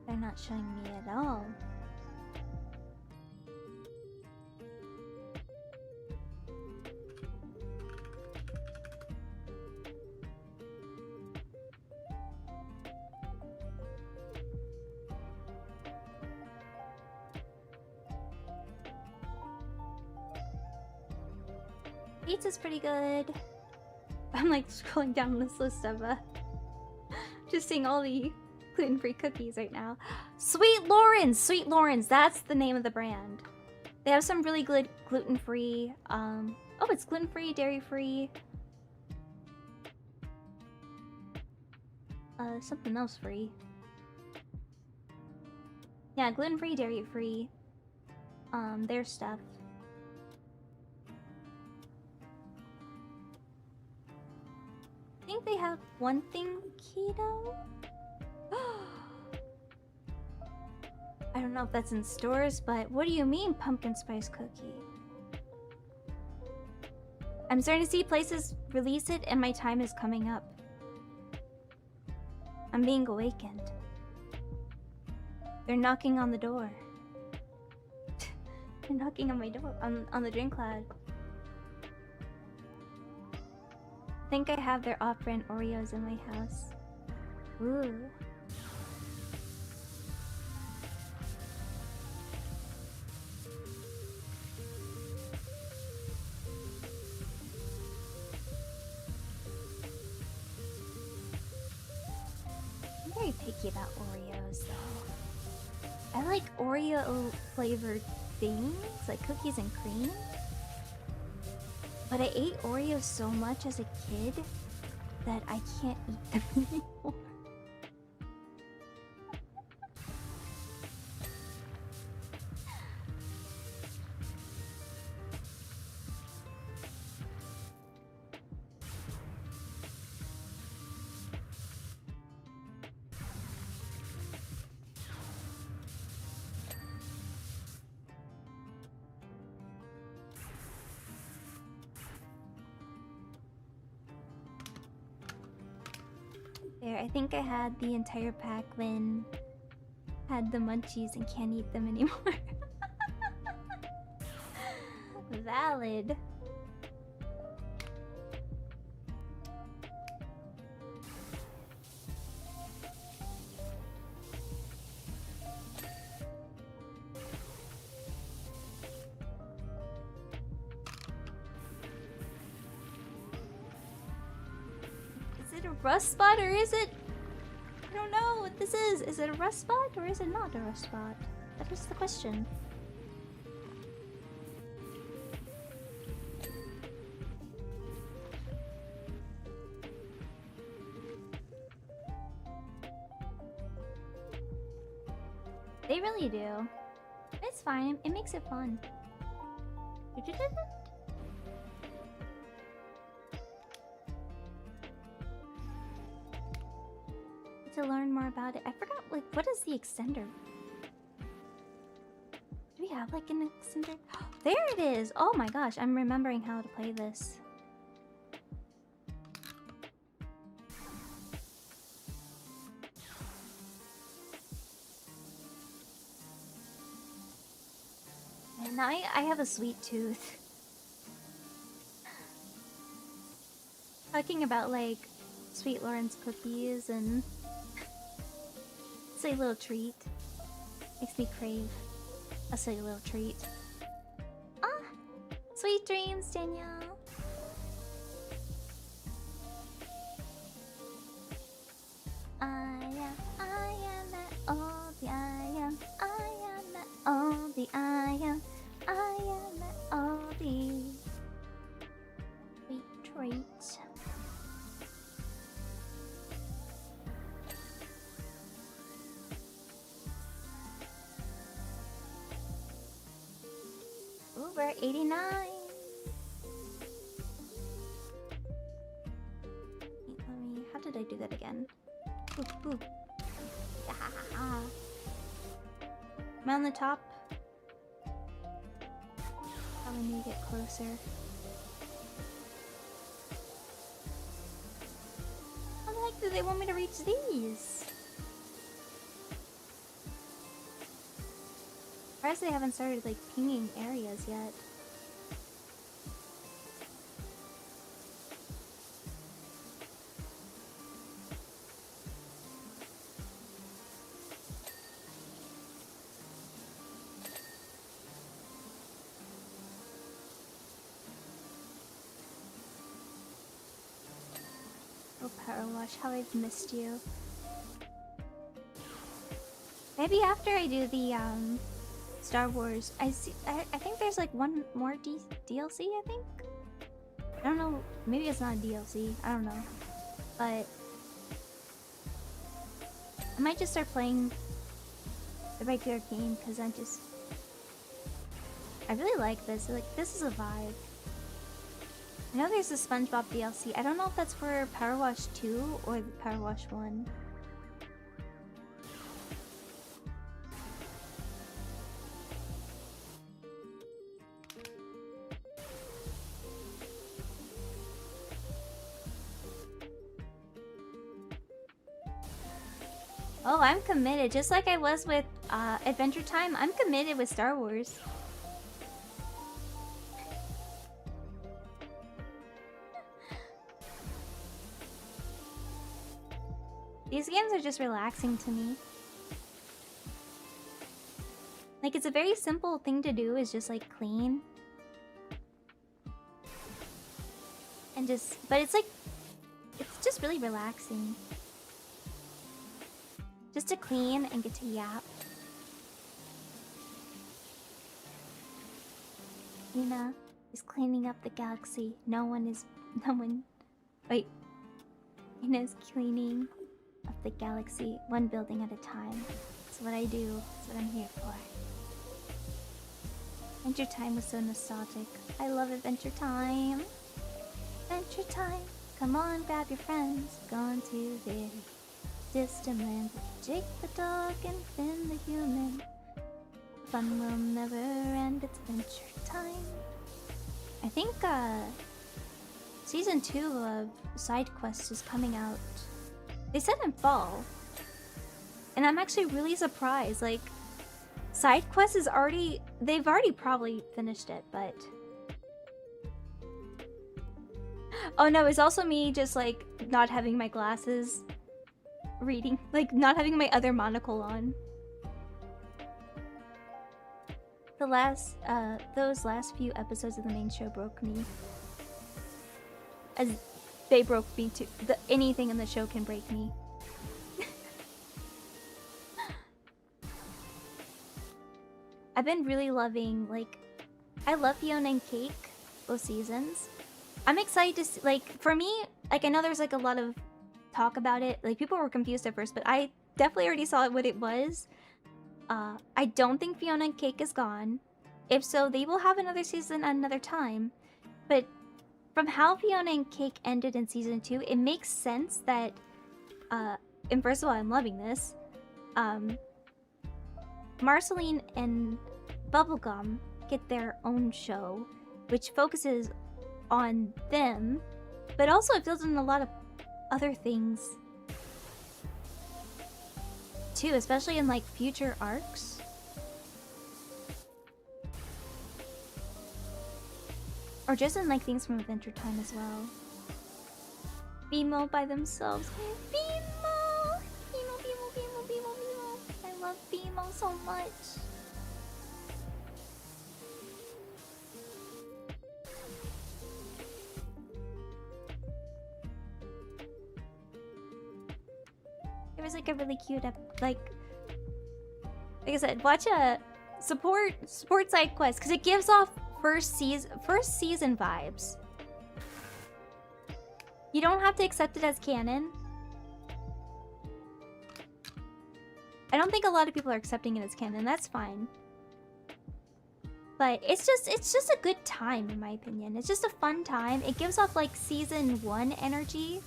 They're not showing me at all. Pizza's pretty good. I'm like scrolling down this list of just seeing all the gluten-free cookies right now. Sweet Loren's, that's the name of the brand. They have some really good gluten-free, oh, it's gluten-free, dairy-free. Something else free. Yeah, gluten-free, dairy-free. Their stuff. I think they have one thing keto. I don't know if that's in stores, but what do you mean pumpkin spice cookie? I'm starting to see places release it and my time is coming up. I'm being awakened. They're knocking on the door. They're knocking on my door, on the drink cloud. I think I have their off-brand Oreos in my house. Ooh. I'm very picky about Oreos though. I like Oreo flavored things, like cookies and cream. But I ate Oreos so much as a kid that I can't eat them anymore. There, I think I had the entire pack when had the munchies and can't eat them anymore. Valid. Rust spot or is it? I don't know what this is. Is it a rust spot or is it not a rust spot? That is the question. They really do. It's fine. It makes it fun. To learn more about it. I forgot, like, what is the extender? Do we have, like, an extender? There it is! Oh my gosh, I'm remembering how to play this. And now I have a sweet tooth. Talking about, like, Sweet Lawrence cookies and... silly little treat. Makes me crave a silly little treat. Ah! Sweet dreams, Danielle! I am at all the I am at all the I am at all the sweet treats. Ooh, we're at 89. How did I do that again? Boop, boop. Yeah. Am I on the top? Probably need to get closer. How the heck do they want me to reach these? Surprised they haven't started, like, pinging areas yet. Oh, POWERWASH, how I've missed you. Maybe after I do the, Star Wars, I think there's, like, one more DLC, I think? I don't know, maybe it's not a DLC, I don't know. But... I might just start playing the regular game, because I really like this. Like, this is a vibe. I know there's a SpongeBob DLC. I don't know if that's for POWERWASH 2 or the POWERWASH 1. Oh, I'm committed. Just like I was with Adventure Time, I'm committed with Star Wars. These games are just relaxing to me. Like, it's a very simple thing to do, is just, like, clean. And just... But it's, like... It's just really relaxing. Just to clean and get to yap. Rina is cleaning up the galaxy. No one... Wait. Rina is cleaning up the galaxy, one building at a time. That's what I do. That's what I'm here for. Adventure Time was so nostalgic. I love Adventure Time. Adventure Time. Come on, grab your friends. Gone to very distant land. Jake the dog and Finn the human. Fun will never end. It's Adventure Time. I think Season 2 of Side Quest is coming out. They said in fall. And I'm actually really surprised. Like, Side Quest is already... They've already probably finished it, but... Oh no, it's also me just, like, not having my glasses. Reading. Like, not having my other monocle on. Those last few episodes of the main show broke me. As they broke me too. Anything in the show can break me. I've been really loving, like... I love Fiona and Cake, both seasons. I'm excited to see, like, for me, like, I know there's, like, a lot of talk about it. Like, people were confused at first, but I definitely already saw what it was. I don't think Fiona and Cake is gone. If so, they will have another season at another time. But from how Fiona and Cake ended in season 2, it makes sense that, and first of all, I'm loving this. Marceline and Bubblegum get their own show, which focuses on them, but also it fills in a lot of other things too, especially in like future arcs. Or just in like things from Adventure Time as well. BMO by themselves. BMO! BMO, BMO, BMO, BMO, BMO. I love BMO so much. There was like a really cute like I said, watch a support side quest because it gives off first season vibes. You don't have to accept it as canon. I don't think a lot of people are accepting it as canon. That's fine. But it's just a good time in my opinion. It's just a fun time. It gives off like season 1 energy.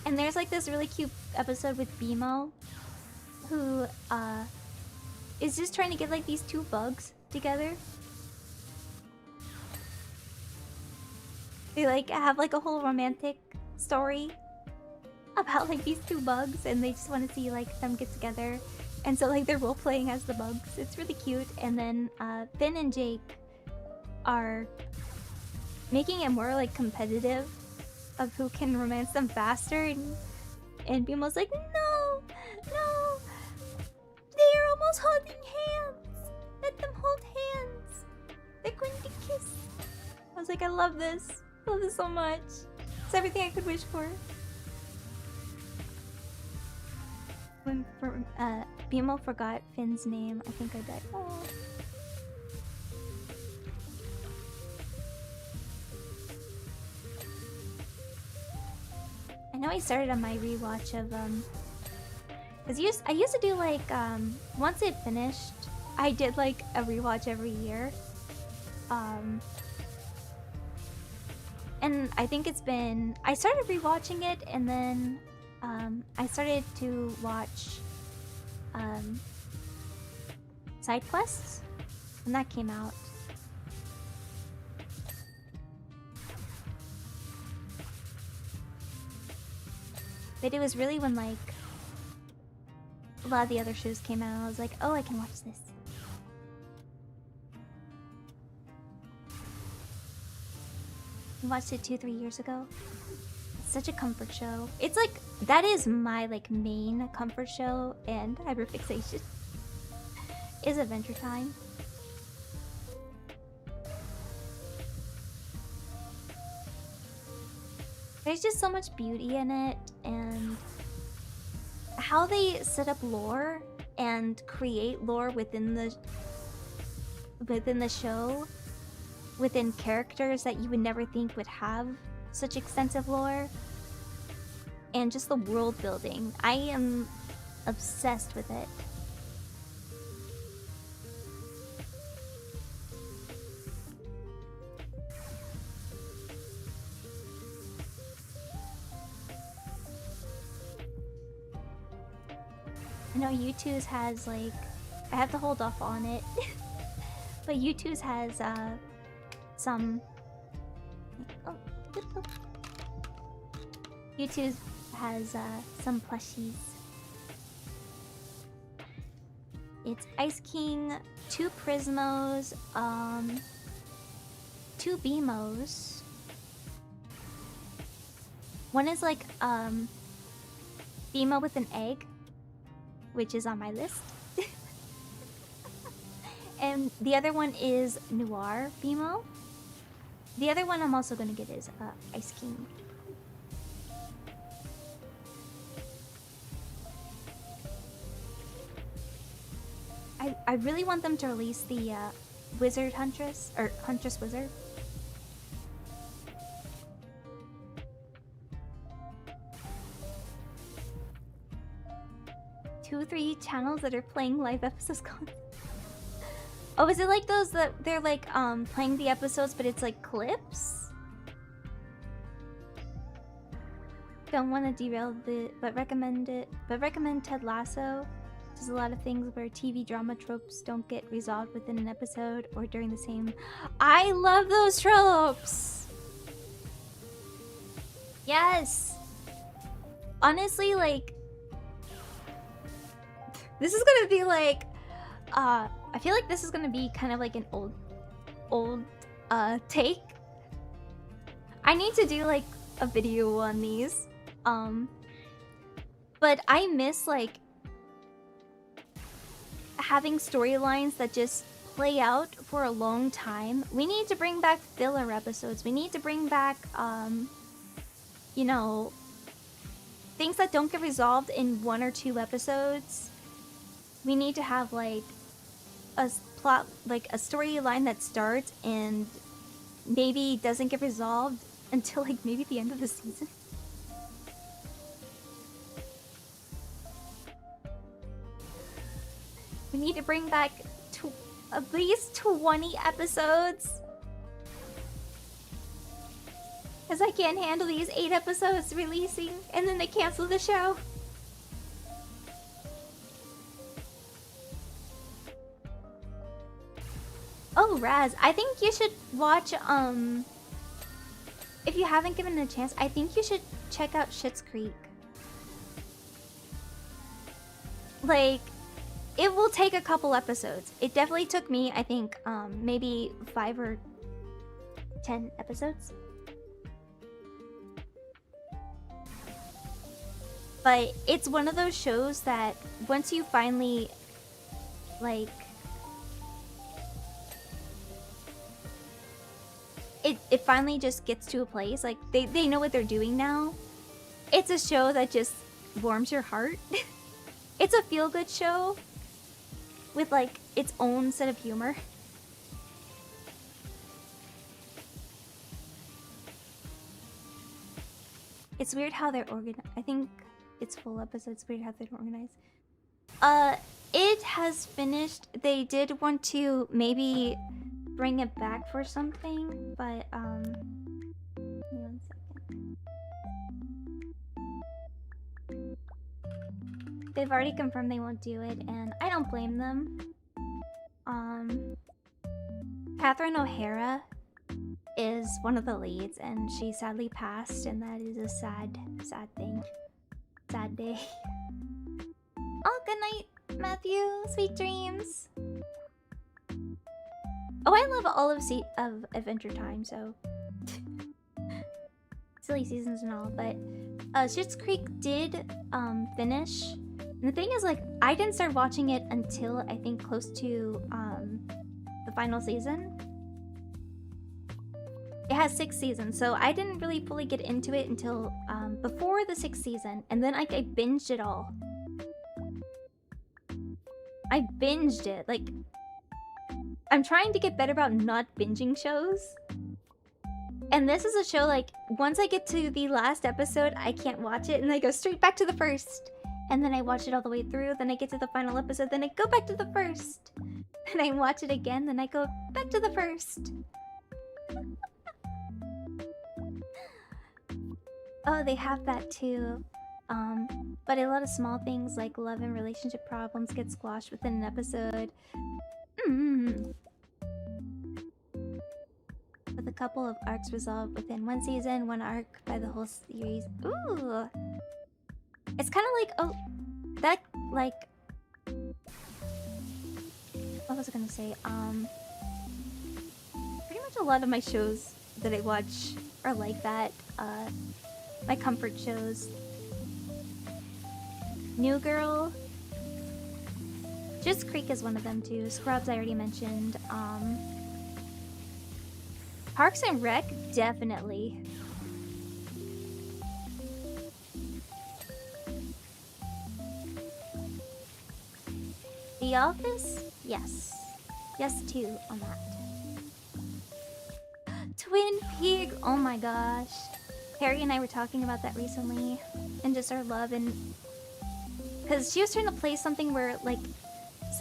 And there's like this really cute episode with BMO who is just trying to get like these two bugs together. They like have like a whole romantic story about like these two bugs and they just want to see like them get together. And so like they're role playing as the bugs. It's really cute. And then Finn and Jake are making it more like competitive of who can romance them faster, and BMO's like, no, they're almost holding hands. Let them hold hands. They're going to kiss. I was like, I love this. I love this so much. It's everything I could wish for. When BMO forgot Finn's name, I think I died. Oh. I know I started on my rewatch of cause I used to do like once it finished, I did like a rewatch every year. And I think it's been I started rewatching it and then I started to watch side quests when that came out. But it was really when like a lot of the other shows came out, I was like, oh, I can watch this. I watched it 2-3 years ago. It's such a comfort show. It's like that is my like main comfort show and hyperfixation is Adventure Time. There's just so much beauty in it, and how they set up lore and create lore within the show, within characters that you would never think would have such extensive lore, and just the world building. I am obsessed with it. I know U2's has like, I have to hold off on it, but U2's has some. U2's has some plushies. It's Ice King, 2 Prismos, 2 BMOs. One is like BMO with an egg, which is on my list. And the other one is Noir BMO. The other one I'm also gonna get is Ice King. I really want them to release the Wizard Huntress, or Huntress Wizard. 2 or 3 channels that are playing live episodes. Oh, is it like those that they're like playing the episodes, but it's like clips? Don't want to derail the, but recommend Ted Lasso. There's a lot of things where TV drama tropes don't get resolved within an episode or during the same. I love those tropes. Yes. Honestly, like, this is gonna be like, I feel like this is gonna be kind of like an old take. I need to do like a video on these. But I miss like having storylines that just play out for a long time. We need to bring back filler episodes. We need to bring back, you know, things that don't get resolved in 1 or 2 episodes. We need to have like a plot, like a storyline that starts and maybe doesn't get resolved until like maybe the end of the season. We need to bring back at least 20 episodes. Because I can't handle these 8 episodes releasing and then they cancel the show. Oh, Raz, I think you should watch, if you haven't given it a chance, I think you should check out Schitt's Creek. Like, it will take a couple episodes. It definitely took me, I think, maybe 5 or 10 episodes. But it's one of those shows that once you finally, like, it finally just gets to a place, like, they know what they're doing now. It's a show that just warms your heart. It's a feel-good show with, like, its own set of humor. It's weird how they're organized. I think it's full episodes. Weird how they're organized. It has finished. They did want to maybe bring it back for something, but give me 1 second. They've already confirmed they won't do it, and I don't blame them. Catherine O'Hara is one of the leads, and she sadly passed, and that is a sad thing. Sad day. Oh, good night, Matthew. Sweet dreams. Oh, I love all of Adventure Time, so silly seasons and all, but Schitt's Creek did finish. And the thing is, like, I didn't start watching it until I think close to the final season. It has 6 seasons, so I didn't really fully get into it until before the 6th season, and then I binged it all. I binged it. Like, I'm trying to get better about not binging shows. And this is a show, like, once I get to the last episode, I can't watch it, and I go straight back to the first. And then I watch it all the way through, then I get to the final episode, then I go back to the first. Then I watch it again, then I go back to the first. Oh, they have that too. But a lot of small things like love and relationship problems get squashed within an episode. With a couple of arcs resolved within 1 season, 1 arc by the whole series. Ooh! It's kind of like, oh, that, like... What was I gonna say? Pretty much a lot of my shows that I watch are like that. My comfort shows. New Girl. Schitt's Creek is one of them too. Scrubs I already mentioned. Parks and Rec, definitely. The Office? Yes. Yes too on that. Twin Peaks! Oh my gosh. Harry and I were talking about that recently. And just our love and Because she was trying to play something where, like,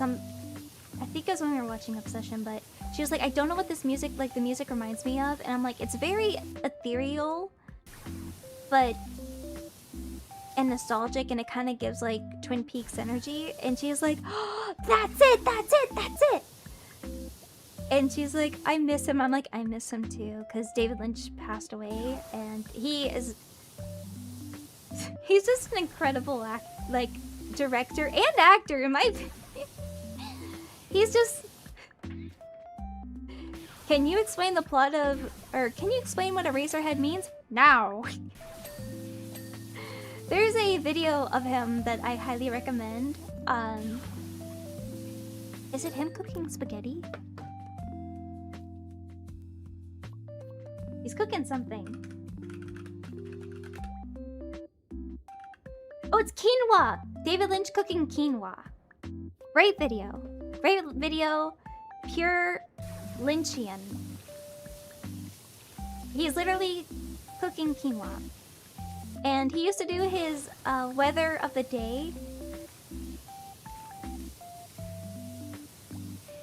I think it was when we were watching Obsession, but she was like, I don't know what this music, like, the music reminds me of. And I'm like, it's very ethereal, but... and nostalgic, and it kind of gives, like, Twin Peaks energy. And she's like, oh, that's it, that's it, that's it! And she's like, I miss him. I'm like, I miss him too, because David Lynch passed away, and he is... he's just an incredible director and actor, in my opinion. He's just... Can you explain the plot of... or can you explain what Eraserhead means? Now! There's a video of him that I highly recommend. Is it him cooking spaghetti? He's cooking something. Oh, it's quinoa! David Lynch cooking quinoa. Great video. Great video. Pure Lynchian. He's literally cooking quinoa. And he used to do his weather of the day.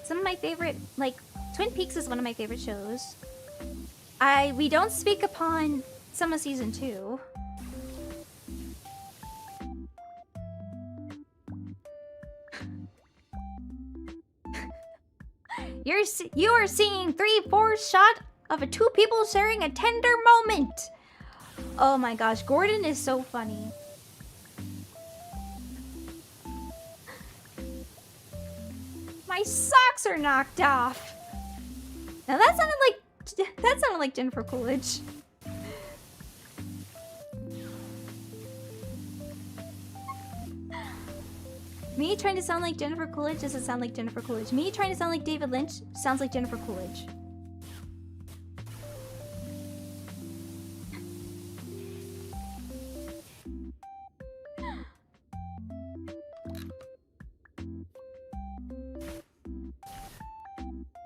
Some of my favorite, like, Twin Peaks is one of my favorite shows. We don't speak upon some of season 2. You are seeing 3/4 shot of 2 people sharing a tender moment. Oh my gosh, Gordon is so funny. My socks are knocked off. Now that sounded like Jennifer Coolidge. Me trying to sound like Jennifer Coolidge doesn't sound like Jennifer Coolidge. Me trying to sound like David Lynch sounds like Jennifer Coolidge.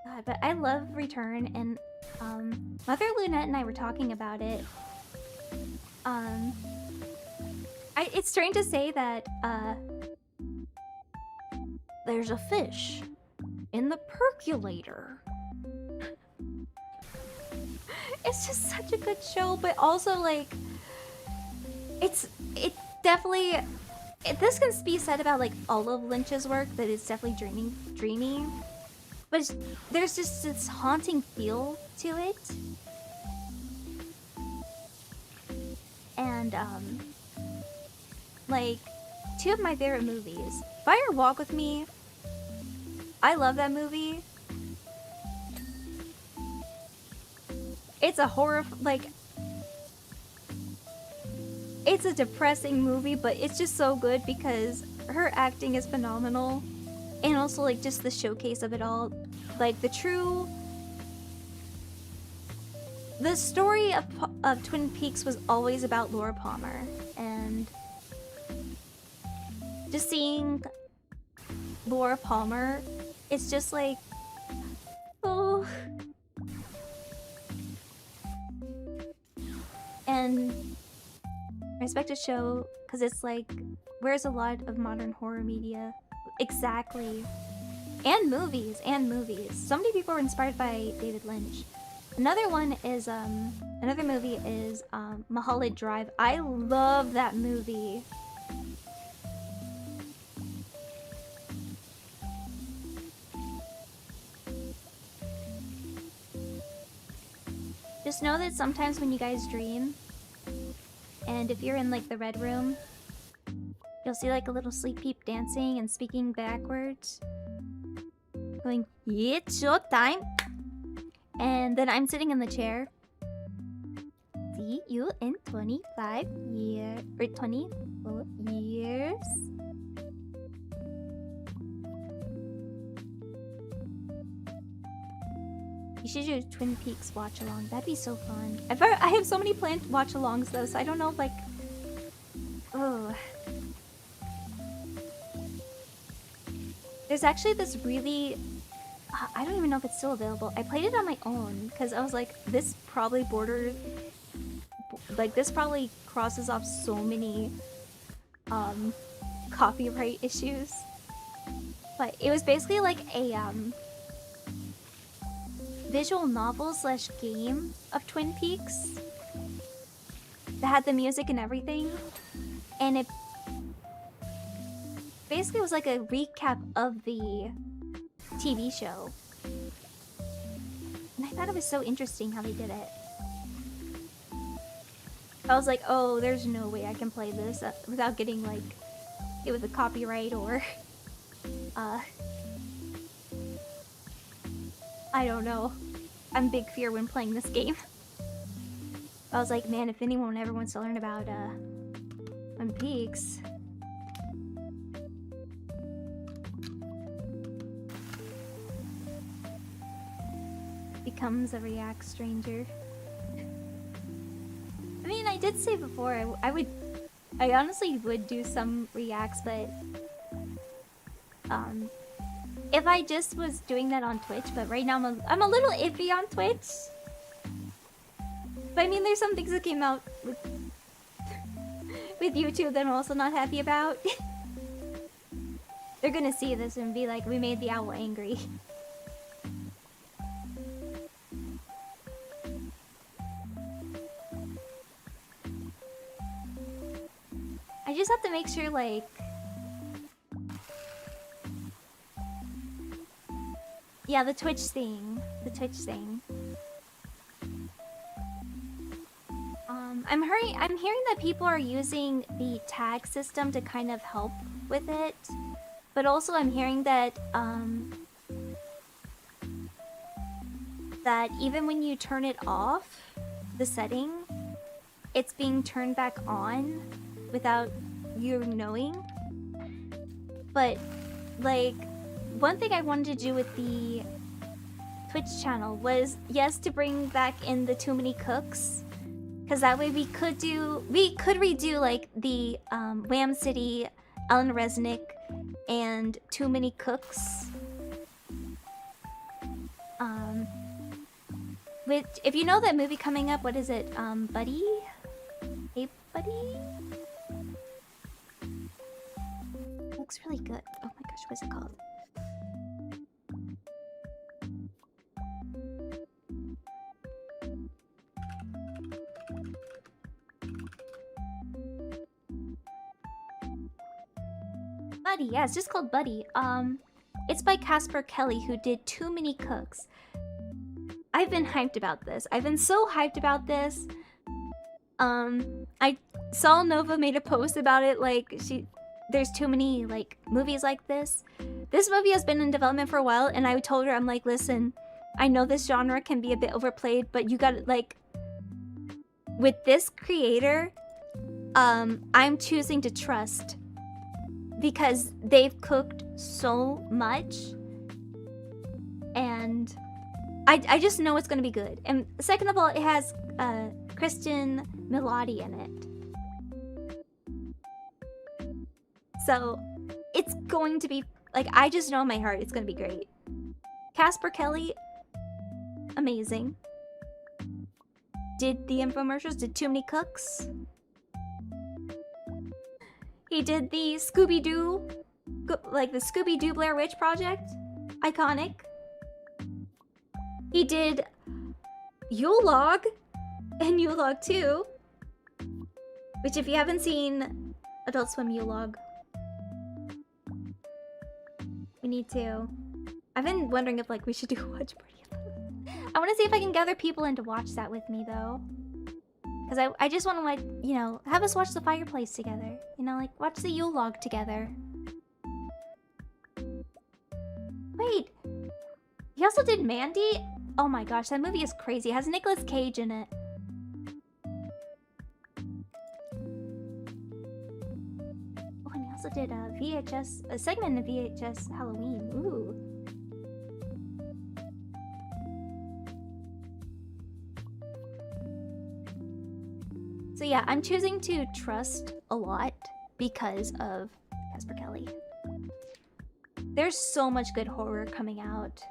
God, but I love Return, and Mother Lunette and I were talking about it. It's strange to say that there's a fish in the percolator. It's just such a good show, but also, like, it definitely... this can be said about, like, all of Lynch's work, that it's definitely dreamy. But there's just this haunting feel to it. And, like, 2 of my favorite movies. Fire Walk With Me. I love that movie. It's a horror, like... it's a depressing movie, but it's just so good because her acting is phenomenal. And also, like, just the showcase of it all. Like, the story of Twin Peaks was always about Laura Palmer. And just seeing Laura Palmer, it's just like, oh. And I respect a show because it's like, where's a lot of modern horror media? Exactly. And movies. So many people were inspired by David Lynch. Another one is, another movie is, Mulholland Drive. I love that movie. Just know that sometimes when you guys dream, and if you're in, like, the red room, you'll see, like, a little sleep peep dancing and speaking backwards. Going, it's showtime! And then I'm sitting in the chair. See you in 25 years, or 24 years. You should do Twin Peaks watch along. That'd be so fun. I have so many planned watch alongs though, so I don't know if, like, oh. There's actually this really, I don't even know if it's still available. I played it on my own because I was like, this probably this probably crosses off so many copyright issues. But it was basically like a visual novel slash game of Twin Peaks that had the music and everything, and it basically was like a recap of the TV show. And I thought it was so interesting how they did it. I was like, oh, there's no way I can play this without getting like hit with a copyright or I don't know. I'm big fear when playing this game. I was like, man, if anyone ever wants to learn about Twin Peaks, becomes a React stranger. I mean, I did say before I honestly would do some reacts, but if I just was doing that on Twitch, but right now I'm a little iffy on Twitch. But I mean, there's some things that came out with YouTube that I'm also not happy about. They're gonna see this and be like, we made the owl angry. I just have to make sure, like, yeah, the Twitch thing. I'm hearing that people are using the tag system to kind of help with it, but also I'm hearing that that even when you turn it off, the setting, it's being turned back on without you knowing. But like, one thing I wanted to do with the Twitch channel was, yes, to bring back in the Too Many Cooks, because that way we could redo like the Wham City, Ellen Resnick, and Too Many Cooks. If you know that movie coming up, what is it? Buddy? Hey, Buddy? It looks really good. Oh my gosh, what's it called? Buddy, yeah, it's just called Buddy. It's by Casper Kelly, who did Too Many Cooks. I've been hyped about this. I've been so hyped about this. I saw Nova made a post about it, like, there's too many, like, movies like this. This movie has been in development for a while, and I told her, I'm like, listen, I know this genre can be a bit overplayed, but you gotta, like, with this creator, I'm choosing to trust, because they've cooked so much, and I just know it's gonna be good. And second of all, it has Kristen Milotti in it, so it's going to be, like, I just know in my heart it's gonna be great. Casper Kelly, amazing. Did the infomercials, did Too Many Cooks. He did the Scooby-Doo, like the Scooby-Doo Blair Witch Project. Iconic. He did Yule Log and Yule Log 2. Which, if you haven't seen Adult Swim Yule Log, we need to. I've been wondering if, like, we should do a watch party. I want to see if I can gather people in to watch that with me, though. Because I just want to, like, you know, have us watch the fireplace together. You know, like, watch the Yule Log together. Wait. He also did Mandy? Oh my gosh, that movie is crazy. It has Nicolas Cage in it. Oh, and he also did a segment in VHS Halloween. Ooh. So yeah, I'm choosing to trust a lot because of Casper Kelly. There's so much good horror coming out.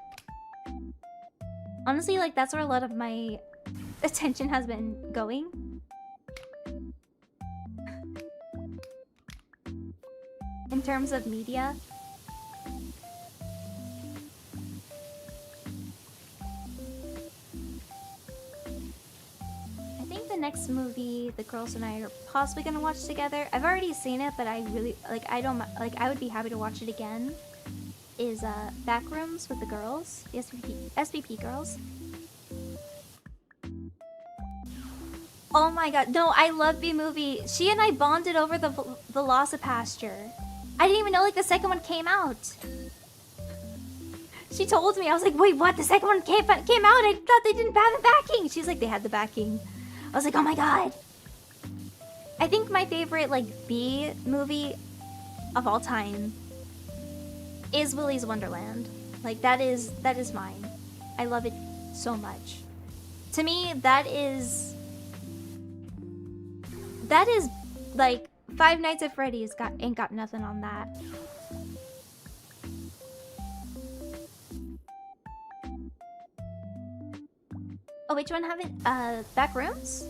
Honestly, like, that's where a lot of my attention has been going. And terms of media. I think the next movie the girls and I are possibly gonna watch together, I've already seen it, but I really like, I don't like, I would be happy to watch it again, is Backrooms with the girls, the SVP girls. Oh my god, no, I love B-Movie. She and I bonded over the loss of Pasture. I didn't even know like the second one came out. She told me, I was like, wait, what? The second one came out? I thought they didn't have the backing. She's like, they had the backing. I was like, oh my god. I think my favorite like B movie of all time is Willy's Wonderland. Like that is mine. I love it so much. To me, that is like Five Nights at Freddy's ain't got nothing on that. Oh, which one haven't? Backrooms?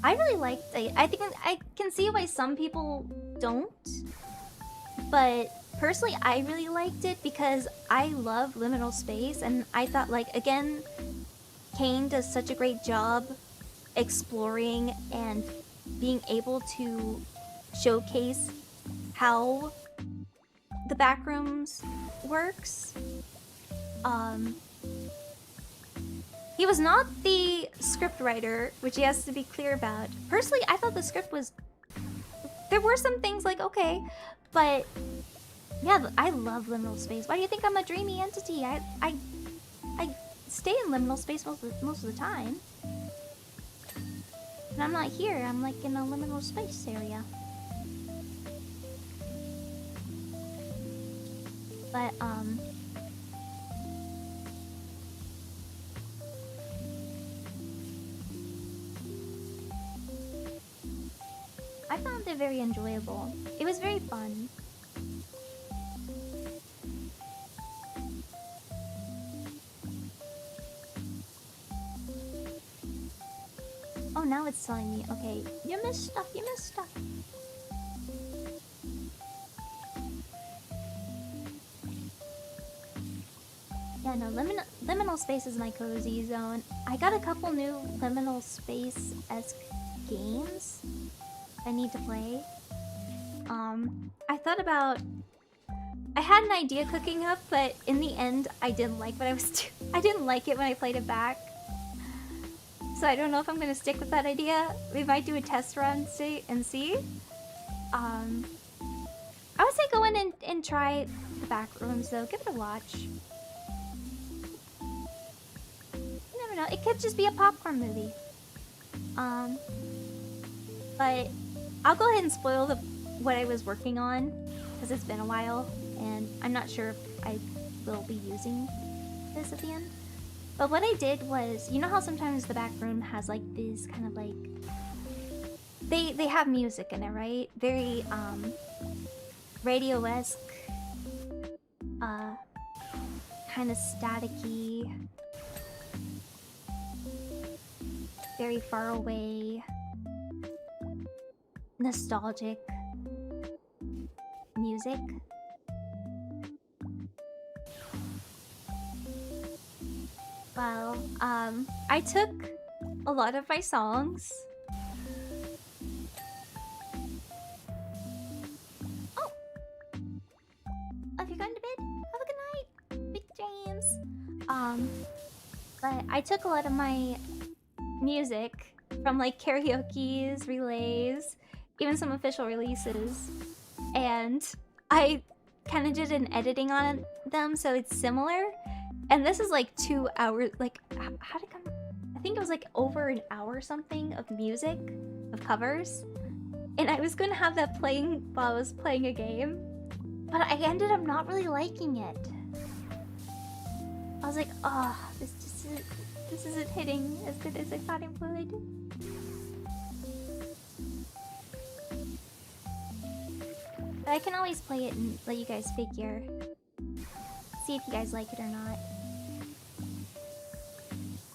I really liked it. I think I can see why some people don't. But personally, I really liked it because I love liminal space. And I thought, like, again, Kane does such a great job exploring and being able to showcase how the Backrooms works. He was not the script writer, which he has to be clear about. Personally, I thought the script was... There were some things like, okay, but... Yeah, I love liminal space. Why do you think I'm a dreamy entity? I stay in liminal space most of the time. And I'm not here, I'm like in a liminal space area. But, I found it very enjoyable. It was very fun. Oh, now it's telling me, okay, you missed stuff, you missed stuff. Yeah, no, liminal space is my cozy zone. I got a couple new liminal space-esque games I need to play. I thought about... I had an idea cooking up, but in the end, I didn't like what I was doing. I didn't like it when I played it back. So I don't know if I'm gonna stick with that idea. We might do a test run and see. I would say go in and try the Backrooms though. Give it a watch. You never know. It could just be a popcorn movie. But I'll go ahead and spoil what I was working on because it's been a while and I'm not sure if I will be using this at the end. But what I did was, you know how sometimes the back room has like these kind of like... They have music in it, right? Very radio-esque, kind of staticky, very far away, nostalgic music. Well, I took a lot of my songs. Oh! If you're going to bed, have a good night! Big dreams! But I took a lot of my music from like karaoke's, relays, even some official releases. And I kind of did an editing on them so it's similar. And this is like 2 hours, like, how'd it come? I think it was like over an hour or something of music, of covers. And I was gonna have that playing while I was playing a game. But I ended up not really liking it. I was like, oh, this isn't hitting as good as I thought it would. But I can always play it and let you guys figure. See if you guys like it or not.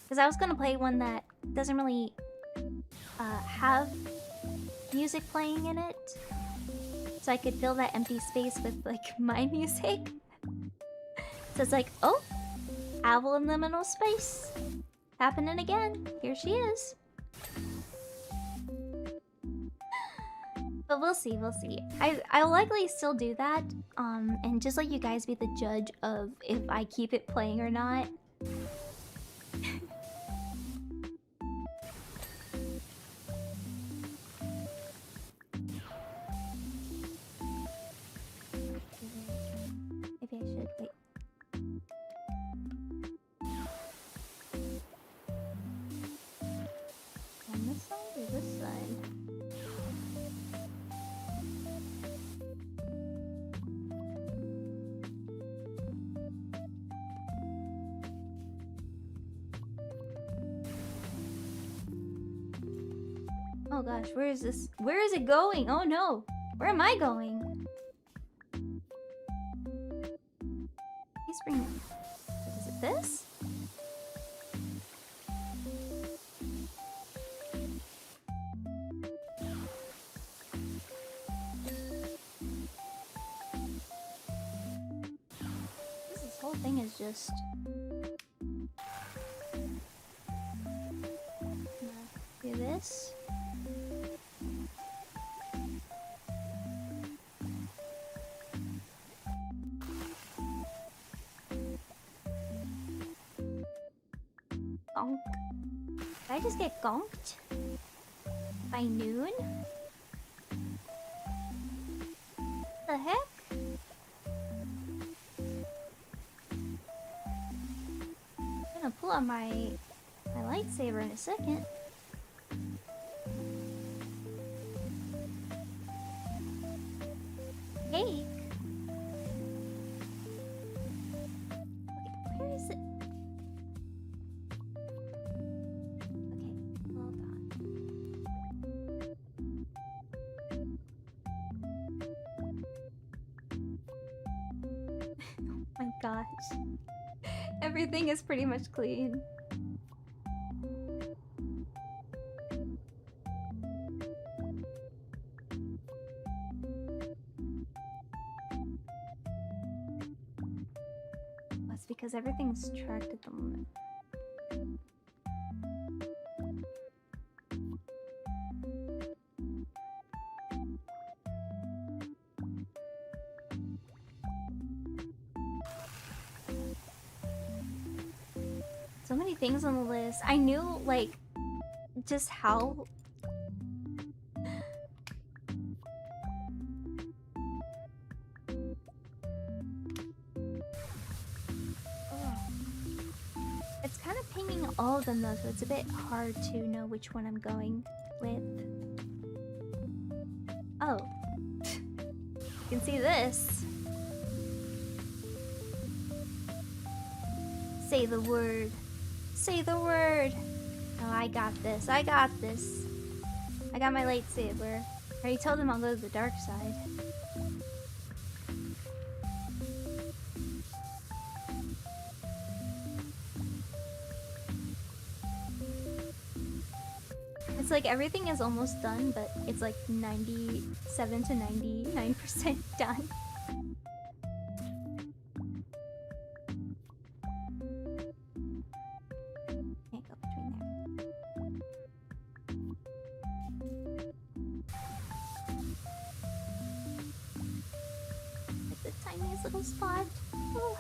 Because I was gonna play one that doesn't really have music playing in it. so I could fill that empty space with like my music. So it's like, oh, owl in liminal space. Happening again. Here she is. But we'll see, we'll see. I'll likely still do that, and just let you guys be the judge of if I keep it playing or not. Maybe I should wait. On this side or this side? Oh gosh, where is this? Where is it going? Oh no! Where am I going? Please bring it. Is it this? This whole thing is just... Do this. Gonk. Did I just get gonked? By noon? The heck? I'm gonna pull out my lightsaber in a second. Cake? Okay, where is it? Okay, hold on. Oh my gosh. Everything is pretty much clean. That's because everything's tracked at the moment. So many things on the list. I knew, like, just how... It's kind of pinging all of them though, so it's a bit hard to know which one I'm going with. Oh. You can see this. Say the word. Say the word. Oh, I got this. I got this. I got my lightsaber. I already told him I'll go to the dark side. It's like everything is almost done, but it's like 97 to 99% done. Can't go between there. It's the tiniest little spot. Oh.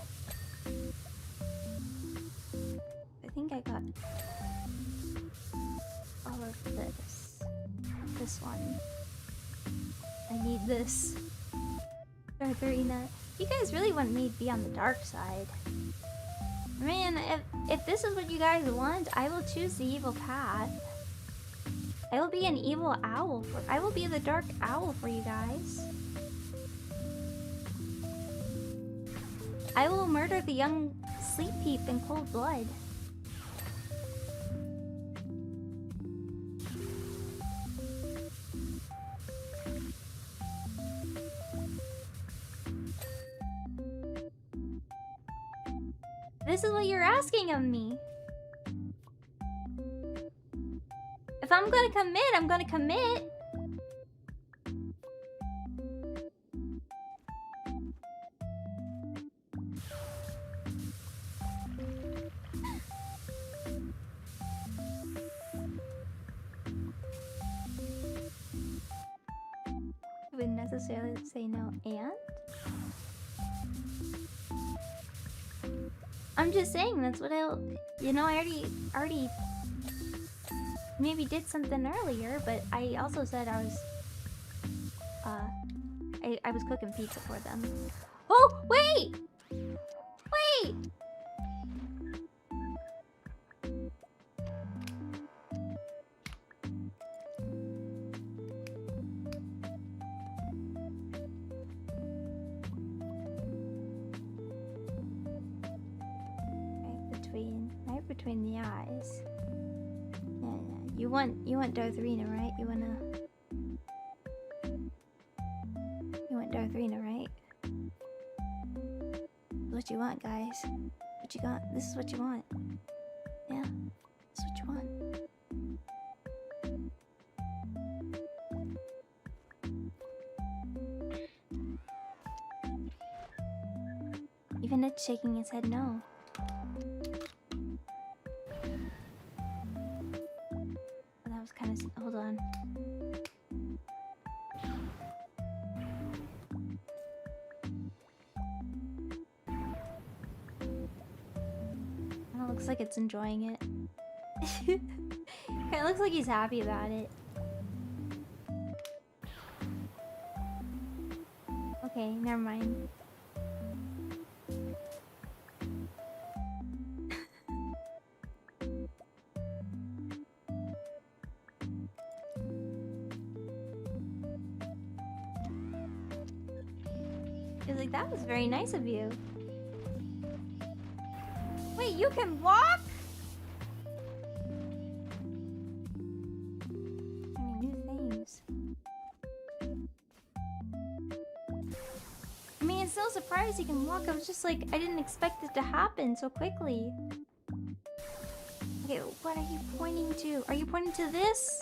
I think I got all of this. This one. I need this. Rina. You guys really want me to be on the dark side. Man, if this is what you guys want, I will choose the evil path. I will be an evil owl I will be the dark owl for you guys. I will murder the young sleep peep in cold blood. This is what you're asking of me. If I'm gonna commit, I'm gonna commit. necessarily say no, and? I'm just saying that's what I... You know, I already maybe did something earlier, but I also said I was... I was cooking pizza for them. Oh, wait! Wait! Right between the eyes. Yeah. You want Darth Rina, right? You want Darth Rina, right? What you want, guys? What you got? This is what you want. Yeah, this is what you want. Even it's shaking his head no. That was kind of... Hold on. It looks like it's enjoying it. It looks like he's happy about it. Okay, never mind. He's like, that was very nice of you. Wait, you can walk? Learning new things. I mean, it's no surprise he can walk. I was just like, I didn't expect it to happen so quickly. Okay, what are you pointing to? Are you pointing to this?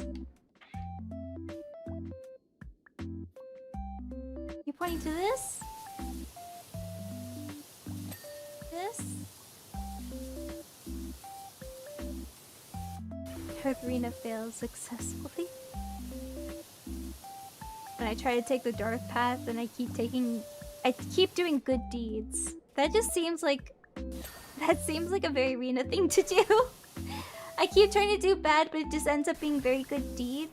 You pointing to this? This? Rina fails successfully. When I try to take the dark path, and I keep doing good deeds. That just seems like... That seems like a very Rina thing to do. I keep trying to do bad, but it just ends up being very good deeds.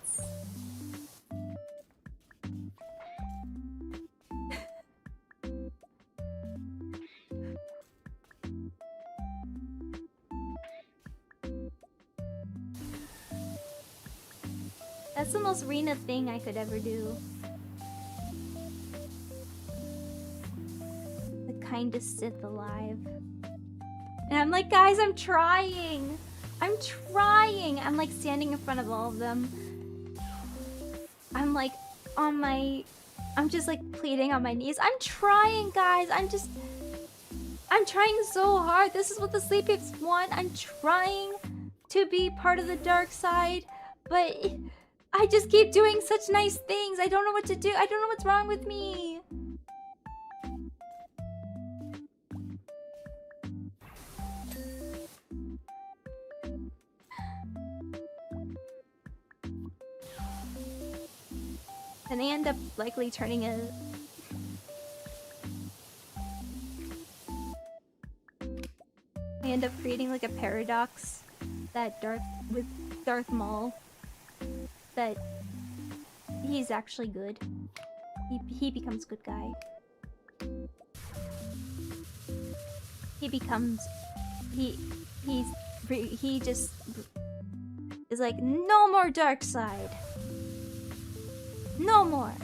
That's the most Rina thing I could ever do. The kindest Sith alive. And I'm like, guys, I'm trying! I'm trying! I'm like standing in front of all of them. I'm like on my... I'm just like pleading on my knees. I'm trying, guys! I'm trying so hard. This is what the Sleep Apes want. I'm trying to be part of the dark side, but... I just keep doing such nice things. I don't know what to do. I don't know what's wrong with me. And they end up likely turning a... They end up creating like a paradox that with Darth Maul. That he's actually good. He becomes good guy. He becomes... He just is like, no more dark side. No more.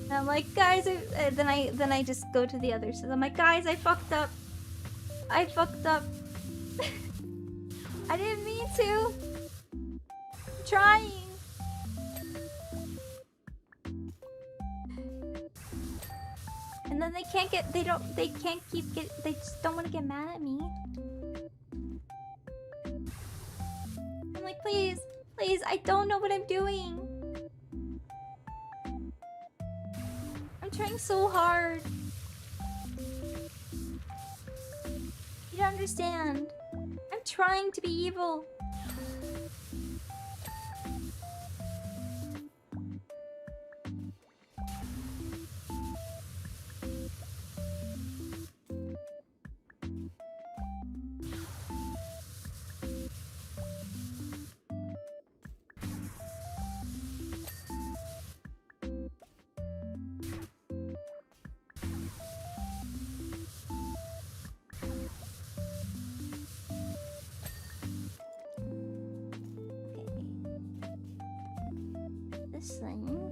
And I'm like, guys, then I just go to the other side. I'm like, guys, I fucked up. I fucked up. I didn't mean to. I'm trying. And then they can't just don't want to get mad at me. I'm like, please, I don't know what I'm doing. I'm trying so hard. You don't understand. I'm trying to be evil. this thing.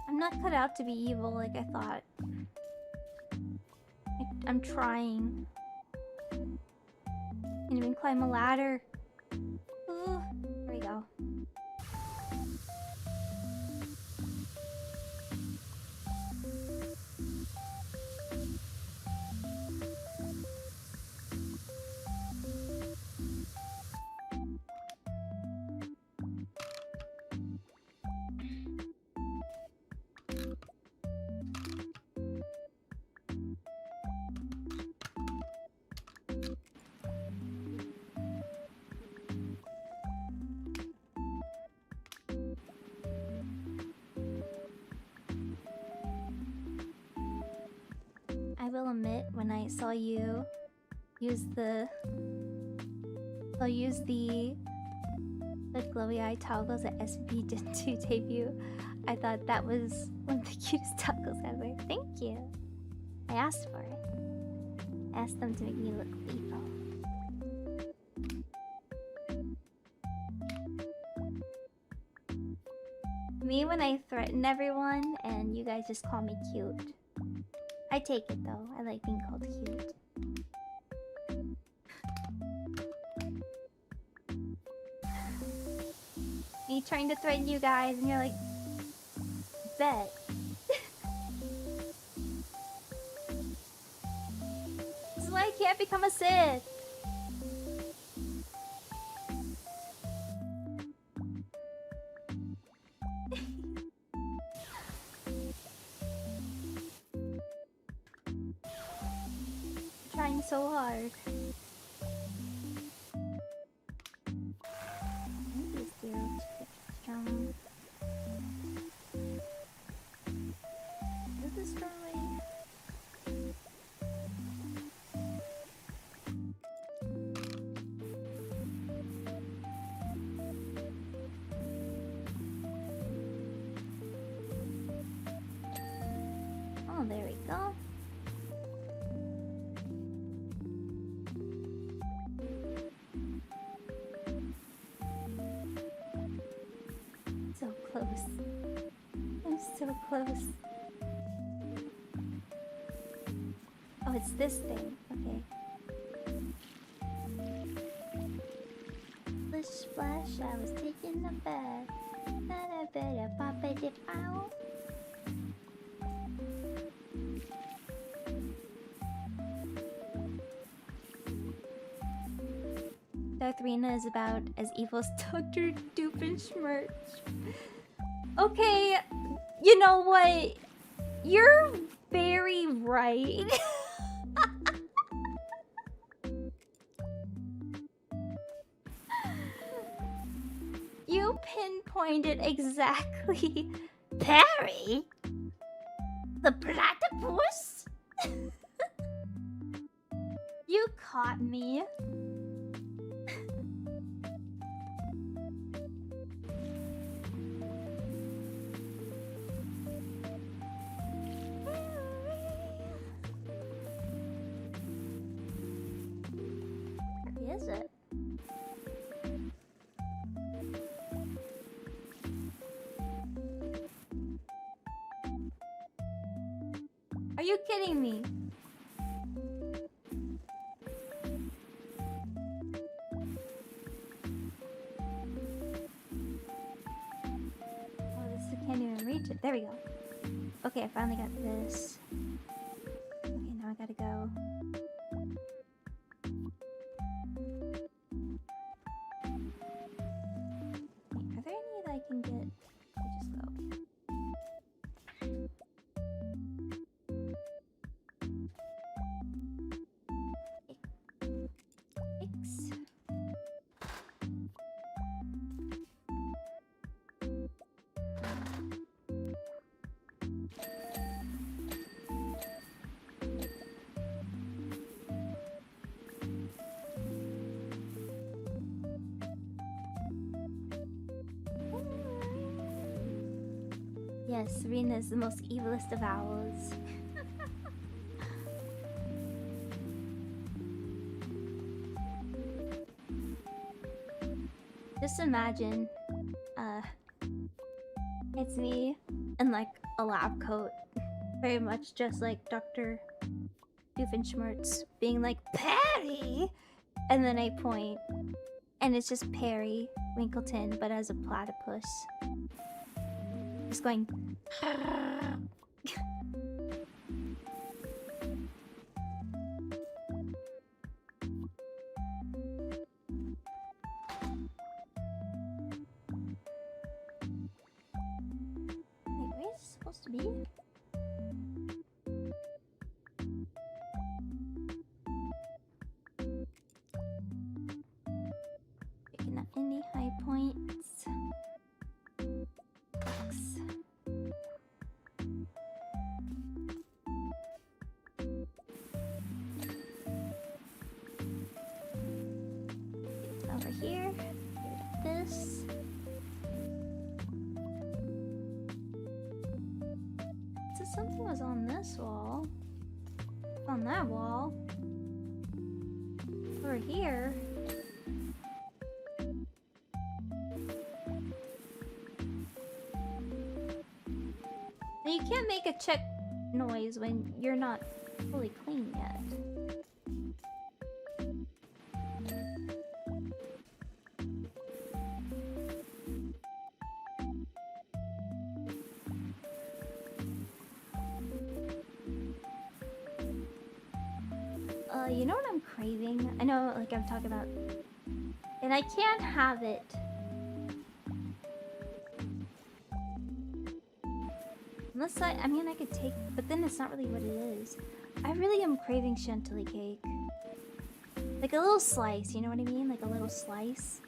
I'm not cut out to be evil like I thought. I'm trying. Can't even climb a ladder. Ooh, there we go. I will admit, when I saw you use the glowy eye toggles that SVP did to debut, I thought that was one of the cutest toggles ever. Thank you. I asked for it. I asked them to make me look lethal. Me when I threaten everyone and you guys just call me cute. I take it though. I like being called cute. Me trying to threaten you guys and you're like, bet. This is why I can't become a Sith. Trying so hard. Is this really? Oh, there we go. So close. I'm so close. Oh, it's this thing. Okay. Splish splash, I was taking a bath. Not a better pop it out. Darth Rina is about as evil as Dr. Doofenshmirtz. Okay, you know what? You're very right. You pinpointed exactly. Perry? The platypus? You caught me. Where is it? Are you kidding me? Oh, this can't even reach it. There we go. Okay, I finally got this. Okay, now I gotta go. Wait, are there any that I can get? I just go. Yes, Rina is the most evilest of owls. Just imagine, it's me in like a lab coat, very much just like Dr. Doofenshmirtz being like, Perry! And then I point, and it's just Perry Winkleton, but as a platypus. Just going. Wait, where is it supposed to be? Picking up any high points. X. Over here. This. So something was on this wall. On that wall. Over here. Now you can't make a check noise when you're not fully clean yet. You know what I'm craving? I know, like, I'm talking about... And I can't have it. Unless I mean, I could take... But then it's not really what it is. I really am craving chantilly cake. Like a little slice, you know what I mean? Like a little slice.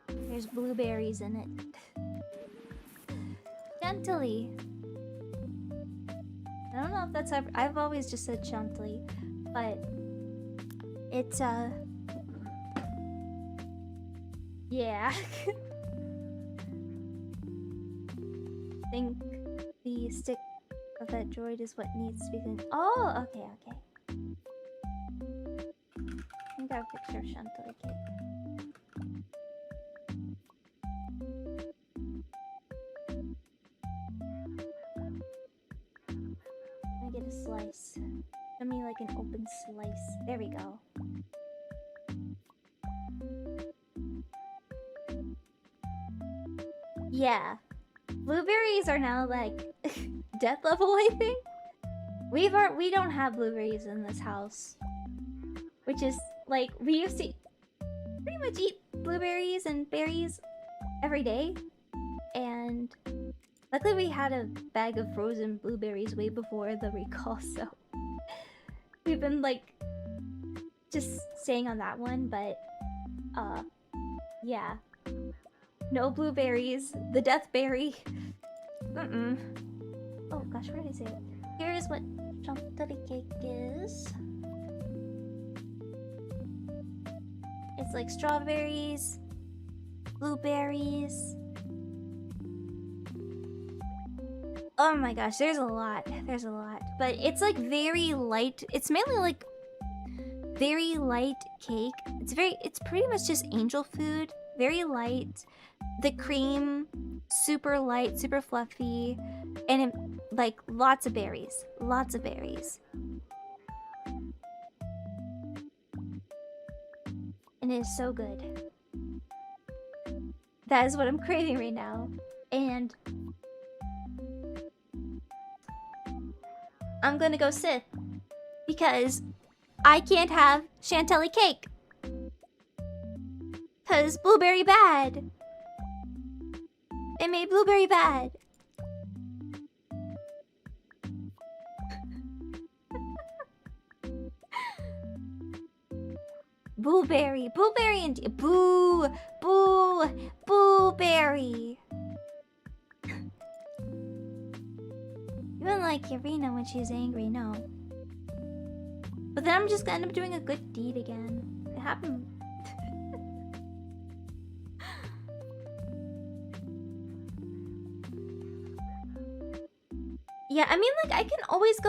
There's blueberries in it. Chantilly. I don't know if that's ever... I've always just said chantilly, but it's yeah. I think the stick of that droid is what needs to be cleaned. Oh, okay, okay. I think I have a picture of chantilly cake. Get a slice. Show me like an open slice. There we go. Yeah. Blueberries are now like death level, I think. We don't have blueberries in this house. Which is like, we used to pretty much eat blueberries and berries every day. And luckily we had a bag of frozen blueberries way before the recall, so we've been like just staying on that one, but yeah. No blueberries. The death berry. Oh gosh, where is it? Here's what chantilly cake is. It's like strawberries, blueberries. Oh my gosh, there's a lot. There's a lot. But it's like very light. It's mainly like very light cake. It's pretty much just angel food. Very light. The cream, super light, super fluffy. And it, like lots of berries. Lots of berries. And it is so good. That is what I'm craving right now. And I'm gonna go Sith because I can't have chantilly cake. Cause blueberry bad. They made blueberry bad. Blueberry and boo, blueberry. Even like Rina when she's angry, no. But then I'm just gonna end up doing a good deed again. It happened. Yeah, I mean, like, I can always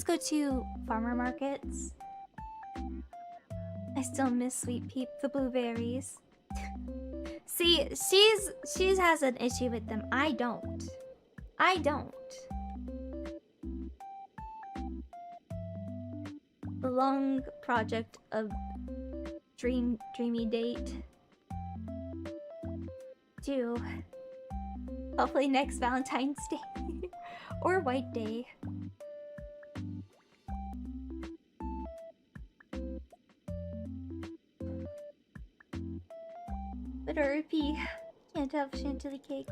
go to farmer markets. I still miss Sweet Peep, the blueberries. See, she's has an issue with them. I don't. I don't. The long project of dreamy date. Do. Hopefully next Valentine's Day. Or White Day. But RP, can't have chantilly cake.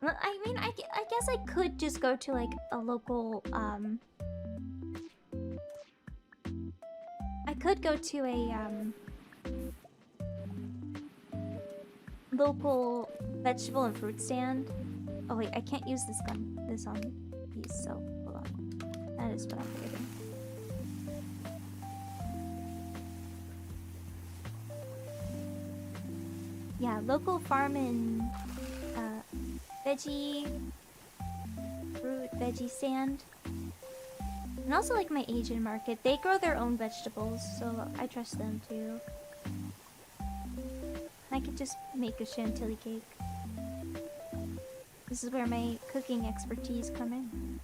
Well, I mean, I guess I could just go to like a local, I could go to a, local vegetable and fruit stand. Oh wait, I can't use this on these, so hold on. That is what I'm forgetting. Yeah, local farm and veggie stand. And also like my Asian market. They grow their own vegetables, so I trust them too. I could just make a chantilly cake. This is where my cooking expertise come in.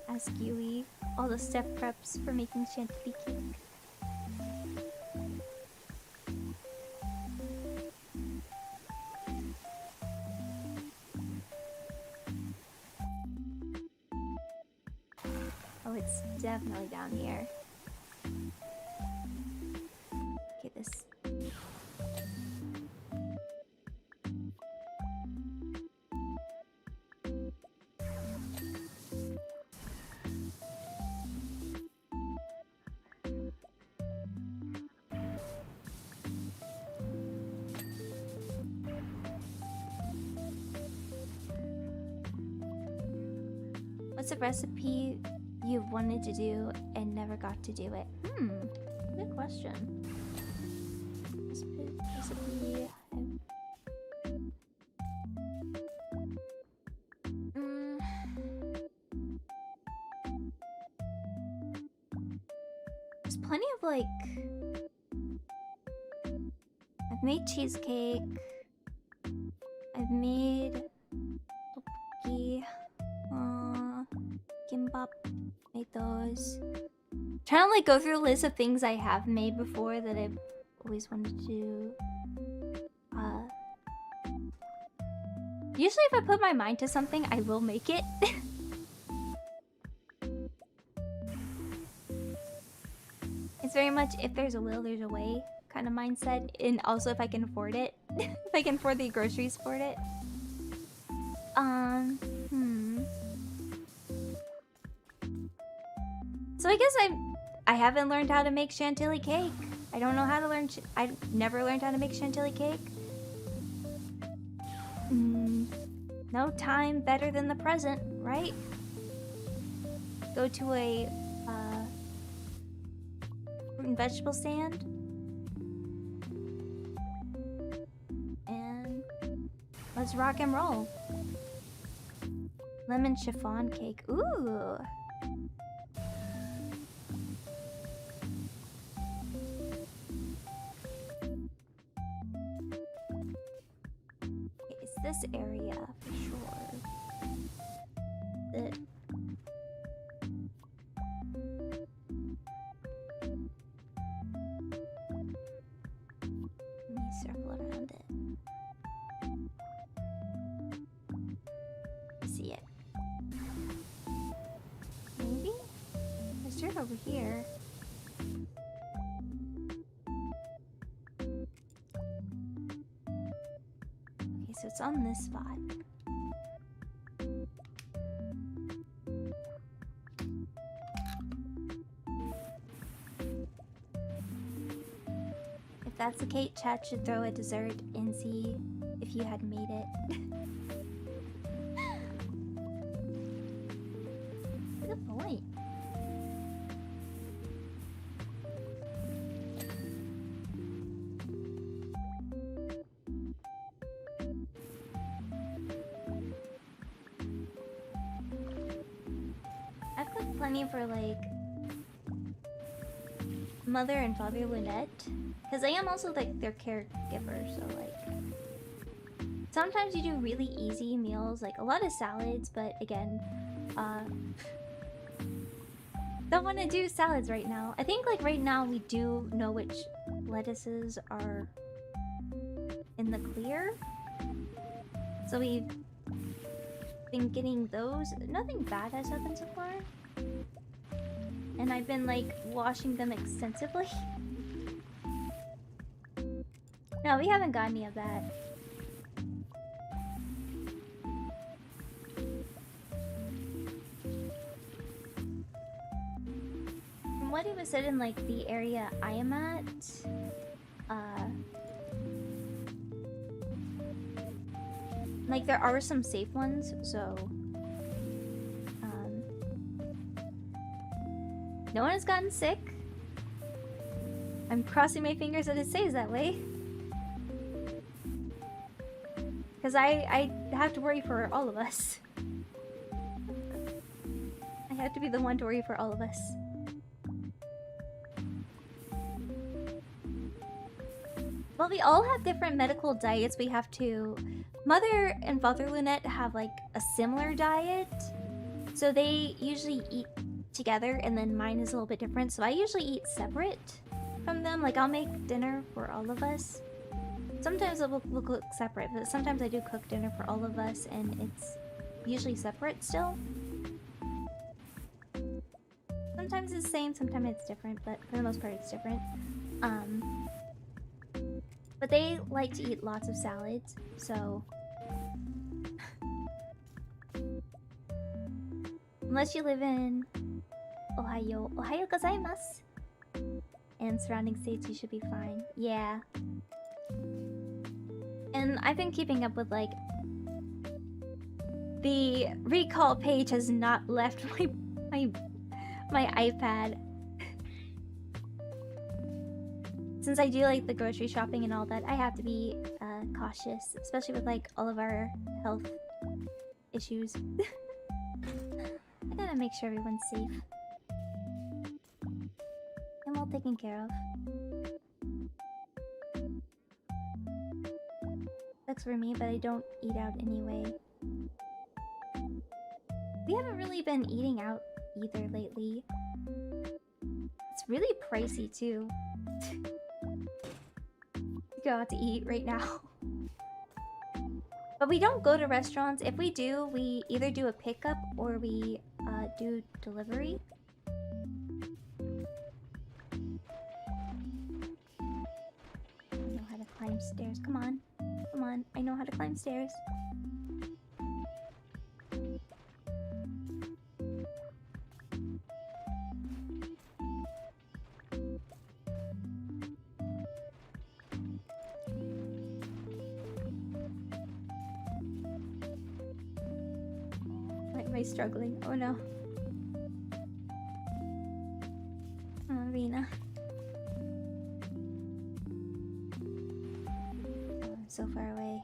Ask Yui all the step preps for making chantilly cake. Oh, it's definitely down here. Okay, this. What's a recipe you've wanted to do and never got to do it? Good question. Recipe. There's plenty of like. I've made cheesecake. I've made tteokbokki. Kimbap. Made those. Trying to like go through a list of things I have made before that I've always wanted to do. Usually if I put my mind to something, I will make it. It's very much if there's a will, there's a way kind of mindset. And also if I can afford it. If I can afford the groceries for it. So I guess I haven't learned how to make chantilly cake. I don't know how to learn. I never learned how to make chantilly cake. No time better than the present, right? Go to a fruit and vegetable stand. And let's rock and roll. Lemon chiffon cake. Ooh. It's this area for sure. Let me circle around it. See it. Maybe? There's dirt over here. Okay, so it's on this spot. If that's the case, chat should throw a dessert and see if you had made it. Good point. I've cooked plenty for like mother and father Lunette, because I am also like their caregiver, so like sometimes you do really easy meals, like a lot of salads, but again, don't want to do salads right now. I think like right now we do know which lettuces are in the clear, so we've been getting those. Nothing bad has happened so far, and I've been like washing them extensively. No, we haven't got any of that. From what it was said in like the area I am at, like there are some safe ones, so no one has gotten sick. I'm crossing my fingers that it stays that way, because I have to worry for all of us. I have to be the one to worry for all of us. Well, we all have different medical diets. We have to... Mother and father Lunette have like a similar diet, so they usually eat together, and then mine is a little bit different, so I usually eat separate from them. Like I'll make dinner for all of us. Sometimes we'll cook separate, but sometimes I do cook dinner for all of us, and it's usually separate still. Sometimes it's the same, sometimes it's different, but for the most part it's different. But they like to eat lots of salads, so... Unless you live in Ohio gozaimasu, and surrounding states, you should be fine. Yeah. And I've been keeping up with, like... The recall page has not left my iPad. Since I do like the grocery shopping and all that, I have to be cautious, especially with like all of our health issues. I gotta make sure everyone's safe and well taken care of. Sucks for me, but I don't eat out anyway. We haven't really been eating out either lately. It's really pricey too. Go out to eat right now. But we don't go to restaurants. If we do, we either do a pickup or we do delivery. I know how to climb stairs. Come on. Come on. I know how to climb stairs. Struggling. Oh no. Oh, Rina. Oh, I'm so far away.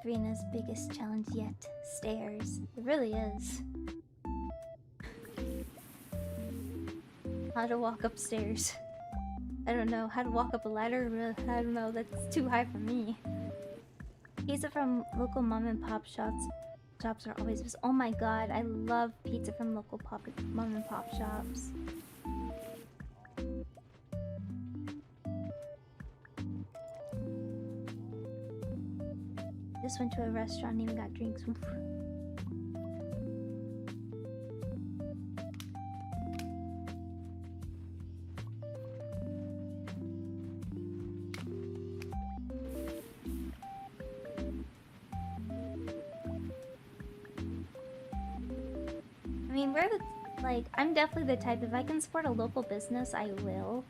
Rina's biggest challenge yet. Stairs. It really is. How to walk upstairs. I don't know. How to walk up a ladder? I don't know. That's too high for me. Pizza from local mom and pop shops. Shops are always... Oh my god. I love pizza from local mom and pop shops. Just went to a restaurant and even got drinks. mean, we're the like, I'm definitely the type, if I can support a local business, I will.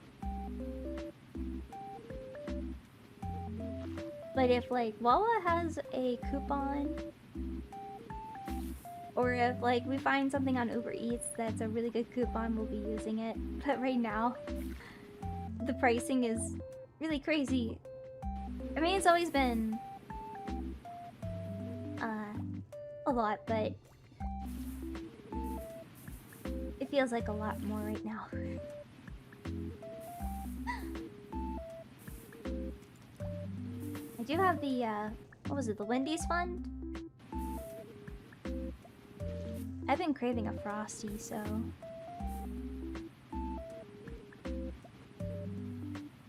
But if like Wawa has a coupon, or if like we find something on Uber Eats that's a really good coupon, we'll be using it. But right now, the pricing is really crazy. I mean, it's always been a lot, but it feels like a lot more right now. I do have the what was it, the Wendy's fund? I've been craving a Frosty, so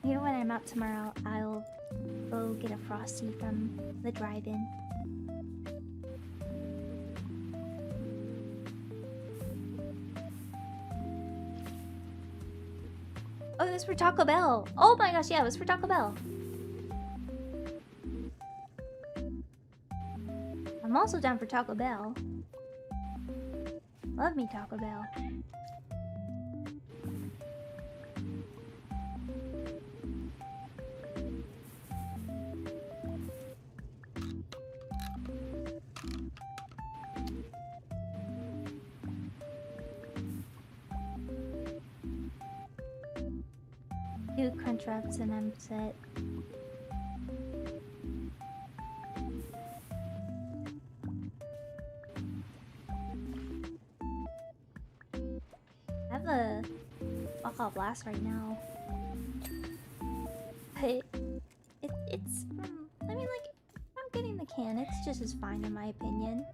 maybe when I'm out tomorrow, I'll go get a Frosty from the drive-in. Oh, it was for Taco Bell. Oh my gosh, yeah, it was for Taco Bell. I'm also down for Taco Bell. Love me Taco Bell. Two crunch wraps and I'm set. I have a alcohol blast right now, but it's I mean, like, I'm getting the can. It's just as fine in my opinion.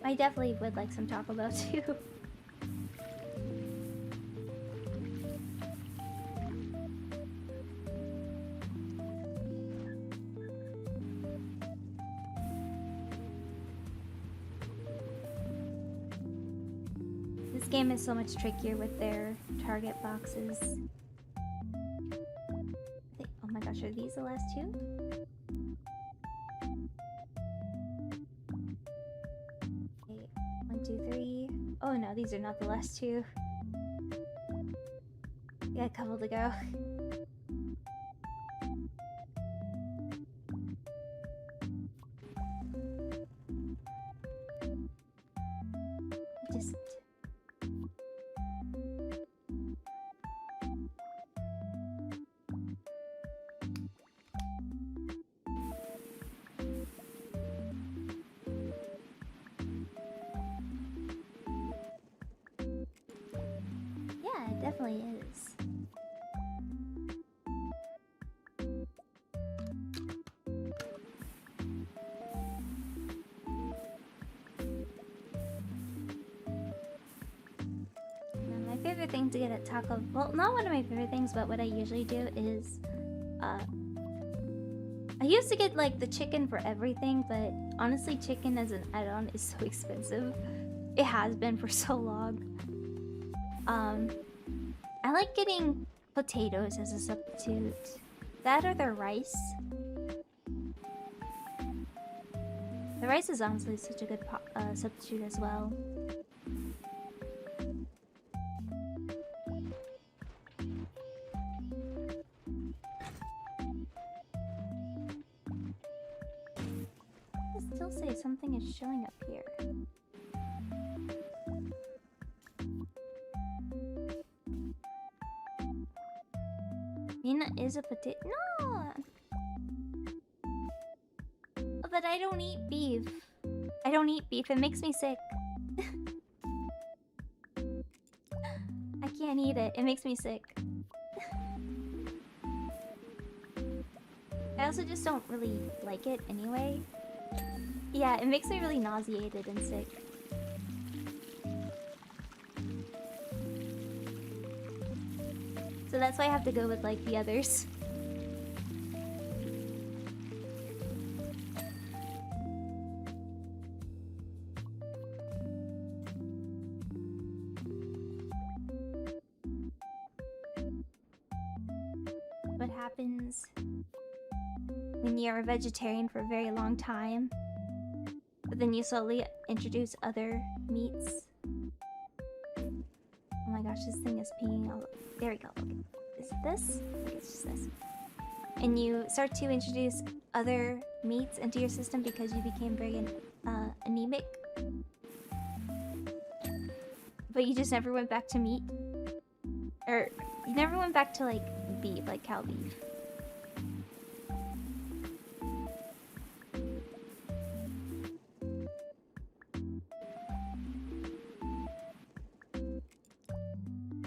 I definitely would like some Taco Bell too. This game is so much trickier with their target boxes. Oh my gosh, are these the last two? Okay, 1, 2, 3. Oh no, these are not the last two. We got a couple to go. Just... yeah, it definitely is. My favorite thing to get at Taco... well, not one of my favorite things, but what I usually do is... I used to get, like, the chicken for everything, but honestly, chicken as an add-on is so expensive. It has been for so long. I like getting potatoes as a substitute. That or the rice. The rice is honestly such a good substitute as well. It still says something is showing up here. Rina is a potato. No! But I don't eat beef. I don't eat beef. It makes me sick. I can't eat it. It makes me sick. I also just don't really like it anyway. Yeah, it makes me really nauseated and sick. So that's why I have to go with, like, the others. What happens when you're a vegetarian for a very long time, but then you slowly introduce other meats. Oh my gosh, this thing is peeing all. There we go. Okay. Is it this? I think it's just this. And you start to introduce other meats into your system because you became very anemic. But you just never went back to meat. Or you never went back to like beef, like cow beef.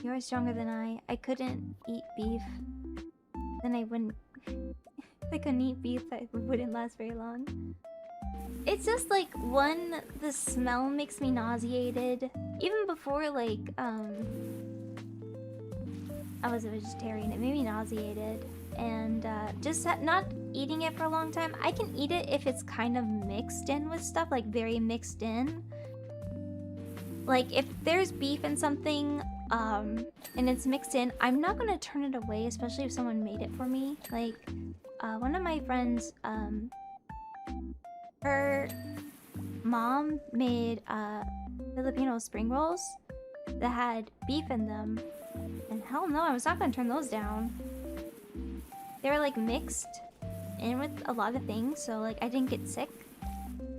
You're stronger than I. I couldn't eat beef. Then I wouldn't. If I couldn't eat beef, I wouldn't last very long. It's just like, one, the smell makes me nauseated. Even before, like, I was a vegetarian, it made me nauseated. And just not eating it for a long time. I can eat it if it's kind of mixed in with stuff, like very mixed in. Like, if there's beef in something, and it's mixed in, I'm not gonna turn it away, especially if someone made it for me. Like, one of my friends, her mom made Filipino spring rolls that had beef in them, and hell no, I was not gonna turn those down. They were like mixed in with a lot of things, so like I didn't get sick,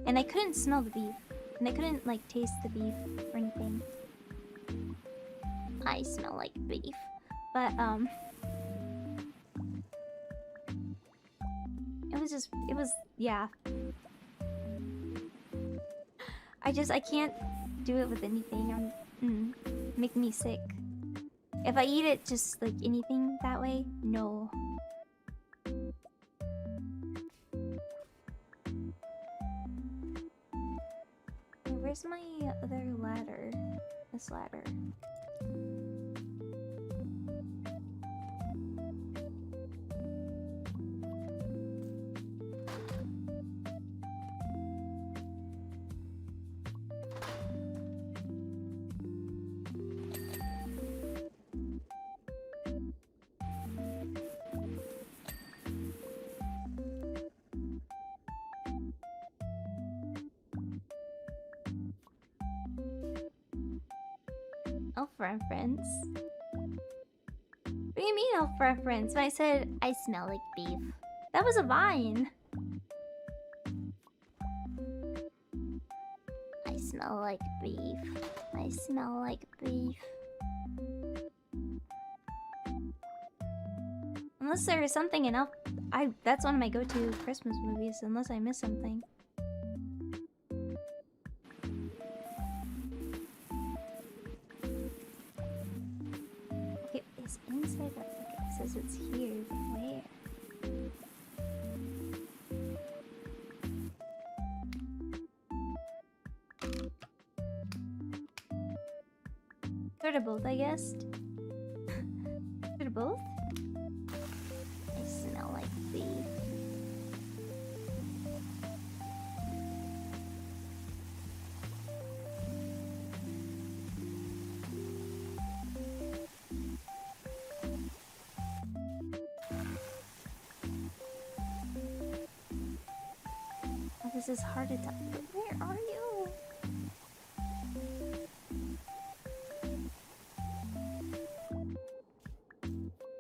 and I couldn't smell the beef, and I couldn't like taste the beef or anything. I smell like beef, but it was yeah. I can't do it with anything. Make me sick. If I eat it just like anything that way, no. Where's my other ladder? This ladder. Elf-reference? What do you mean elf-reference? When I said I smell like beef. That was a vine. I smell like beef. I smell like beef. Unless there is something in Elf... that's one of my go-to Christmas movies, unless I miss something. Inside that, okay, it says it's here, but where? Sort of both, I guess. Sort of both? I smell like beef. This is hard to tell. Where are you?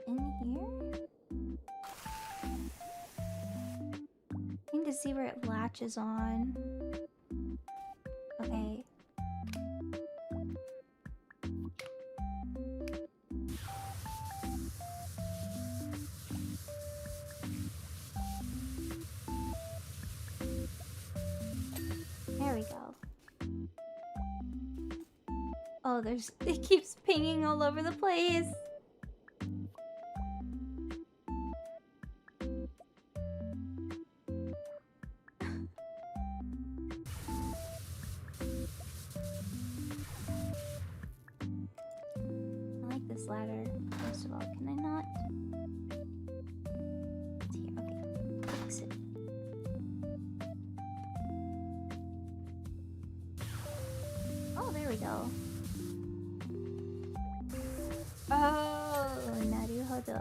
In here? I need to see where it latches on. Okay. There we go. Oh, it keeps pinging all over the place. I like this ladder. First of all, can I not? It's here. Okay. Fix it. Oh, there we go. Oh, naruhodo.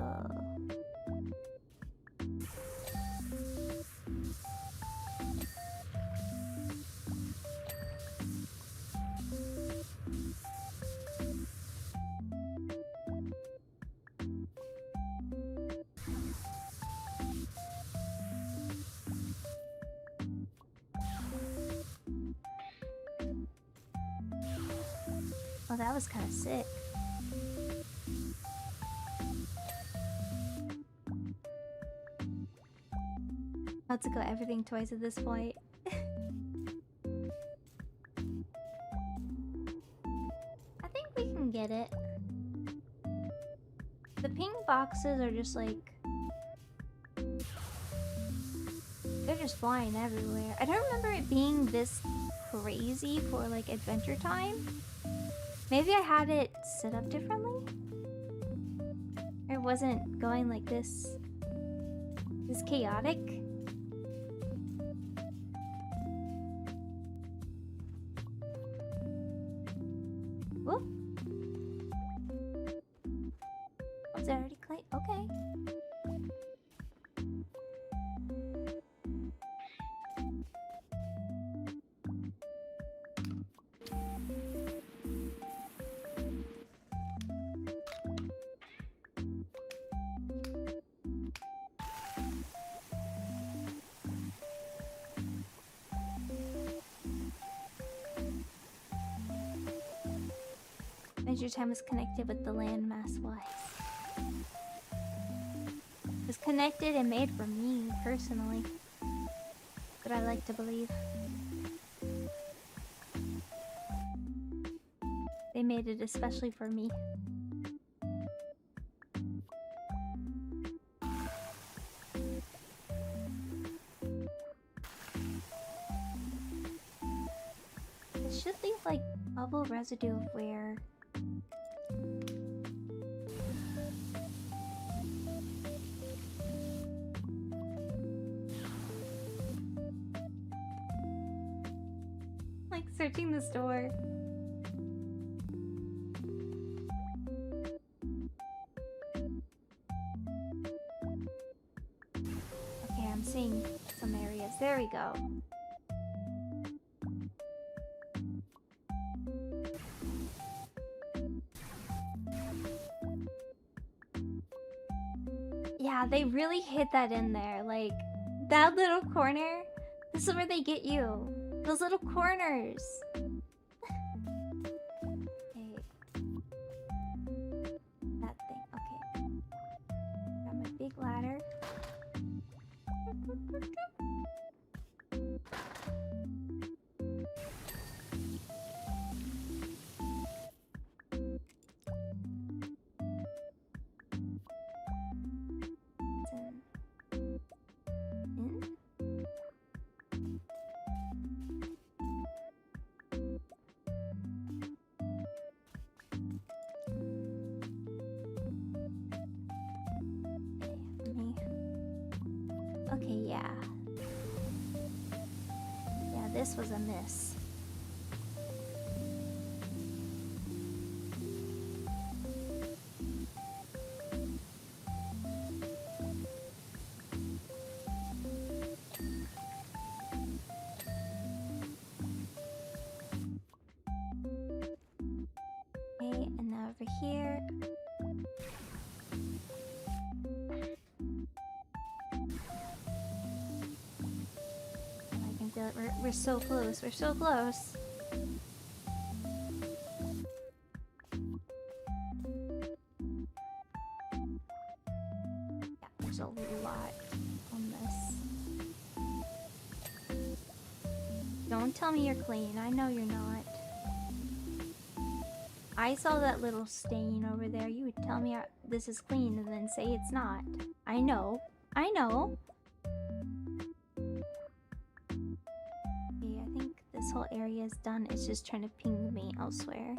Oh, that was kind of sick. About to go everything twice at this point. I think we can get it. The pink boxes are just like... they're just flying everywhere. I don't remember it being this crazy for like Adventure Time. Maybe I had it set up differently? Or it wasn't going like this. This chaotic? Whoop. Was it already clay? Okay. Adventure Time is connected with the landmass wise. It was connected and made for me, personally. But I like to believe. They made it especially for me. It should leave like bubble residue of where... like searching the store. Okay, I'm seeing some areas. There we go. Yeah, they really hit that in there. Like, that little corner, this is where they get you. Those little corners. Okay. That thing. Okay. Got my big ladder. Okay, yeah. Yeah, this was a miss. Okay, and now over here. We're so close. We're so close. Yeah, there's a lot on this. Don't tell me you're clean. I know you're not. I saw that little stain over there. You would tell me this is clean and then say it's not. I know. I know. This whole area is done. It's just trying to ping me elsewhere.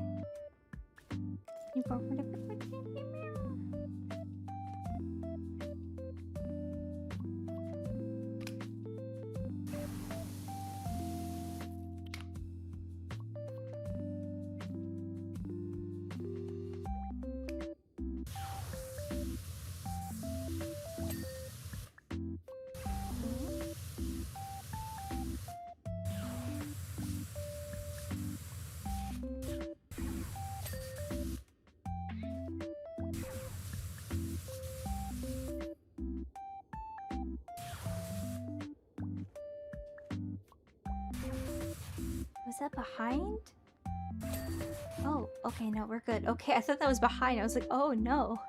Was that behind? Oh. Okay, no, we're good. Okay, I thought that was behind. I was like, oh no.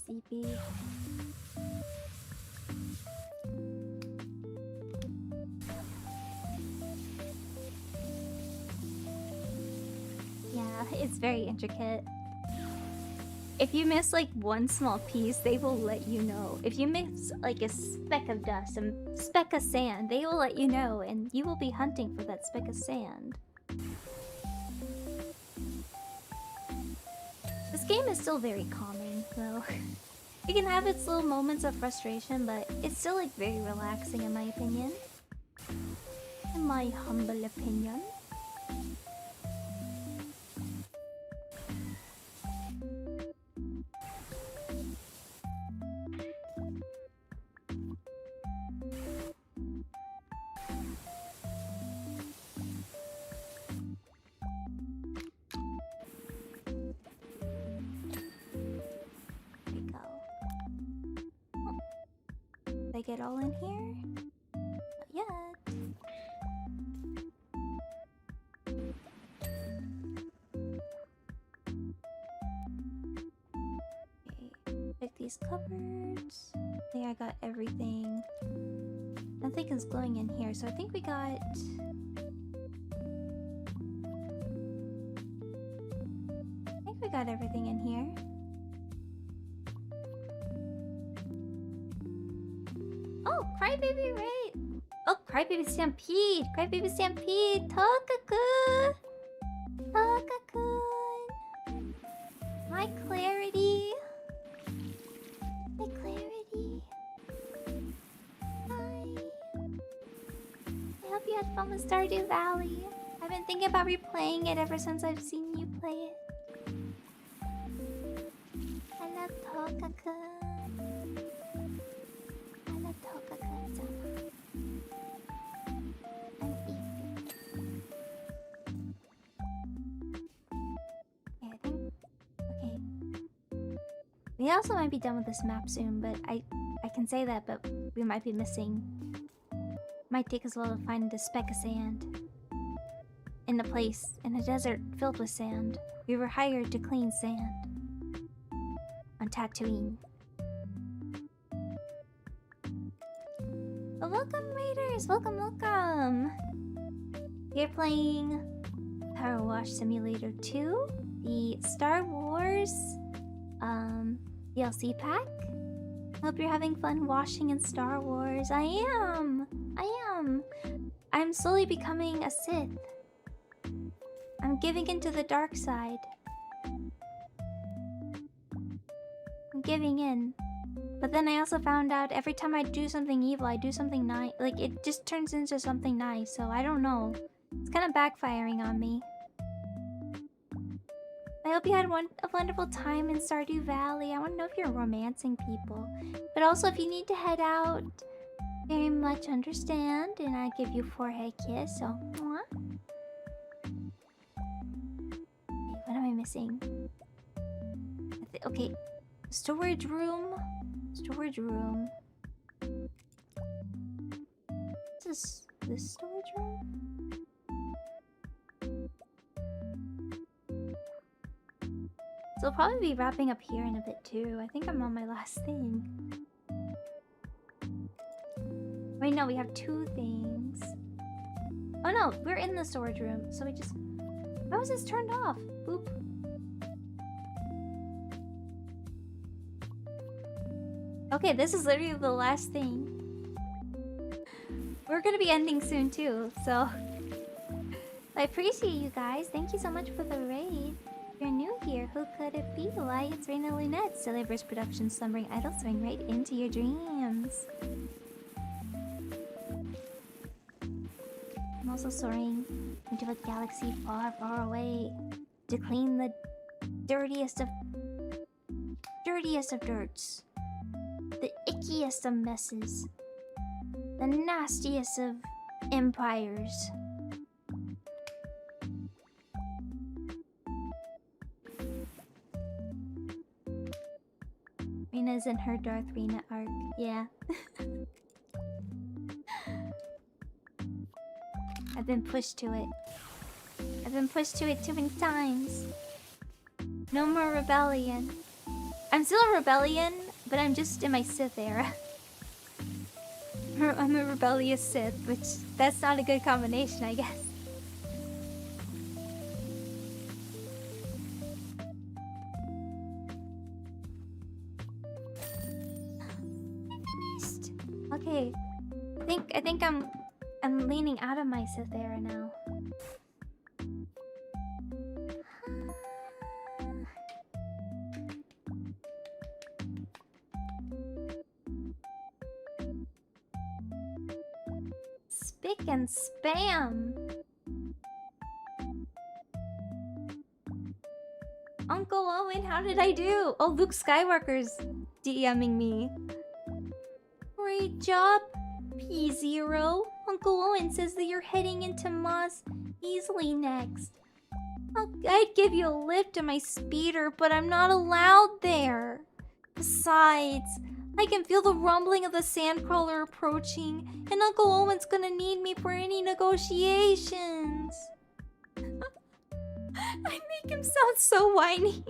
CP. Yeah, it's very intricate. If you miss like one small piece, they will let you know. If you miss like a speck of dust, a speck of sand, they will let you know, and you will be hunting for that speck of sand. This game is still very calming, though. It can have its little moments of frustration, but it's still like very relaxing in my opinion. In my humble opinion. Did I get all in here? Not yet. Okay, check these cupboards. I think I got everything. Nothing is glowing in here, so I think we got... I think we got everything in here. Oh, Crybaby Raid! Oh, Crybaby Stampede! Crybaby Stampede! Tokaku! Tokaku! Hi, Clarity! Hi, Clarity! Hi! I hope you had fun with Stardew Valley. I've been thinking about replaying it ever since I've seen you play it. I love Tokaku. We also might be done with this map soon, but I can say that, but we might be missing. Might take us a while to find a speck of sand. In a place, in a desert filled with sand. We were hired to clean sand. On Tatooine. Well, welcome, Raiders! Welcome, welcome! We're playing POWERWASH Simulator 2, the Star Wars DLC pack. Hope you're having fun washing in Star Wars. I am! I'm slowly becoming a Sith. I'm giving into the dark side. I'm giving in. But then I also found out every time I do something evil, I do something nice. Like, it just turns into something nice, so I don't know. It's kind of backfiring on me. I hope you had a wonderful time in Stardew Valley. I want to know if you're romancing people. But also, if you need to head out, very much understand. And I give you a forehead kiss, so... Mwah. Okay, what am I missing? Okay, storage room. Storage room. Is this storage room? So I'll probably be wrapping up here in a bit too. I think I'm on my last thing. Wait, no, we have two things. Oh no, we're in the storage room. So we just... Why was this turned off? Boop. Okay, this is literally the last thing. We're gonna be ending soon too, so... I appreciate you guys. Thank you so much for the raid. If you're new here, who could it be? Why, it's Rina Lunette, Celebre's production slumbering idol, soaring right into your dreams. I'm also soaring into a galaxy far, far away to clean the dirtiest of dirts. the ickiest of messes. The nastiest of empires. Rina's in her Darth Rina arc, yeah. I've been pushed to it. I've been pushed to it too many times. No more rebellion. I'm still a rebellion, but I'm just in my Sith era. I'm a rebellious Sith, which that's not a good combination, I guess. Okay, I think I'm leaning out of my Sith era now. Spick and spam. Uncle Owen, how did I do? Oh, Luke Skywalker's DMing me. Great job, P0. Uncle Owen says that you're heading into Mos Eisley next. I'd give you a lift in my speeder, but I'm not allowed there. Besides, I can feel the rumbling of the sandcrawler approaching, and Uncle Owen's gonna need me for any negotiations. I make him sound so whiny.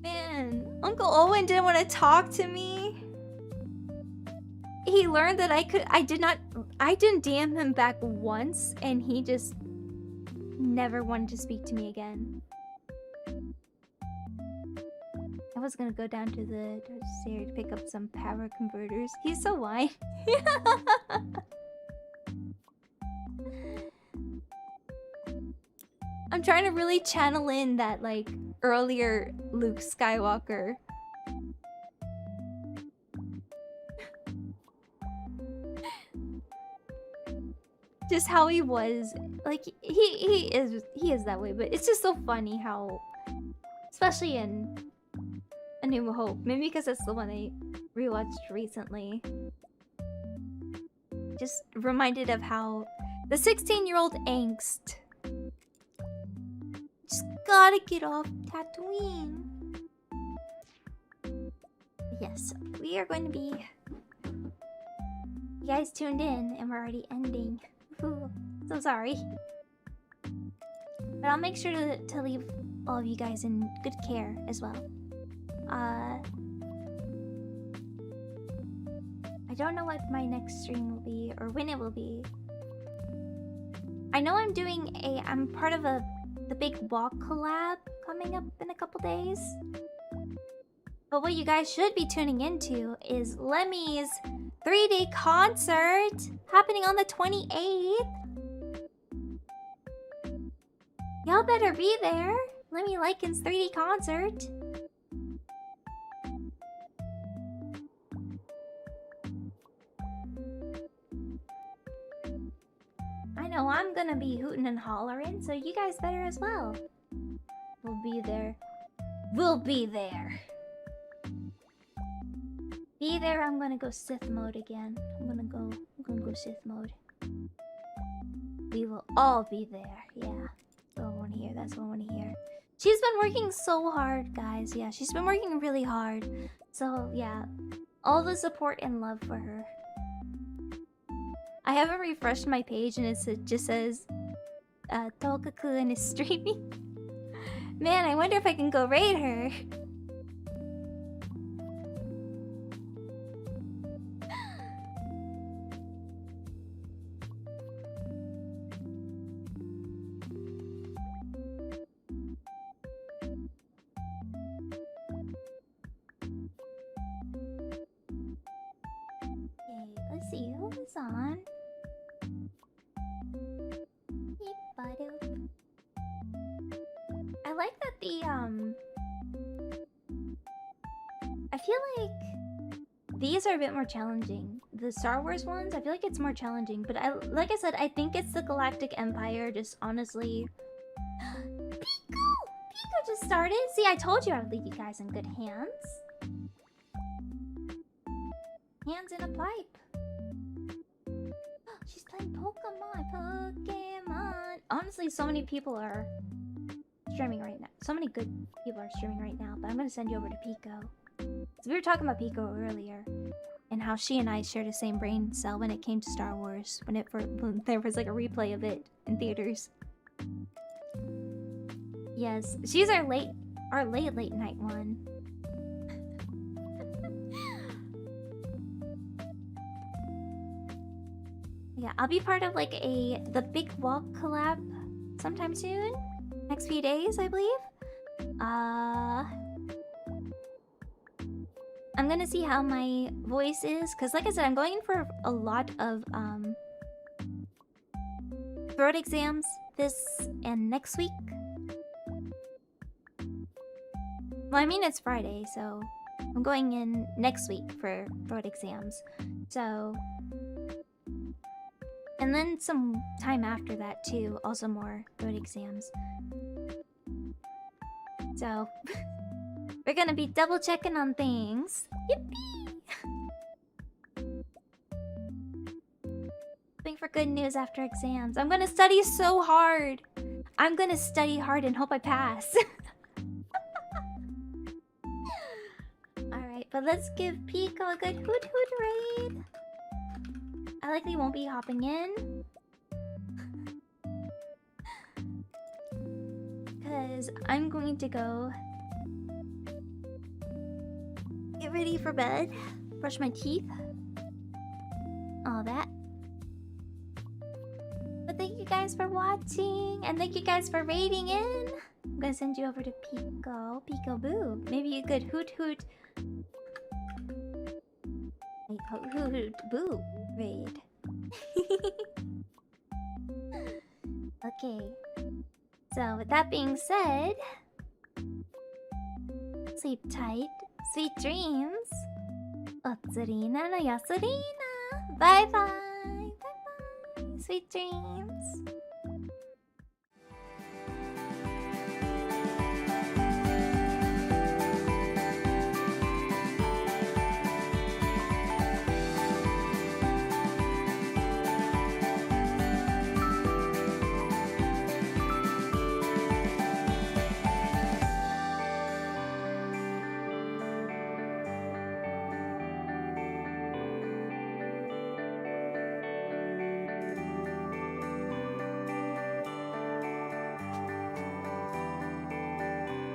Man, Uncle Owen didn't want to talk to me. He learned that I didn't DM him back once, and he just never wanted to speak to me again. I was gonna go down to the stair to pick up some power converters. He's so whiny. I'm trying to really channel in that, like, earlier Luke Skywalker. Just how he was. Like, he is that way, but it's just so funny how, especially in A New Hope, maybe because it's the one I rewatched recently, just reminded of how the 16-year-old angst. Just gotta get off Tatooine. Yes, we are going to be... You guys tuned in and we're already ending. Ooh, so sorry. But I'll make sure to leave all of you guys in good care as well. I don't know what my next stream will be or when it will be. I know I'm part of the big walk collab coming up in a couple days. But what you guys should be tuning into is Lemmy's 3D concert happening on the 28th. Y'all better be there. Lemmy Lycan's 3D concert. I know I'm gonna be hooting and hollering, so you guys better as well. We'll be there. We'll be there. Be there, I'm gonna go Sith mode again. I'm gonna go Sith mode. We will all be there, yeah. That's what I wanna hear, that's what I wanna hear. She's been working so hard, guys. Yeah, she's been working really hard. So, yeah. All the support and love for her. I haven't refreshed my page and it just says Tokaku is streaming. Man, I wonder if I can go raid her. Okay, let's see who's on. I like that I feel like these are a bit more challenging. The Star Wars ones, I feel like it's more challenging. But like I said, I think it's the Galactic Empire. Just honestly, Pico just started. See, I told you I would leave you guys in good hands. Hands in a pipe. She's playing Pokemon. Honestly, so many people are streaming right now. So many good people are streaming right now. But I'm gonna send you over to Pico. So we were talking about Pico earlier, and how she and I shared the same brain cell when it came to Star Wars. When there was like a replay of it in theaters. Yes, she's our late night one. Yeah, I'll be part of like the Big Walk collab sometime soon. Next few days, I believe. I'm gonna see how my voice is, because like I said, I'm going in for a lot of throat exams this and next week. Well, I mean, it's Friday, so I'm going in next week for throat exams. So, and then some time after that too, also more throat exams. So, we're gonna be double checking on things. Yippee! Hoping for good news after exams. I'm gonna study so hard. I'm gonna study hard and hope I pass. Alright, but let's give Pico a good hoot hoot raid. I likely won't be hopping in. Because I'm going to go get ready for bed, brush my teeth, all that. But thank you guys for watching, and thank you guys for raiding in. I'm gonna send you over to Pico, Peekaboo. Maybe a good hoot hoot. Wait, hoot hoot boo raid. Okay. So with that being said, sleep tight, sweet dreams. Otsurina no yasurina. Bye bye. Bye bye. Sweet dreams.